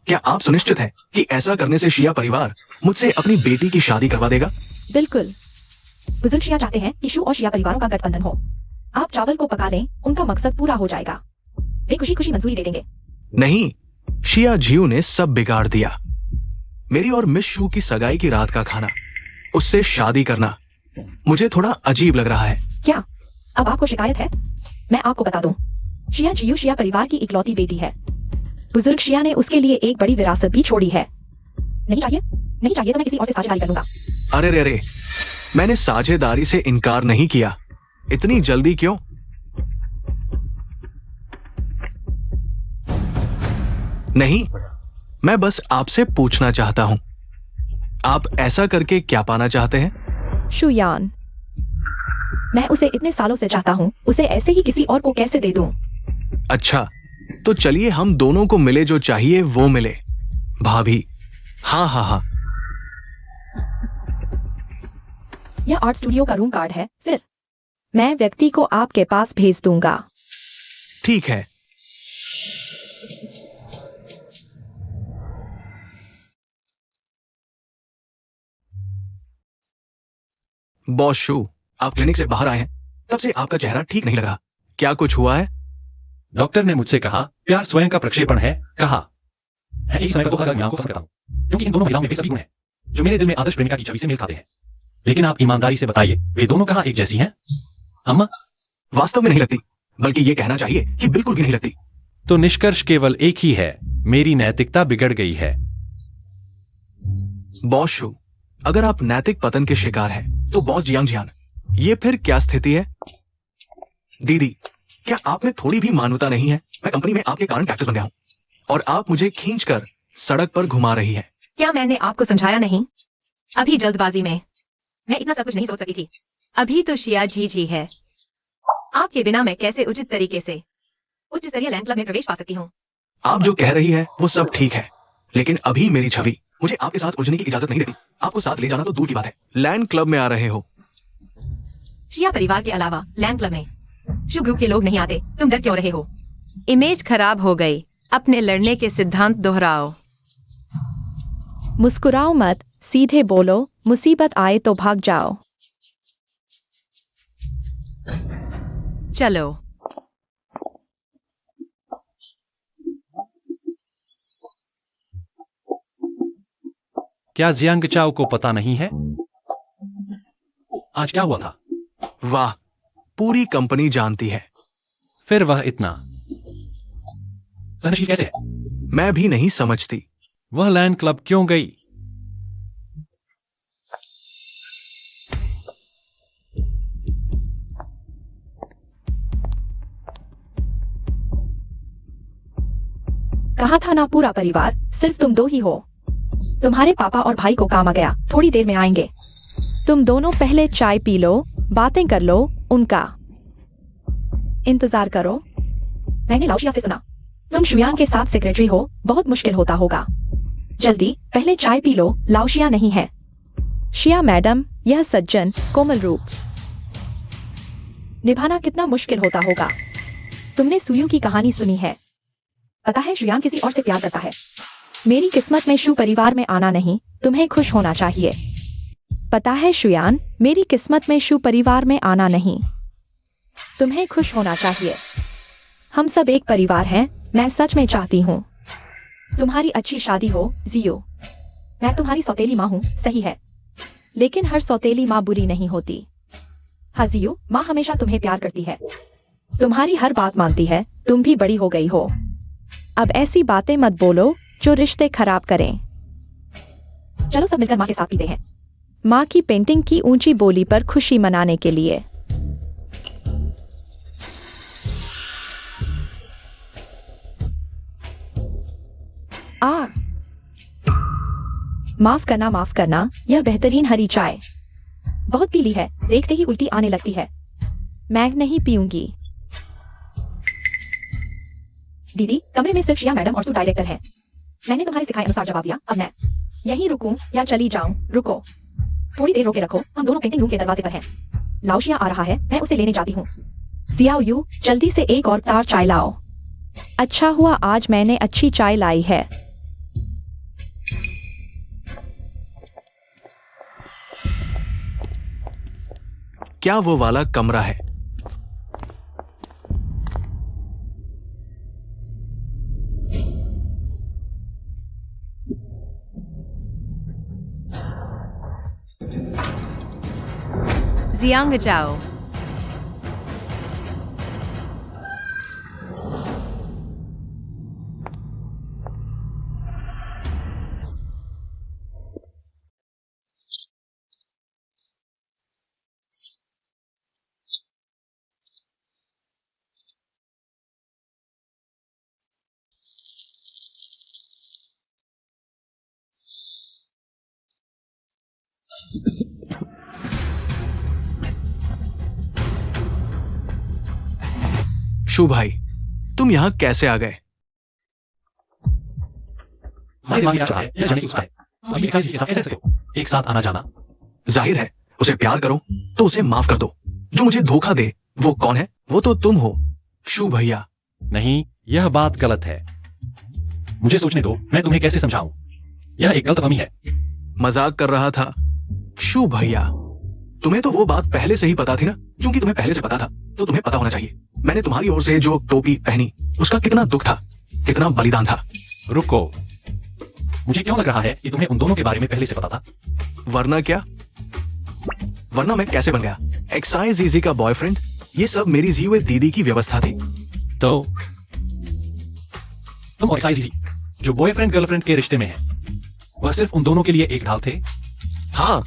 क्या आप सुनिश्चित हैं कि ऐसा करने से शिया परिवार मुझसे अपनी बेटी की शादी करवा देगा? बिल्कुल। बुजुर्ग शिया चाहते हैं कि शू और शिया परिवारों का गठबंधन हो। आप चावल को पका लें, उनका मकसद पूरा हो जाएगा। वे खुशी खुशी मंजूरी दे देंगे। नहीं, शिया जियो ने सब बिगाड़ दिया। मेरी और मिस शू की सगाई की रात का खाना, उससे शादी करना मुझे थोड़ा अजीब लग रहा है। क्या अब आपको शिकायत है? मैं आपको बता दूं, शिया जियो शिया परिवार की इकलौती बेटी है। बुजुर्ग शिया ने उसके लिए एक बड़ी विरासत भी छोड़ी है। नहीं चाहिए? नहीं चाहिए तो मैं किसी और से साझेदारी कर लूंगा। अरे रे रे, मैंने साझेदारी से इनकार नहीं किया। इतनी जल्दी क्यों? नहीं, मैं बस आपसे पूछना चाहता हूं, आप ऐसा करके क्या पाना चाहते हैं? शुयान, मैं उसे इतने सालों से चाहता हूँ, उसे ऐसे ही किसी और को कैसे दे दूं? अच्छा, तो चलिए हम दोनों को मिले जो चाहिए वो मिले। भाभी, हाँ हाँ हाँ। यह आर्ट स्टूडियो का रूम कार्ड है। फिर मैं व्यक्ति को आपके पास भेज दूंगा। ठीक है। बॉस शू, आप क्लिनिक से बाहर आए हैं, तब से आपका चेहरा ठीक नहीं लग रहा। क्या कुछ हुआ है? डॉक्टर ने मुझसे कहा प्यार स्वयं का प्रक्षेपण है। कहा मैं एक समय पर दो अलग महिलाओं को पसंद करता हूं, क्योंकि इन दोनों महिलाओं में वे सभी गुण हैं जो मेरे दिल में आदर्श प्रेमिका की छवि से मेल खाते हैं। लेकिन आप ईमानदारी से बताइए, वे दोनों कहाँ एक जैसी हैं? अम्मा, वास्तव में नहीं लगती, बल्कि ये कहना चाहिए कि बिल्कुल भी नहीं लगती। तो निष्कर्ष केवल एक ही है, मेरी नैतिकता बिगड़ गई है। बॉस शू, अगर आप नैतिक पतन के शिकार हैं, तो बॉस जियांग जियान, ये फिर क्या स्थिति है? दीदी, क्या आप में थोड़ी भी मानवता नहीं है? मैं कंपनी में आपके कारण कैक्टस बन गया हूं और आप मुझे खींचकर सड़क पर घुमा रही है। क्या मैंने आपको समझाया नहीं? अभी जल्दबाजी में मैं इतना सब कुछ नहीं सोच सकी थी। अभी तो शिया जी है। आपके बिना मैं कैसे उचित तरीके से उच्च स्तरीय लैंड क्लब में प्रवेश पा सकती हूँ? आप जो कह रही है वो सब ठीक है, लेकिन अभी मेरी छवि मुझे आपके साथ उलझने की इजाजत नहीं देती। आपको साथ ले जाना तो दूर की बात है, लैंड क्लब में आ रहे हो। शिया परिवार के अलावा लैंड क्लब में शू ग्रुप के लोग नहीं आते। तुम डर क्यों रहे हो? इमेज खराब हो गई। अपने लड़ने के सिद्धांत दोहराओ। मुस्कुराओ मत, सीधे बोलो, मुसीबत आए तो भाग जाओ। चलो। क्या जियांग चाओ को पता नहीं है आज क्या हुआ था? वाह, पूरी कंपनी जानती है। फिर वह इतना सहनशील कैसे है? मैं भी नहीं समझती। वह लैंड क्लब क्यों गई? कहा था ना, पूरा परिवार, सिर्फ तुम दो ही हो। तुम्हारे पापा और भाई को काम आ गया, थोड़ी देर में आएंगे। तुम दोनों पहले चाय पी लो, बातें कर लो, उनका इंतजार करो। मैंने लाओशिया से सुना तुम शुयान के साथ सेक्रेटरी हो, बहुत मुश्किल होता होगा। जल्दी पहले चाय पी लो, लाओशिया नहीं है। शिया मैडम, यह सज्जन कोमल रूप निभाना कितना मुश्किल होता होगा। तुमने सुयू की कहानी सुनी है? पता है शुयान किसी और से प्यार करता है। मेरी किस्मत में शू परिवार में आना नहीं, तुम्हें खुश होना चाहिए। पता है शुयान, मेरी किस्मत में शू परिवार में आना नहीं, तुम्हें खुश होना चाहिए। हम सब एक परिवार हैं। मैं सच में चाहती हूँ तुम्हारी अच्छी शादी हो जियो। मैं तुम्हारी सौतेली माँ हूँ, सही है, लेकिन हर सौतेली माँ बुरी नहीं होती। हाँ जियो, माँ हमेशा तुम्हें प्यार करती है, तुम्हारी हर बात मानती है। तुम भी बड़ी हो गई हो, अब ऐसी बातें मत बोलो जो रिश्ते खराब करें। चलो सब मिलकर माँ के साथ पीते हैं। माँ की पेंटिंग की ऊंची बोली पर खुशी मनाने के लिए। माफ करना, माफ करना, यह बेहतरीन हरी चाय बहुत पी ली है, देखते ही उल्टी आने लगती है। मैं नहीं पीऊंगी। दीदी, कमरे में सिर्फ शिया मैडम और सू डायरेक्टर है। मैंने तुम्हारे सिखाए अनुसार जवाब दिया, अब मैं यहीं रुकूं या चली जाऊं? रुको, थोड़ी देर रोके रखो, हम दोनों पेंटिंग रूम के दरवाजे पर हैं। लाओशिया आ रहा है, मैं उसे लेने जाती हूँ। जियाओ यू, जल्दी से एक और तार चाय लाओ। अच्छा हुआ आज मैंने अच्छी चाय लाई है। क्या वो वाला कमरा है? जियांग जाओ। शू भाई, तुम यहाँ कैसे आ गए? हमारे दिमाग में आ रहा है यह जाने की उत्सुकता है। अब ये एक्साइज के साथ कैसे सकते हो? एक साथ आना जाना। जाहिर है, उसे प्यार करो तो उसे माफ कर दो। जो मुझे धोखा दे वो कौन है? वो तो तुम हो, शू भैया। नहीं, यह बात गलत है। मुझे सोचने दो, मैं तुम्हें कैसे समझाऊं। यह एक गलतफहमी है। मजाक कर रहा था शू भैया। तुम्हें तो वो बात पहले से ही पता थी ना। क्योंकि तुम्हें पहले से पता था तो तुम्हें पता होना चाहिए। मैंने तुम्हारी ओर से जो टोपी पहनी उसका कितना दुख था, कितना बलिदान था। रुको, मुझे क्यों लग रहा है कि तुम्हें उन दोनों के बारे में पहले से पता था? वरना क्या? वरना मैं कैसे बन गया एक्साइज इजी का बॉयफ्रेंड? ये सब मेरी जी हुई दीदी की व्यवस्था थी। तो तुम और एक्साइज जो बॉयफ्रेंड गर्लफ्रेंड के रिश्ते में है, वह सिर्फ उन दोनों के लिए एक ढाल थे? हाँ,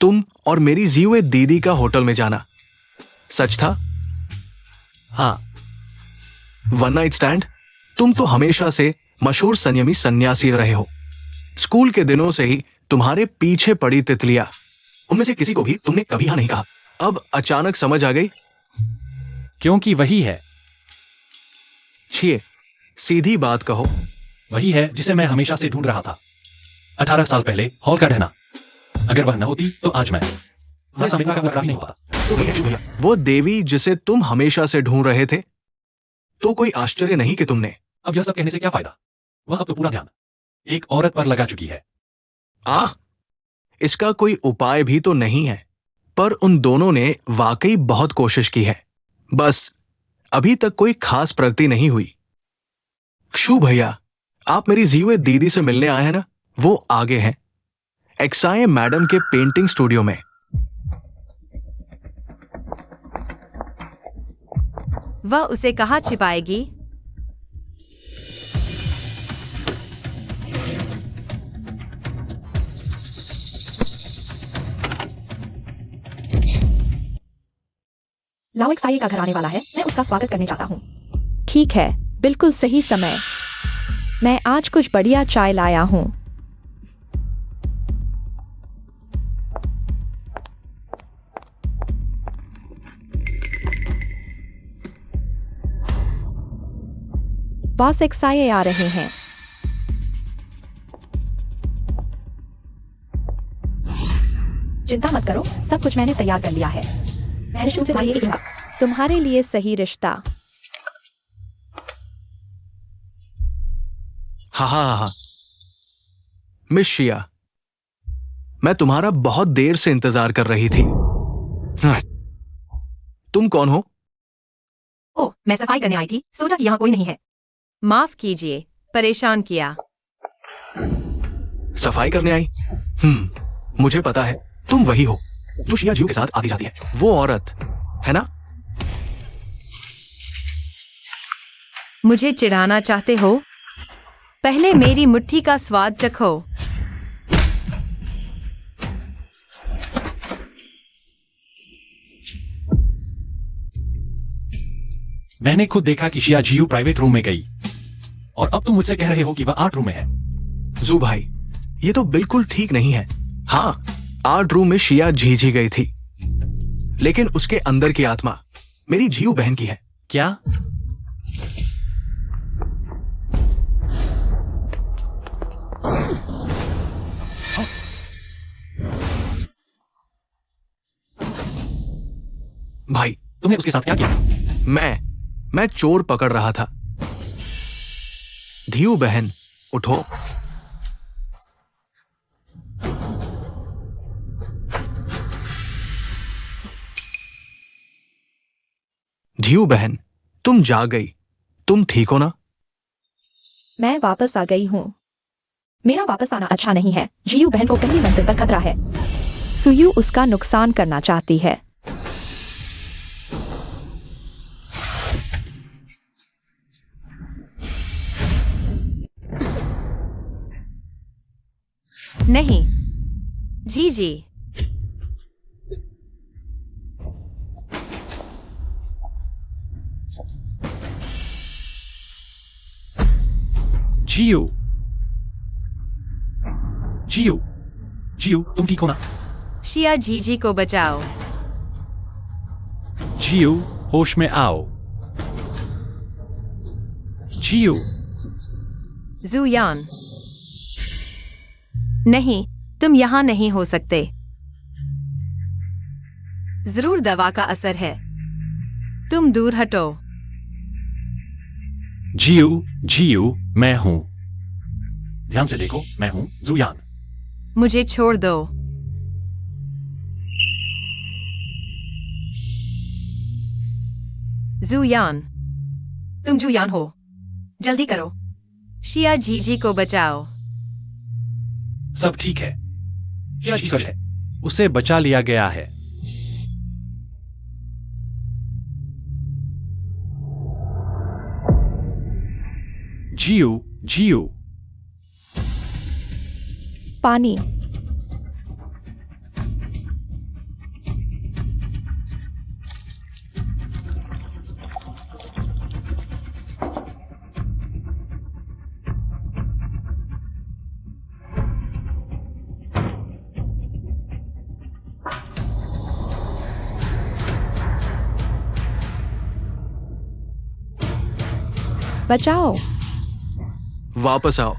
तुम और मेरी जी हुई दीदी का होटल में जाना सच था। हाँ। One night stand? तुम तो हमेशा से मशहूर संयमी सन्यासी रहे हो। स्कूल के दिनों से ही तुम्हारे पीछे पड़ी तितलियां, उनमें से किसी को भी तुमने कभी हाँ नहीं कहा। अब अचानक समझ आ गई? क्योंकि वही है। छिए, सीधी बात कहो। वही है जिसे मैं हमेशा से ढूंढ रहा था। 18 साल पहले हॉल का रहना। अगर वह न होती तो आज मैं समझने का मतलब नहीं होता। वो देवी जिसे तुम हमेशा से ढूंढ रहे थे, तो कोई आश्चर्य नहीं कि तुमने। अब यह सब कहने से क्या फायदा? वह अब तो पूरा ध्यान एक औरत पर लगा चुकी है। इसका कोई उपाय भी तो नहीं है। पर उन दोनों ने वाकई बहुत कोशिश की है, बस अभी तक कोई खास प्रगति नहीं हुई। शू भैया, आप मेरी जी हुई दीदी से मिलने आए हैं ना? वो आगे हैं, एक्साए मैडम के पेंटिंग स्टूडियो में। वह उसे कहाँ छिपाएगी? लाओ एक्साई का घर आने वाला है, मैं उसका स्वागत करने जाता हूँ। ठीक है, बिल्कुल सही समय। मैं आज कुछ बढ़िया चाय लाया हूँ। बॉस एक्साई आ रहे हैं। चिंता मत करो, सब कुछ मैंने तैयार कर लिया है। मैं रिश्तों से एक तुम्हारे लिए सही रिश्ता। हाँ। मिस शिया, मैं तुम्हारा बहुत देर से इंतजार कर रही थी। तुम कौन हो? ओह, मैं सफाई करने आई थी, सोचा कि यहाँ कोई नहीं है। माफ कीजिए, परेशान किया। सफाई करने आई? मुझे पता है तुम वही हो जो शिया जीव के साथ आती जाती है। वो औरत है ना? मुझे चिढ़ाना चाहते हो? पहले मेरी मुट्ठी का स्वाद चखो। मैंने खुद देखा कि शिया जीयू प्राइवेट रूम में गई, और अब तुम मुझसे कह रहे हो कि वह आर्ट रूम में है। जू भाई, ये तो बिल्कुल ठीक नहीं है। हाँ, आर्ट रूम में शिया झीझी गई थी, लेकिन उसके अंदर की आत्मा मेरी जीयू बहन की है। क्या? भाई, तुमने उसके साथ क्या किया? मैं चोर पकड़ रहा था। धीयू बहन, उठो। धीयू बहन, तुम जा गई। तुम ठीक हो ना? मैं वापस आ गई हूँ। मेरा वापस आना अच्छा नहीं है। जीयू बहन को पहली मंजिल पर खतरा है। सुयू उसका नुकसान करना चाहती है। नहीं, जी। जीयू, जीयू, जीयू, तुम ठीक हो ना? शिया जीजी को बचाओ। जियो, होश में आओ। जियो, जुयान, नहीं, तुम यहां नहीं हो सकते। जरूर दवा का असर है। तुम दूर हटो। जियो, जियो, मैं हूं। ध्यान से देखो, मैं हूं जुयान। मुझे छोड़ दो। जुयान, तुम जुयान हो। जल्दी करो। शिया जीजी को बचाओ। सब ठीक है। यह सच है। उसे बचा लिया गया है। जियो, जियो, पानी। बचाओ। वापस आओ।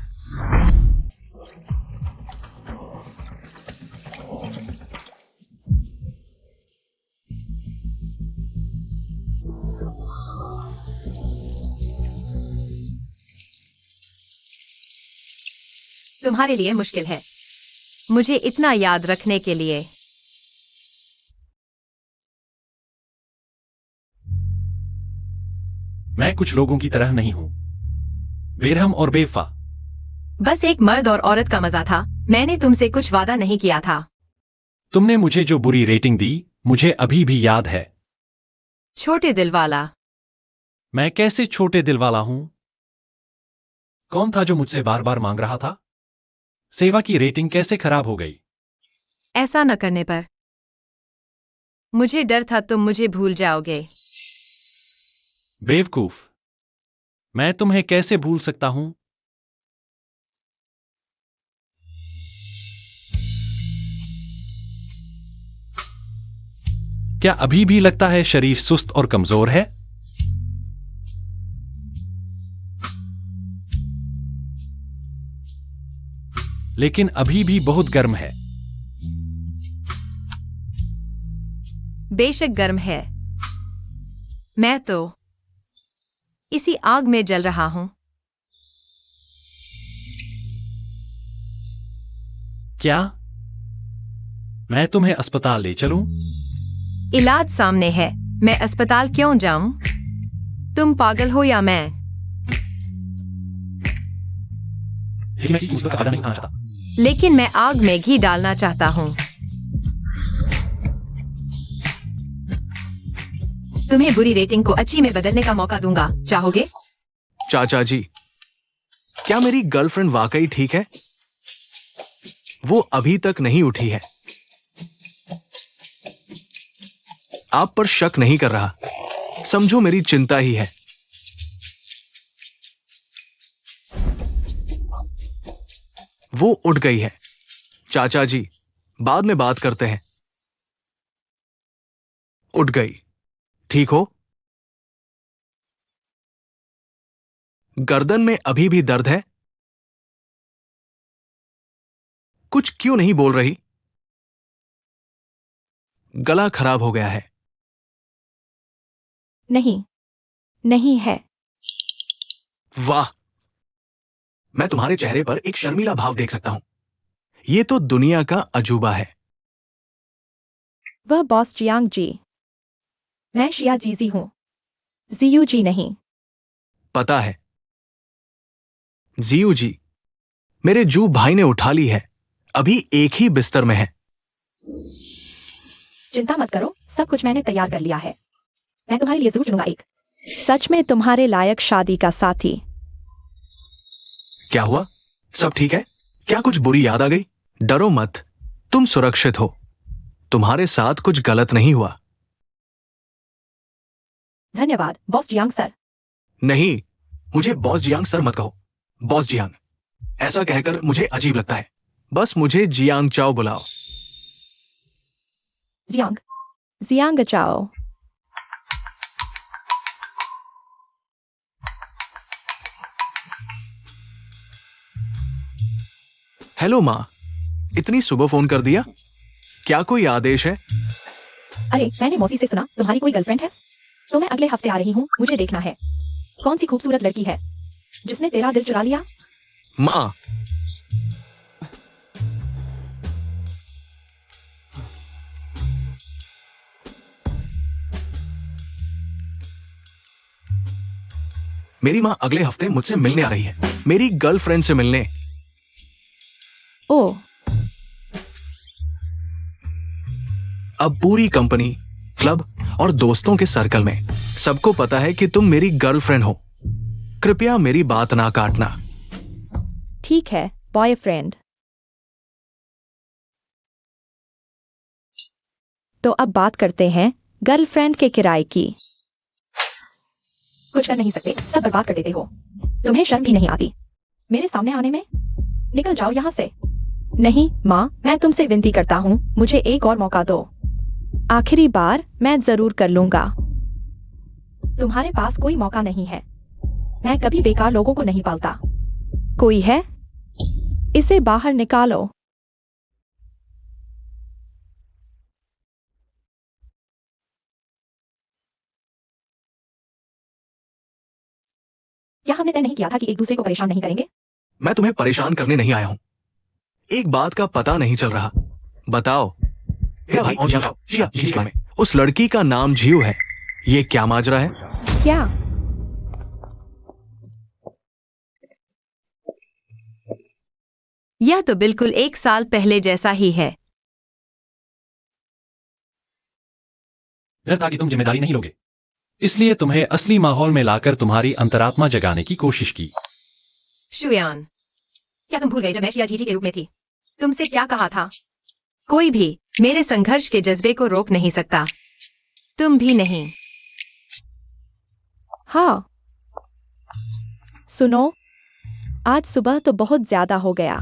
तुम्हारे लिए मुश्किल है मुझे इतना याद रखने के लिए। मैं कुछ लोगों की तरह नहीं हूं, बेरहम और बेवफा। बस एक मर्द और औरत का मजा था। मैंने तुमसे कुछ वादा नहीं किया था। तुमने मुझे जो बुरी रेटिंग दी, मुझे अभी भी याद है। छोटे दिल वाला। मैं कैसे छोटे दिल वाला हूं? कौन था जो मुझसे बार बार मांग रहा था? सेवा की रेटिंग कैसे खराब हो गई? ऐसा न करने पर। मुझे डर था तुम मुझे भूल जाओगे। बेवकूफ, मैं तुम्हें कैसे भूल सकता हूं? क्या अभी भी लगता है शरीर सुस्त और कमजोर है? लेकिन अभी भी बहुत गर्म है। बेशक गर्म है। मैं तो इसी आग में जल रहा हूं। क्या मैं तुम्हें अस्पताल ले चलूं? इलाज सामने है। मैं अस्पताल क्यों जाऊं? तुम पागल हो या मैं? लेकिन मैं किसी मुसीबत का फायदा नहीं उठाना चाहता। लेकिन मैं आग में घी डालना चाहता हूं। तुम्हें बुरी रेटिंग को अच्छी में बदलने का मौका दूंगा। चाहोगे? चाचा जी, क्या मेरी गर्लफ्रेंड वाकई ठीक है? वो अभी तक नहीं उठी है। आप पर शक नहीं कर रहा। समझो मेरी चिंता ही है। वो उठ गई है। चाचा जी, बाद में बात करते हैं। उठ गई। ठीक हो? गर्दन में अभी भी दर्द है? कुछ क्यों नहीं बोल रही? गला खराब हो गया है? नहीं, नहीं है। वाह, मैं तुम्हारे चेहरे पर एक शर्मीला भाव देख सकता हूं। यह तो दुनिया का अजूबा है। वह बॉस जियांग जी। मैं शिया जीजी हूं, जियू जी नहीं। पता है। जियू जी, मेरे जू भाई ने उठा ली है। अभी एक ही बिस्तर में है। चिंता मत करो, सब कुछ मैंने तैयार कर लिया है। मैं तुम्हारे लिए जरूर चुनूंगा एक सच में तुम्हारे लायक शादी का साथी। क्या हुआ? सब ठीक है? क्या कुछ बुरी याद आ गई? डरो मत, तुम सुरक्षित हो। तुम्हारे साथ कुछ गलत नहीं हुआ। धन्यवाद बॉस जियांग सर। नहीं, मुझे बॉस जियांग सर मत कहो। बॉस जियांग, ऐसा कहकर मुझे अजीब लगता है। बस मुझे जियांग चाओ बुलाओ। जियांग, जियांग चाओ। हेलो माँ, इतनी सुबह फोन कर दिया, क्या कोई आदेश है? अरे मैंने मौसी से सुना तुम्हारी कोई गर्लफ्रेंड है, तो मैं अगले हफ्ते आ रही हूँ। मुझे देखना है कौन सी खूबसूरत लड़की है जिसने तेरा दिल चुरा लिया। माँ, मेरी माँ अगले हफ्ते मुझसे मिलने आ रही है, मेरी गर्लफ्रेंड से मिलने। ओ, अब पूरी कंपनी, क्लब और दोस्तों के सर्कल में सबको पता है कि तुम मेरी गर्लफ्रेंड हो। कृपया मेरी बात ना काटना। ठीक है बॉयफ्रेंड। तो अब बात करते हैं गर्लफ्रेंड के किराए की। कुछ कर नहीं सकते, सब बर्बाद कर देते हो। तुम्हें शर्म भी नहीं आती मेरे सामने आने में? निकल जाओ यहाँ से। नहीं माँ, मैं तुमसे विनती करता हूँ, मुझे एक और मौका दो। आखिरी बार मैं जरूर कर लूंगा। तुम्हारे पास कोई मौका नहीं है। मैं कभी बेकार लोगों को नहीं पालता। कोई है? इसे बाहर निकालो। क्या हमने तय नहीं किया था कि एक दूसरे को परेशान नहीं करेंगे? मैं तुम्हें परेशान करने नहीं आया हूं। एक बात का पता नहीं चल रहा, बताओ। मेरा भाई और जाओ, शिया, जी में उस लड़की का नाम जीव है, ये क्या माजरा है? क्या? यह तो बिल्कुल 1 साल पहले जैसा ही है। डर था कि तुम जिम्मेदारी नहीं लोगे, इसलिए तुम्हें असली माहौल में लाकर तुम्हारी अंतरात्मा जगाने की कोशिश की। शुयान, क्या तुम भूल गए जब मैं शिया जीजी के रूप में थी? तुमसे क्या कहा था? कोई भी मेरे संघर्ष के जज्बे को रोक नहीं सकता, तुम भी नहीं। हाँ, सुनो, आज सुबह तो बहुत ज्यादा हो गया।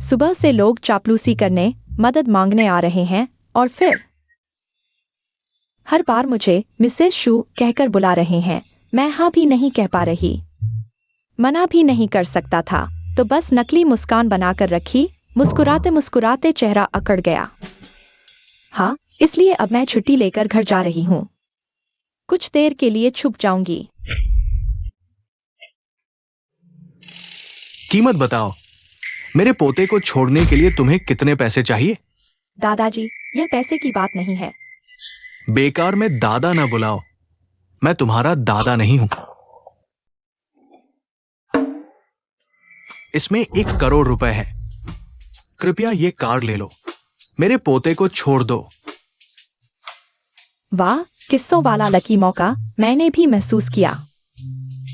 सुबह से लोग चापलूसी करने, मदद मांगने आ रहे हैं और फिर हर बार मुझे मिसेस शू कहकर बुला रहे हैं। मैं हाँ भी नहीं कह पा रही, मना भी नहीं कर सकता था, तो बस नकली मुस्कान बनाकर रखी। मुस्कुराते मुस्कुराते चेहरा अकड़ गया। हाँ, इसलिए अब मैं छुट्टी लेकर घर जा रही हूँ। कुछ देर के लिए छुप जाऊंगी। कीमत बताओ, मेरे पोते को छोड़ने के लिए तुम्हें कितने पैसे चाहिए? दादाजी, यह पैसे की बात नहीं है। बेकार में दादा ना बुलाओ, मैं तुम्हारा दादा नहीं हूं। इसमें 1 करोड़ रुपए है, कृपया ये कार्ड ले लो, मेरे पोते को छोड़ दो। वाह, किस्सों वाला लकी मौका मैंने भी महसूस किया।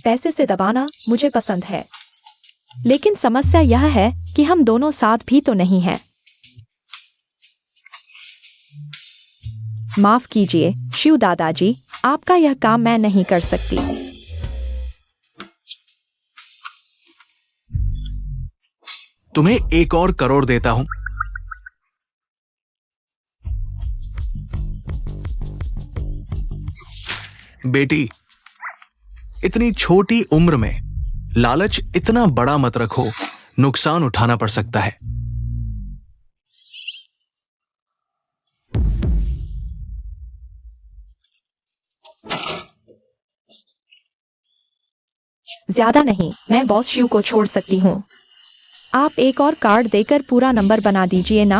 पैसे से दबाना मुझे पसंद है, लेकिन समस्या यह है कि हम दोनों साथ भी तो नहीं हैं। माफ कीजिए शिव दादाजी, आपका यह काम मैं नहीं कर सकती। तुम्हें 1 और करोड़ देता हूं। बेटी, इतनी छोटी उम्र में लालच इतना बड़ा मत रखो, नुकसान उठाना पड़ सकता है। ज्यादा नहीं, मैं बॉस शिव को छोड़ सकती हूँ। आप एक और कार्ड देकर पूरा नंबर बना दीजिए ना।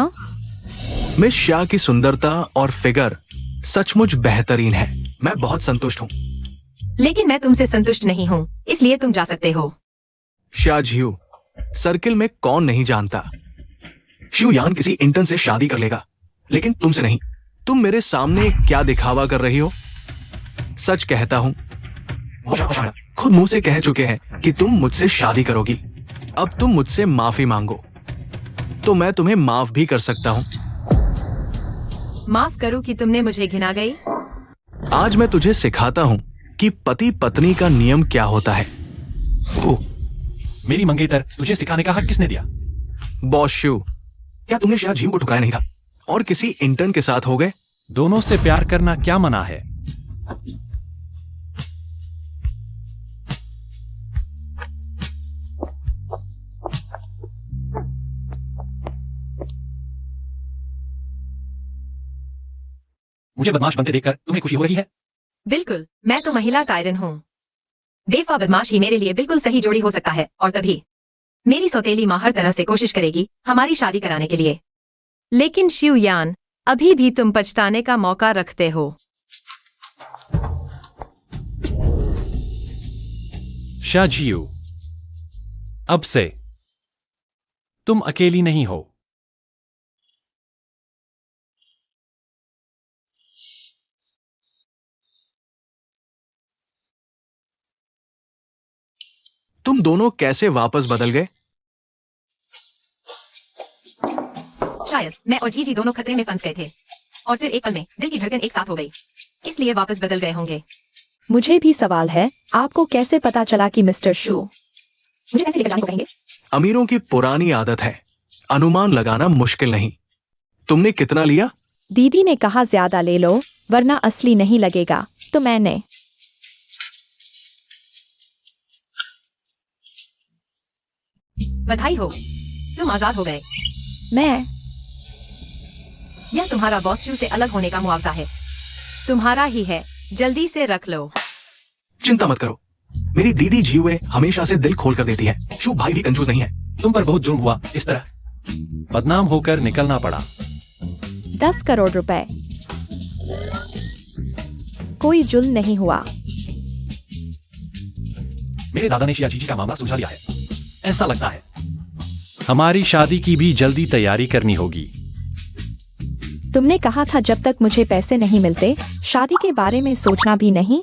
मिस शाह की सुंदरता और फिगर सचमुच बेहतरीन है, मैं बहुत संतुष्ट हूं। लेकिन मैं तुमसे संतुष्ट नहीं हूँ, इसलिए तुम जा सकते हो। शाह झियो, सर्किल में कौन नहीं जानता, शिव यान किसी इंटर्न से शादी कर लेगा, लेकिन तुमसे नहीं। तुम मेरे सामने क्या दिखावा कर रही हो? सच कहता हूं, खुद मुंह से कह चुके हैं कि तुम मुझसे शादी करोगी। अब तुम मुझसे माफी मांगो तो मैं तुम्हें माफ भी कर सकता हूं। माफ करो कि तुमने मुझे घिना गई। आज मैं तुझे सिखाता हूं कि पति पत्नी का नियम क्या होता है। ओह, मेरी मंगेतर, तुझे सिखाने का हक किसने दिया? बॉस शिव, क्या तुमने शायद झीव को ठुकराया नहीं था और किसी इंटर्न के साथ हो गए? दोनों से प्यार करना क्या मना है? मुझे बदमाश बनते देखकर तुम्हें खुशी हो रही है? बिल्कुल, मैं तो महिला टायरन हूँ। बेवफा बदमाश ही मेरे लिए बिल्कुल सही जोड़ी हो सकता है, और तभी मेरी सौतेली माँ हर तरह से कोशिश करेगी हमारी शादी कराने के लिए। लेकिन शिवयान, अभी भी तुम पछताने का मौका रखते हो। शाजियू, अब से तुम अकेली नहीं हो। तुम दोनों कैसे वापस बदल गए? शायद मैं और जीजी दोनों खतरे में फंस गए थे, और फिर एक पल में दिल की धड़कन एक साथ हो गई, इसलिए वापस बदल गए होंगे। मुझे भी सवाल है, आपको कैसे पता चला कि मिस्टर शू मुझे कैसे लेकर जाने को कहेंगे? अमीरों की पुरानी आदत है, अनुमान लगाना मुश्किल नहीं। तुमने कितना लिया? दीदी ने कहा ज्यादा ले लो, वरना असली नहीं लगेगा, तो मैंने बधाई हो, तुम आजाद हो गए। मैं यह तुम्हारा बॉस शू से अलग होने का मुआवजा है। तुम्हारा ही है, जल्दी से रख लो। चिंता मत करो, मेरी दीदी जीवे हमेशा से दिल खोल कर देती है। शू भाई भी कंजूस नहीं है। तुम पर बहुत जुर्म हुआ, इस तरह बदनाम होकर निकलना पड़ा। 10 करोड़ रुपए। कोई जुल्म नहीं हुआ। मेरे दादा ने शिया जीजी का मामला सुलझा लिया है, ऐसा लगता है। हमारी शादी की भी जल्दी तैयारी करनी होगी। तुमने कहा था जब तक मुझे पैसे नहीं मिलते शादी के बारे में सोचना भी नहीं।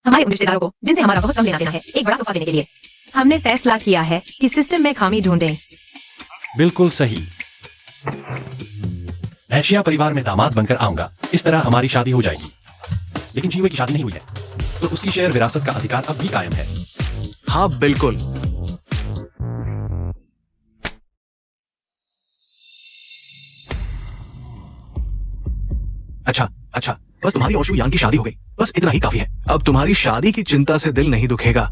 हमारे उन रिश्तेदारों को जिनसे हमारा बहुत कम लेना देना है, एक बड़ा तोहफा देने के लिए हमने फैसला किया है कि सिस्टम में खामी ढूंढें। बिल्कुल सही। मैं शिया परिवार में दामाद बनकर आऊंगा, इस तरह हमारी शादी हो जाएगी। लेकिन जीवे की शादी नहीं हुई है, तो उसकी शेयर विरासत का अधिकार अब भी कायम है। हाँ बिल्कुल। अच्छा, बस तुम्हारी और शू यान की शादी हो गई, बस इतना ही काफी है। अब तुम्हारी शादी की चिंता से दिल नहीं दुखेगा।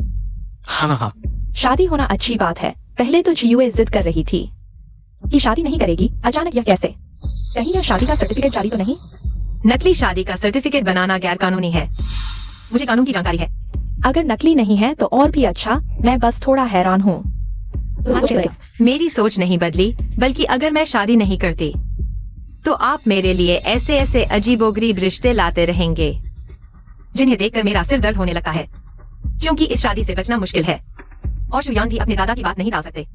हाँ। शादी होना अच्छी बात है। पहले तो जीयूए जिद कर रही थी कि शादी नहीं करेगी, अचानक यह कैसे? कहीं यह शादी का सर्टिफिकेट जारी तो नहीं? नकली शादी का सर्टिफिकेट बनाना गैर कानूनी है, मुझे कानून की जानकारी है। अगर नकली नहीं है तो और भी अच्छा, मैं बस थोड़ा हैरान हूँ। मेरी सोच नहीं बदली, बल्कि अगर मैं शादी नहीं करती तो आप मेरे लिए ऐसे ऐसे अजीबोगरीब रिश्ते लाते रहेंगे जिन्हें देखकर मेरा सिर दर्द होने लगता है, क्योंकि इस शादी से बचना मुश्किल है। और शुयान भी अपने दादा की बात नहीं टाल सकते,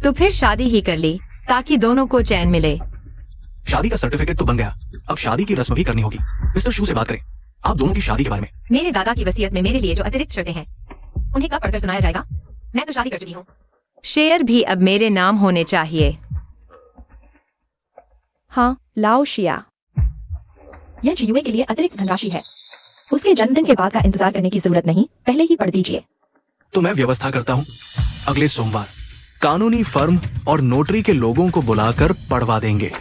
तो फिर शादी ही कर ली ताकि दोनों को चैन मिले। शादी का सर्टिफिकेट तो बन गया, अब शादी की रस्म भी करनी होगी। मिस्टर शू से बात करें आप दोनों की शादी के बारे में। मेरे दादा की वसीयत में मेरे लिए जो अतिरिक्त शर्तें हैं उन्हें कब पढ़कर सुनाया जाएगा? मैं तो शादी कर चुकी हूँ। शेयर भी अब मेरे नाम होने चाहिए। हाँ, लाओ शिया। यह जीयूए के लिए अतिरिक्त धनराशि है। उसके जन्मदिन के बाद का इंतजार करने की जरूरत नहीं, पहले ही पढ़ दीजिए। तो मैं व्यवस्था करता हूँ, अगले सोमवार कानूनी फर्म और नोटरी के लोगों को बुलाकर पढ़वा देंगे।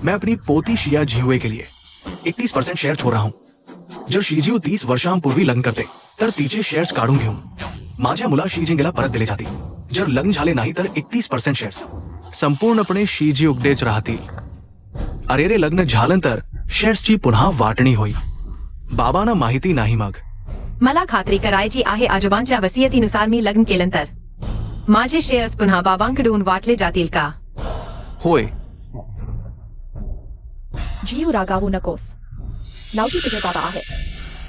मैं अपनी पोती शिया जीवे के लिए 31% शेयर छोड़ रहा हूँ। जर शीजीव 30 वर्षांपूर्वी लग्न करते तर तिचे शेअर्स काढून घेऊन माझ्या मुला शीजिंगला परत दिले जातील। जर लग्न झाले नाही तर 31% शेअर्स संपूर्णपणे शीजी उगडेच राहतील। अरेरे लग्न झाल्यानंतर शेअर्सची पुन्हा वाटणी होईल। बाबांना माहिती नाही मग। मला खात्री करायची आहे आजोबांच्या वसियतीनुसार मी लग्न केल्यानंतर माझे शेअर्स पुन्हा बाबांकडून वाटले जातील का? होय। जीव रागावू नकोस। लावशी तुझे बाबा आहेत,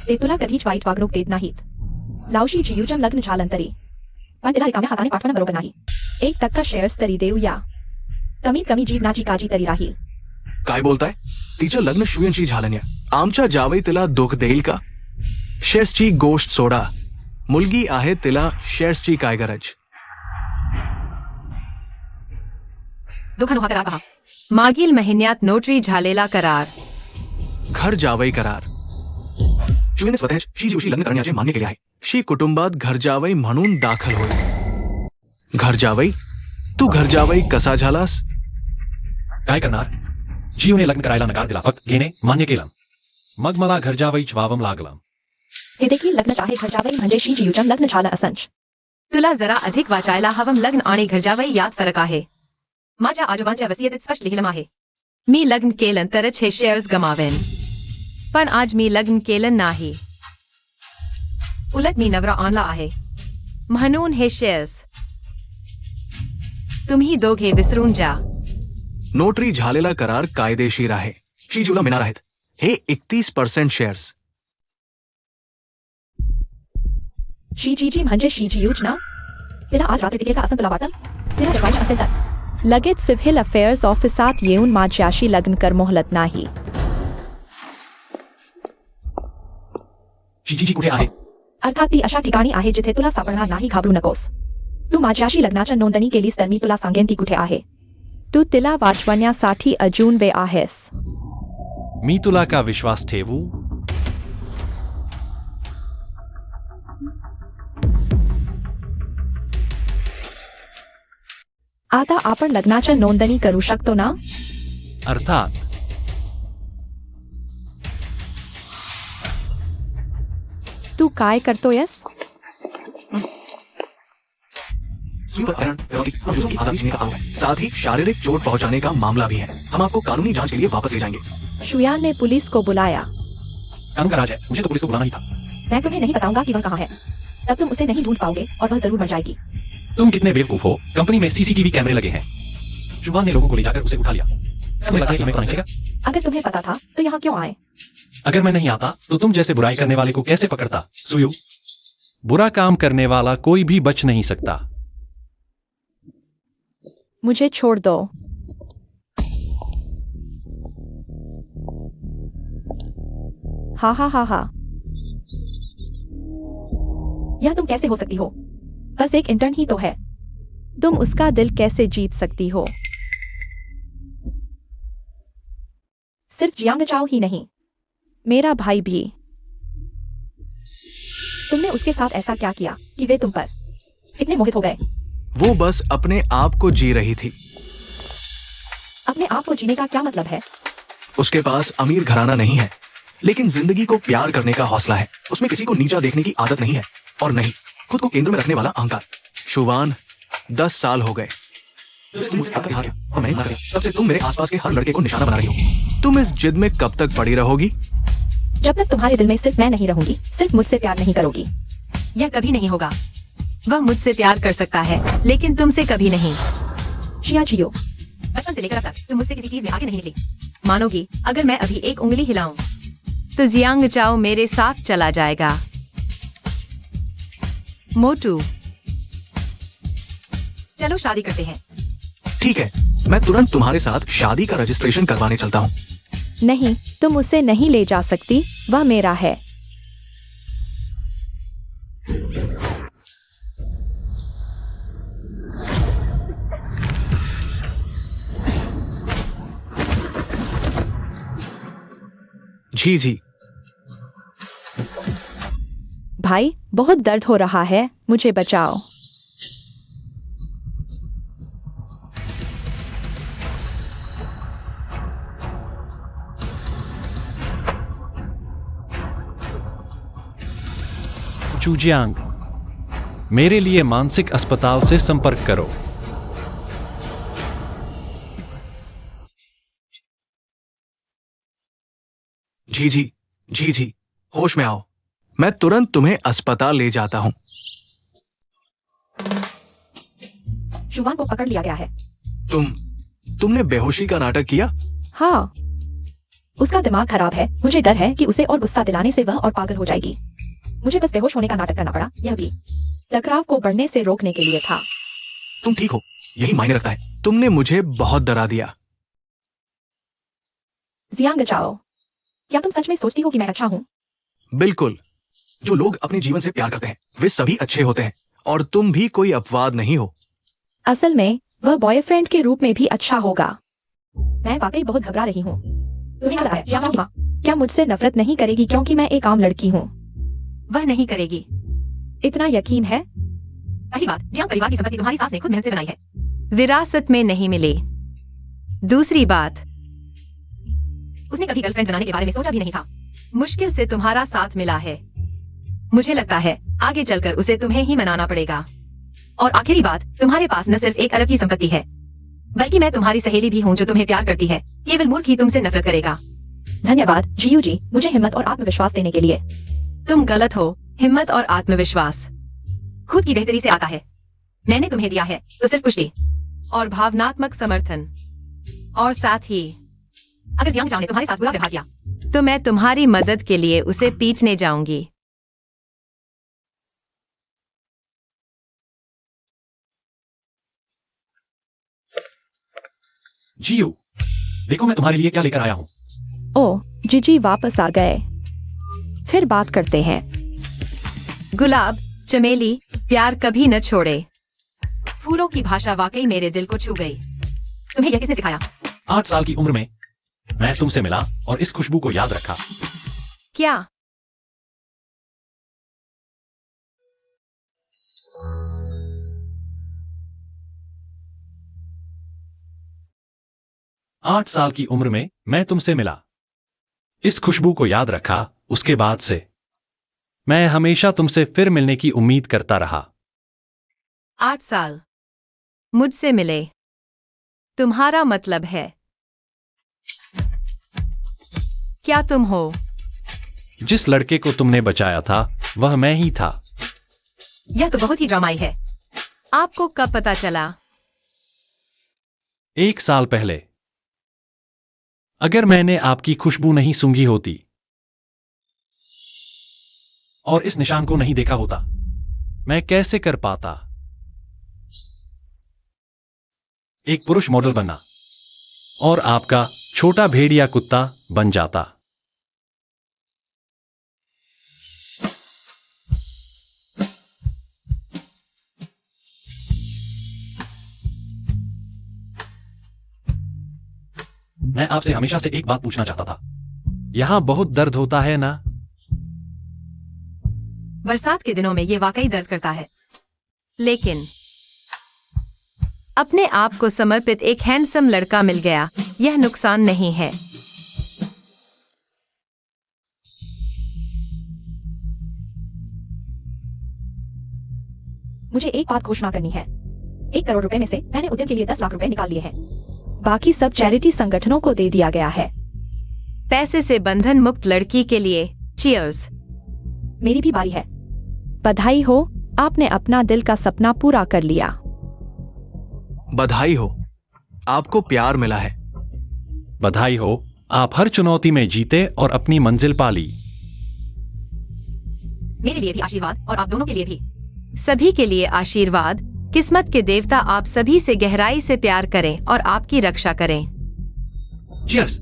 ते तुला कधीच वाईट वागणूक देत नाहीत। लावशी जीयूच्या लग्न झाल्यानंतरी पण तिला रिकाम्या हाताने पाठवणं बरोबर नाही। 1% शेअर्स तरी देऊया, कमीत कमी जीवनाची काळजी तरी राहील। काय बोलताय? तिचं लग्न शुयांशी झालं, आमच्या जावई तिला दुःख देईल का? शेअर्सची गोष्ट सोडा, मुलगी आहे तिला शेअर्सची काय गरज? दुःखानुहा करा पहा। मागील महिन्यात नोटरी झालेला करार। घर जावई करार। शुयाने स्वतः शीजीवशी लग्न करण्याचे मान्य केले आहे। शी कुटुंबात घर जावई म्हणून दाखल होईल। घर जावई? तू घर जावई कसा झालास? काय करणार? जीवने लग्न करायला नकार दिला, फक्त घेणे मान्य केलं। मग मला घर जावईच व्हावं लागलं। हे देखील लग्न आहे, घर जावई म्हणजे शी जीयूच्या लग्न झालं असंच। तुला जरा अधिक वाचायला हवं। लग्न आणि घर जावई यात फरक आहे। माझ्या आजोबांच्या वसियतीत स्पष्ट लिहिलं आहे, मी लग्न केल्यानंतरच हे शेअर्स गमावेन। पण आज मी लग्न केलं नाही. उलट मी नवरा आणला आहे म्हणून हे शेअर्स तुम्ही दोघे विसरून जा. नोटरी झालेला करार कायदेशीर आहे. शिजूला मिळणार आहेत हे 31% शेअर्स. शीजीजी म्हणजे शीजीयूच ना? तिला आज रात्री टिकेल का असं तुला वाटतं? तिला टिकवायचं असेल तर लगेच सिव्हिल अफेअर्स ऑफिसात येऊन माझ्याशी लग्न कर, मोहलत नाही. शिजीजी कुठे आहे? अर्थात ती अशा ठिकाणी आहे जिथे तुला सापडणार नाही. घाबरू नकोस. तू माझ्याशी लग्नाच्या नोंदणी केलीस तर मी तुला सांगेन ती कुठे आहे. तू तिला वाचवण्यासाठी अजून वे आहेस. मी तुला का विश्वास ठेवू? आता आपण लग्नाच्या नोंदणी करू शकतो ना? अर्थात. तू काय करतोयस? स्वीपर एरंड एरोटिक और दूसरों की आजादी छीनने का आरोप है. साथ ही शारीरिक चोट पहुंचाने का मामला भी है. हम आपको कानूनी जांच के लिए वापस ले जाएंगे. शुयान ने पुलिस को बुलाया. कानून का राज है, मुझे तो पुलिस को बुलाना ही था. मैं तुम्हें नहीं बताऊंगा कि वह कहाँ है. तब तुम उसे नहीं ढूंढ पाओगे और वह जरूर मर जाएगी. तुम कितने बेवकूफ हो. कंपनी में सीसीटीवी कैमरे लगे हैं. शुभान ने लोगों को ले जाकर उसे उठा लिया. क्या तुम्हें लगता है कि हमें पता नहीं चलेगा? अगर तुम्हें पता था तो यहाँ क्यों आए? अगर मैं नहीं आता तो तुम जैसे बुराई करने वाले को कैसे पकड़ता? सुयू, बुरा काम करने वाला कोई भी बच नहीं सकता. मुझे छोड़ दो. हा हा हा हा. यह तुम कैसे हो सकती हो? बस एक इंटर्न ही तो है. तुम उसका दिल कैसे जीत सकती हो? सिर्फ जियांग चाओ ही नहीं, मेरा भाई भी. तुमने उसके साथ ऐसा क्या किया कि वे तुम पर इतने मोहित हो गए? वो बस अपने आप को जी रही थी. अपने आप को जीने का क्या मतलब है? उसके पास अमीर घराना नहीं है, लेकिन जिंदगी को प्यार करने का हौसला है. उसमें किसी को नीचा देखने की आदत नहीं है और नहीं खुद को केंद्र में रखने वाला अहंकार. शुभान, 10 साल हो गए तुम मुझसे आकर हार गए और मैंने ना गई. तब से तुम मेरे आसपास के हर लड़के को निशाना बना रही हो. तुम इस जिद में कब तक पड़ी रहोगी? जब तक तुम्हारे दिल में सिर्फ मैं नहीं रहूंगी. सिर्फ मुझसे प्यार नहीं करोगी. यह कभी नहीं होगा. वह मुझसे प्यार कर सकता है लेकिन तुमसे कभी नहीं. शिया जियो, बचपन से लेकर अब तक तुम मुझसे किसी चीज में आगे नहीं निकली. मानोगी अगर मैं अभी एक उंगली हिलाऊं तो जियांग चाओ मेरे साथ चला जाएगा. मोटू, चलो शादी करते हैं. ठीक है, मैं तुरंत तुम्हारे साथ शादी का रजिस्ट्रेशन करवाने चलता हूँ. नहीं, तुम उसे नहीं ले जा सकती. वह मेरा है. जी जी. भाई, बहुत दर्द हो रहा है, मुझे बचाओ. चूजियांग, मेरे लिए मानसिक अस्पताल से संपर्क करो. जी जी जी जी, होश में आओ. मैं तुरंत तुम्हें अस्पताल ले जाता हूँ. शुभान को पकड़ लिया गया है. तुमने बेहोशी का नाटक किया? हाँ, उसका दिमाग खराब है. मुझे डर है कि उसे और गुस्सा दिलाने से वह और पागल हो जाएगी. मुझे बस बेहोश होने का नाटक करना पड़ा. यह भी टकराव को बढ़ने से रोकने के लिए था. तुम ठीक हो, यही मायने रखता है. तुमने मुझे बहुत डरा दिया. जियांग चाओ, क्या तुम सच में सोचती हो कि मैं अच्छा हूँ? बिल्कुल. जो लोग अपने जीवन से प्यार करते हैं वे सभी अच्छे होते हैं और तुम भी कोई अपवाद नहीं हो. असल में वह बॉयफ्रेंड के रूप में भी अच्छा होगा. मैं वाकई बहुत घबरा रही हूँ. तुम्हें क्या लगता है जियांग माँ क्या मुझसे नफरत नहीं करेगी क्योंकि मैं एक आम लड़की हूँ? वह नहीं करेगी. इतना यकीन है? पहली बात, जियांग परिवार की संपत्ति तुम्हारी सास ने खुद मेहनत से बनाई है, विरासत में नहीं मिली. दूसरी बात, उसने कभी गर्लफ्रेंड बनाने के बारे में सोचा भी नहीं था. मुश्किल से तुम्हारा साथ मिला है. मुझे लगता है आगे चलकर उसे तुम्हें ही मनाना पड़ेगा. और आखिरी बात, तुम्हारे पास न सिर्फ 1 अरब की संपत्ति है बल्कि मैं तुम्हारी सहेली भी हूँ जो तुम्हें प्यार करती है. केवल मूर्ख ही तुमसे नफरत करेगा. धन्यवाद जीयू जी, मुझे हिम्मत और आत्मविश्वास देने के लिए। तुम गलत हो। हिम्मत और आत्मविश्वास खुद की बेहतरी से आता है। मैंने तुम्हें दिया है तो सिर्फ पुष्टि और भावनात्मक समर्थन, और साथ ही अगर जियांग जाओ ने तुम्हारे साथ बुरा व्यवहार किया तो मैं तुम्हारी मदद के लिए उसे पीटने जाऊंगी। जीयू, देखो मैं तुम्हारे लिए क्या लेकर आया हूँ। ओह, जीजी वापस आ गए। फिर बात करते हैं। गुलाब, चमेली, प्यार कभी न छोड़े। फूलों की भाषा वाकई मेरे दिल को छू गई। तुम्हें यह किसने सिखाया? 8 साल की उम्र में मैं तुमसे मिला और इस खुशबू को याद रखा। क्या? आठ साल की उम्र में मैं तुमसे मिला, इस खुशबू को याद रखा। उसके बाद से मैं हमेशा तुमसे फिर मिलने की उम्मीद करता रहा। 8 साल मुझसे मिले, तुम्हारा मतलब है क्या तुम हो? जिस लड़के को तुमने बचाया था वह मैं ही था। यह तो बहुत ही ड्रामाई है। आपको कब पता चला? 1 साल पहले। अगर मैंने आपकी खुशबू नहीं सूंघी होती और इस निशान को नहीं देखा होता, मैं कैसे कर पाता एक पुरुष मॉडल बनना और आपका छोटा भेड़िया कुत्ता बन जाता। मैं आपसे हमेशा से एक बात पूछना चाहता था। यहां बहुत दर्द होता है ना? बरसात के दिनों में यह वाकई दर्द करता है, लेकिन अपने आप को समर्पित एक हैंडसम लड़का मिल गया, यह नुकसान नहीं है। मुझे एक बात घोषणा करनी है। 1 करोड़ रुपए में से मैंने उद्यम के लिए 10 लाख रुपए निकाल लिए हैं। बाकी सब चैरिटी संगठनों को दे दिया गया है। पैसे से बंधन मुक्त लड़की के लिए चीयर्स। मेरी भी बारी है। बधाई हो, आपने अपना दिल का सपना पूरा कर लिया। बधाई हो, आपको प्यार मिला है। बधाई हो, आप हर चुनौती में जीते और अपनी मंजिल पा ली। मेरे लिए भी आशीर्वाद और आप दोनों के लिए भी। सभी के लिए आशीर्वाद। किस्मत के देवता आप सभी से गहराई से प्यार करें और आपकी रक्षा करें। चीयर्स।